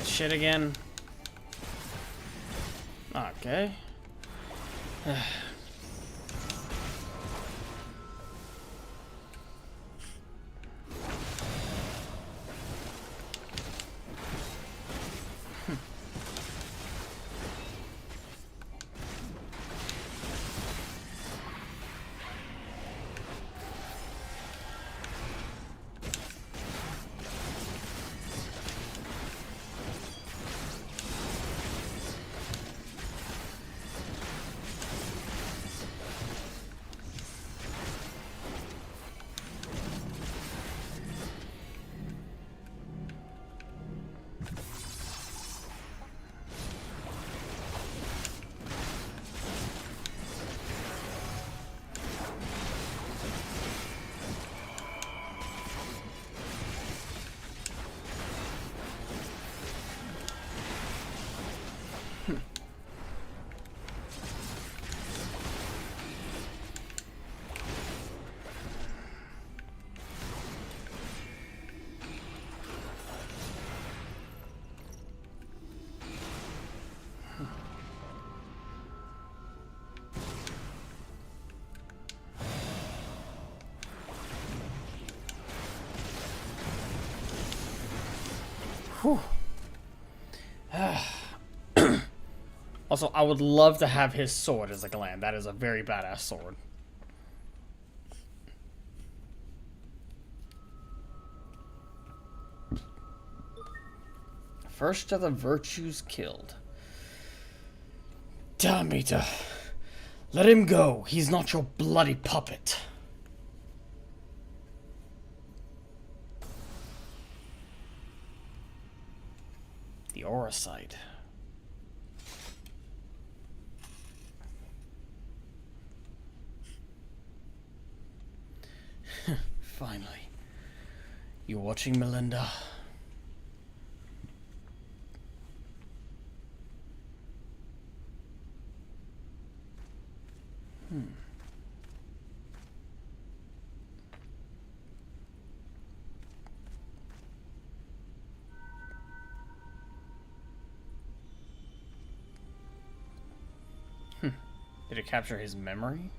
Speaker 2: Shit again. Okay. Whew. Also, I would love to have his sword as a gland. That is a very badass sword. First of the virtues killed. Damn it. Let him go. He's not your bloody puppet. The aura site. Finally. You watching, Melinda? Did it capture his memory?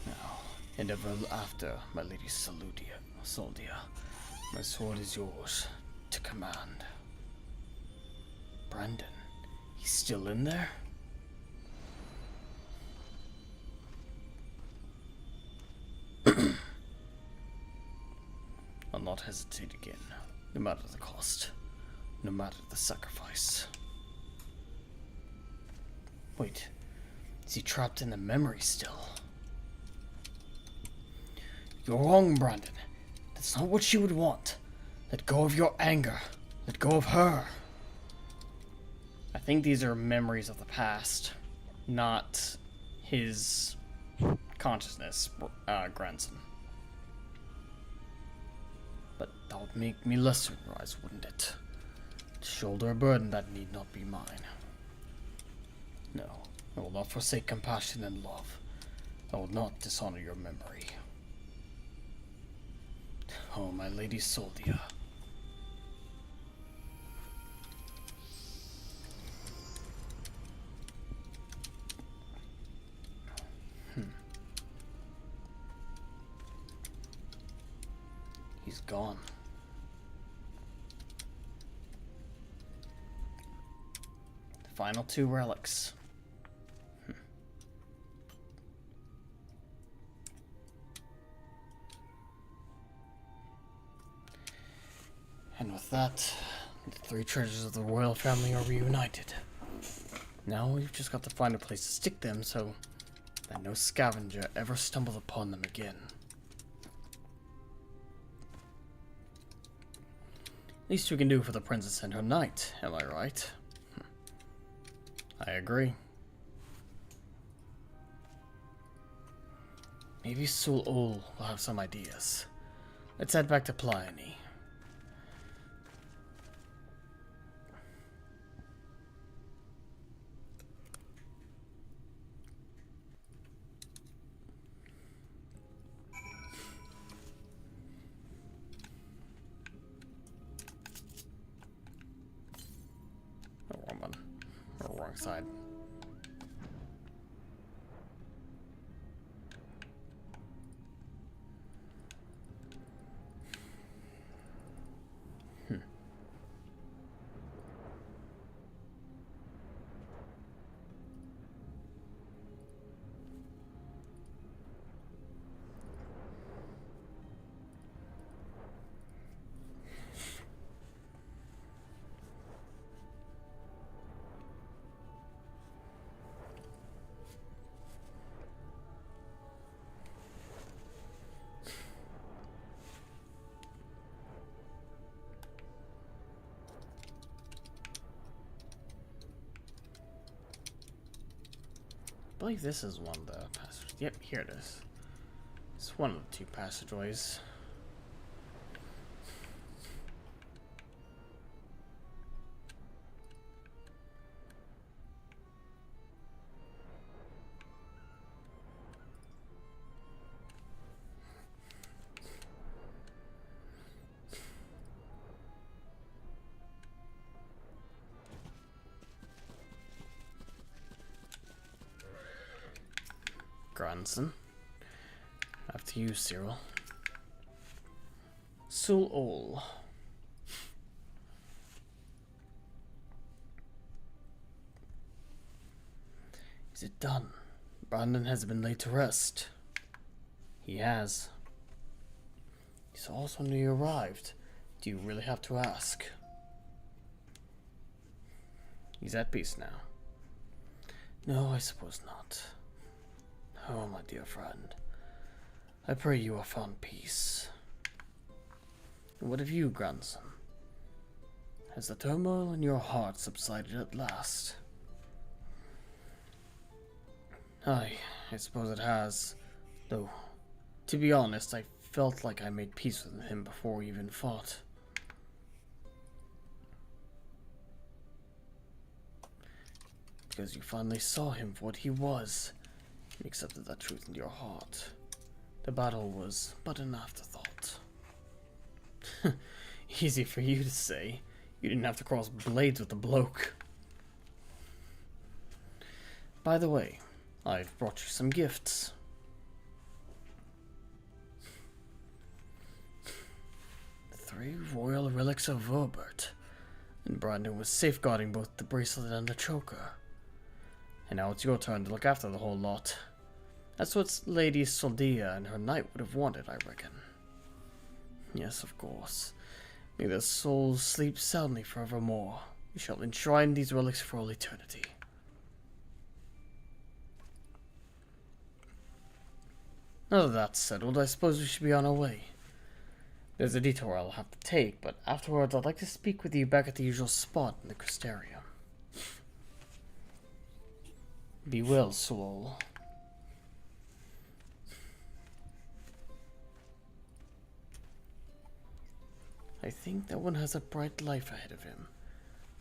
Speaker 2: Now, and ever after, my lady Soldia, my sword is yours to command. Brandon, he's still in there? I'll not hesitate again, no matter the cost. No matter the sacrifice. Wait, is he trapped in the memory still? You're wrong, Brandon. That's not what she would want. Let go of your anger. Let go of her. I think these are memories of the past, not his consciousness, grandson. But that would make me less surprised, wouldn't it? Shoulder a burden that need not be mine. No, I will not forsake compassion and love. I will not dishonor your memory. Oh, my lady Soldia. He's gone. Final 2 relics. And with that, the 3 treasures of the royal family are reunited. Now we've just got to find a place to stick them so that no scavenger ever stumbles upon them again. Least we can do for the princess and her knight, am I right? I agree. Maybe Sul Ul will have some ideas. Let's head back to Pliony. Oh, wrong one. Or wrong side. I believe this is one of the passageways. Yep, here it is. It's one of the two passageways. Grandson. After you, Cyril. Sul Ul. Is it done? Brandon has been laid to rest. He has. He saw us when we arrived. Do you really have to ask? He's at peace now. No, I suppose not. Oh, my dear friend, I pray you have found peace. And what of you, grandson? Has the turmoil in your heart subsided at last? Aye, I suppose it has. Though, to be honest, I felt like I made peace with him before we even fought. Because you finally saw him for what he was. You accepted that truth into your heart. The battle was but an afterthought. Easy for you to say. You didn't have to cross blades with the bloke. By the way, I've brought you some gifts. The 3 royal relics of Verbert. And Brandon was safeguarding both the bracelet and the choker. And now it's your turn to look after the whole lot. That's what Lady Soldia and her knight would have wanted, I reckon. Yes, of course. May their souls sleep soundly forevermore. We shall enshrine these relics for all eternity. Now that that's settled, I suppose we should be on our way. There's a detour I'll have to take, but afterwards I'd like to speak with you back at the usual spot in the Crystarium. Be well, Sul. I think that one has a bright life ahead of him.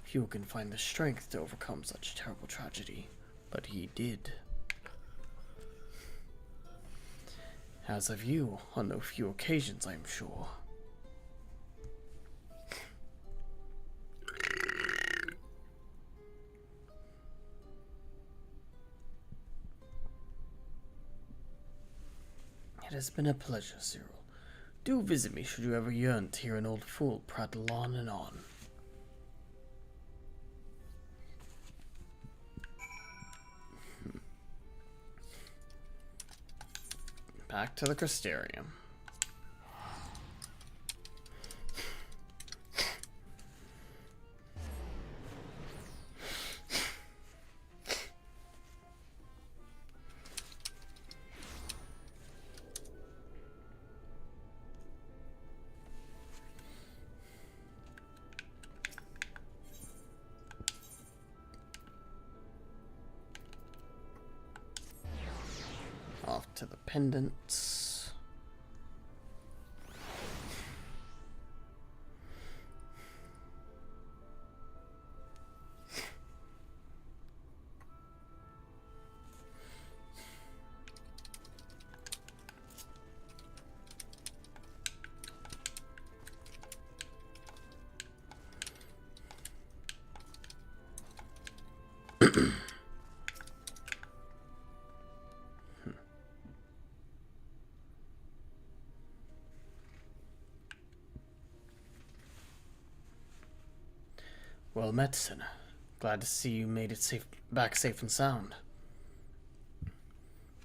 Speaker 2: Few can find the strength to overcome such terrible tragedy, but he did. As have you, on no few occasions, I am sure. It has been a pleasure, Cyril. Do visit me should you ever yearn to hear an old fool prattle on and on. Back to the Crystarium. pendants. Well met, Sinner. Glad to see you made it back safe and sound.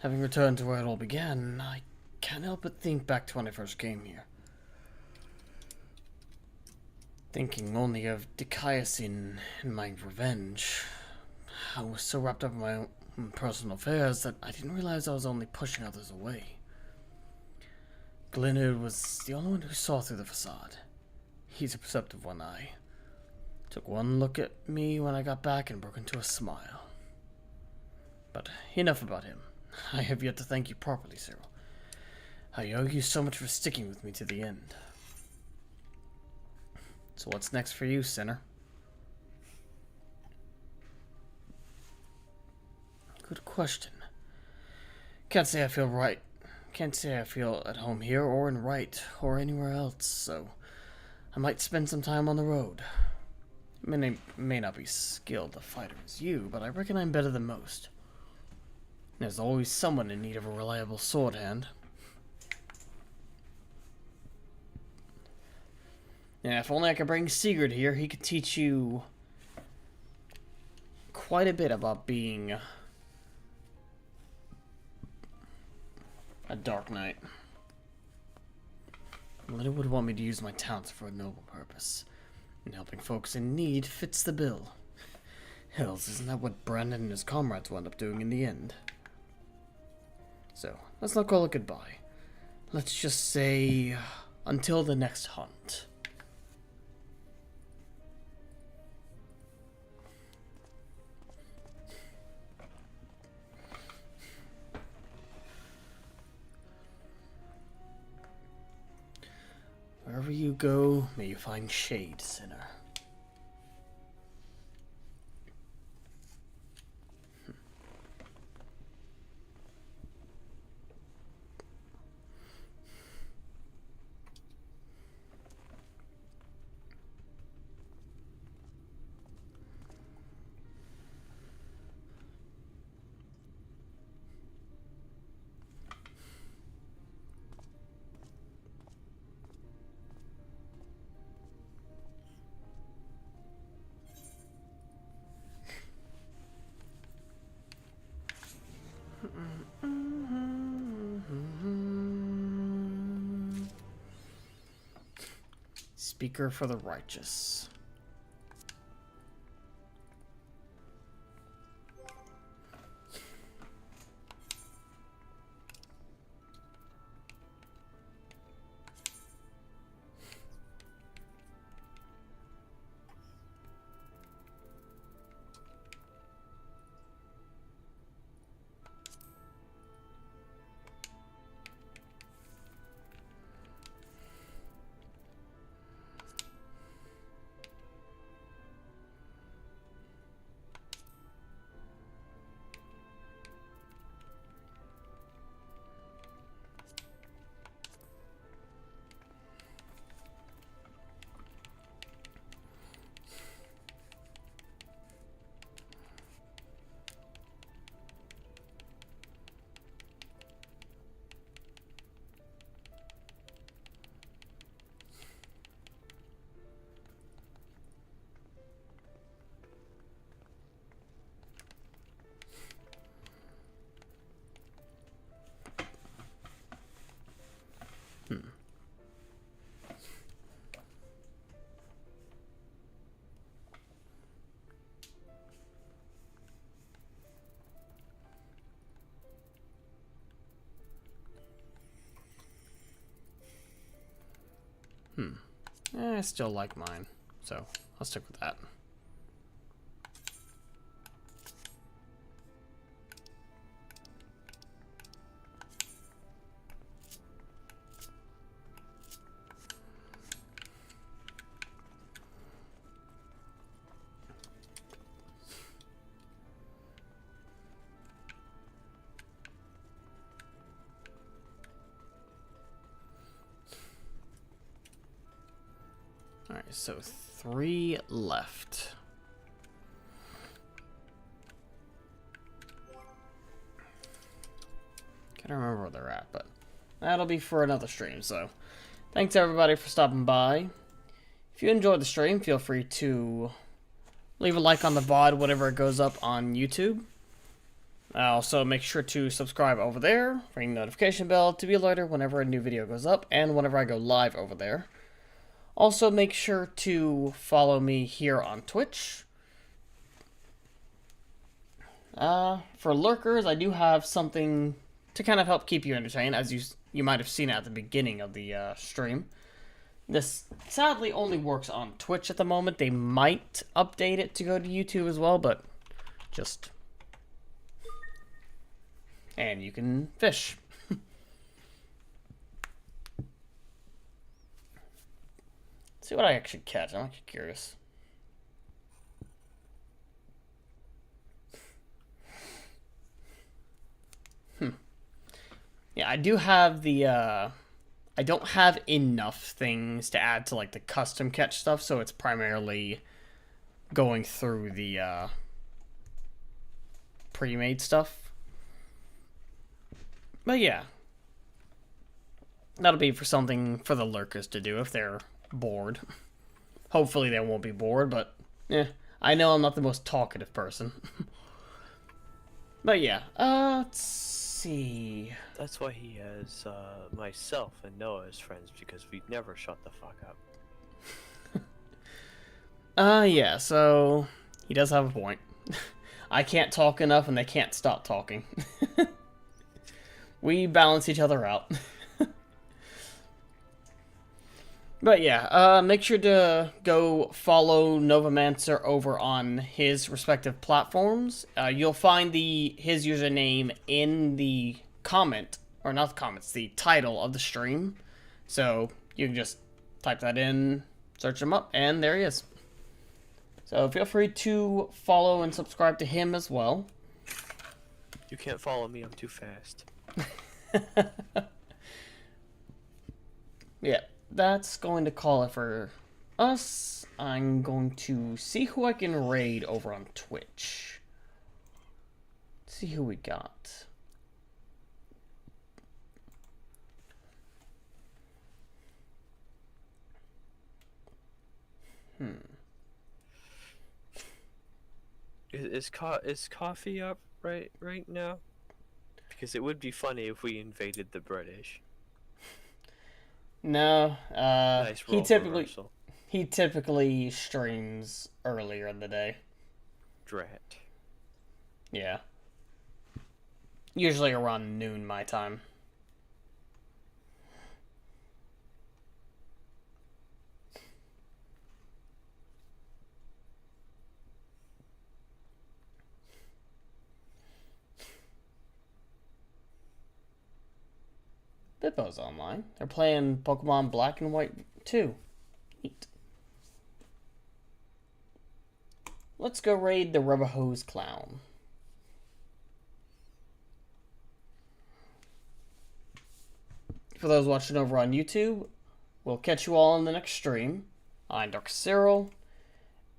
Speaker 2: Having returned to where it all began, I can't help but think back to when I first came here. Thinking only of Dicaiasin and my revenge. I was so wrapped up in my own personal affairs that I didn't realize I was only pushing others away. Glenard was the only one who saw through the facade. He's a perceptive one eye. Took one look at me when I got back and broke into a smile. But enough about him. I have yet to thank you properly, Cyril. I owe you so much for sticking with me to the end. So what's next for you, Sinner? Good question. Can't say I feel right. Can't say I feel at home here or in Wright or anywhere else, so I might spend some time on the road. I may not be skilled a fighter as you, but I reckon I'm better than most. There's always someone in need of a reliable sword hand. Yeah, if only I could bring Sigurd here, he could teach you quite a bit about being a Dark Knight. Leonard would want me to use my talents for a noble purpose. And helping folks in need fits the bill. Hells, isn't that what Brandon and his comrades wound up doing in the end? So, let's not call it goodbye. Let's just say, until the next hunt. Wherever you go, may you find shade, Sinner. Speaker for the righteous. I still like mine, so I'll stick with that. Alright, so 3 left. Can't remember where they're at, but that'll be for another stream, so thanks everybody for stopping by. If you enjoyed the stream, feel free to leave a like on the VOD whenever it goes up on YouTube. Also, make sure to subscribe over there, ring the notification bell to be alerted whenever a new video goes up, and whenever I go live over there. Also, make sure to follow me here on Twitch. For lurkers, I do have something to kind of help keep you entertained, as you might have seen at the beginning of the stream. This sadly only works on Twitch at the moment. They might update it to go to YouTube as well, but just... And you can fish. See what I actually catch. I'm actually curious. Yeah, I do have the, I don't have enough things to add to, like, the custom catch stuff, so it's primarily going through the, pre-made stuff. But yeah. That'll be for something for the lurkers to do if they're bored. Hopefully they won't be bored, but, I know I'm not the most talkative person. But yeah, let's see.
Speaker 3: That's why he has myself and Noah as friends, because we never shut the fuck up.
Speaker 2: Yeah, so he does have a point. I can't talk enough and they can't stop talking. We balance each other out. But yeah, make sure to go follow Novomancer over on his respective platforms. You'll find his username in the comment, or not the comments, the title of the stream. So you can just type that in, search him up, and there he is. So feel free to follow and subscribe to him as well.
Speaker 3: You can't follow me, I'm too fast.
Speaker 2: Yeah. That's going to call it for us. I'm going to see who I can raid over on Twitch. Let's see who we got.
Speaker 3: Is coffee up right now? Because it would be funny if we invaded the British.
Speaker 2: No,
Speaker 3: Nice
Speaker 2: he typically streams earlier in the day.
Speaker 3: Drat.
Speaker 2: Yeah. Usually around noon my time. Bippo's online. They're playing Pokemon Black and White 2. Neat. Let's go raid the Rubber Hose Clown. For those watching over on YouTube, we'll catch you all in the next stream. I'm darkus-cyril,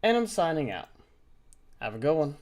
Speaker 2: and I'm signing out. Have a good one.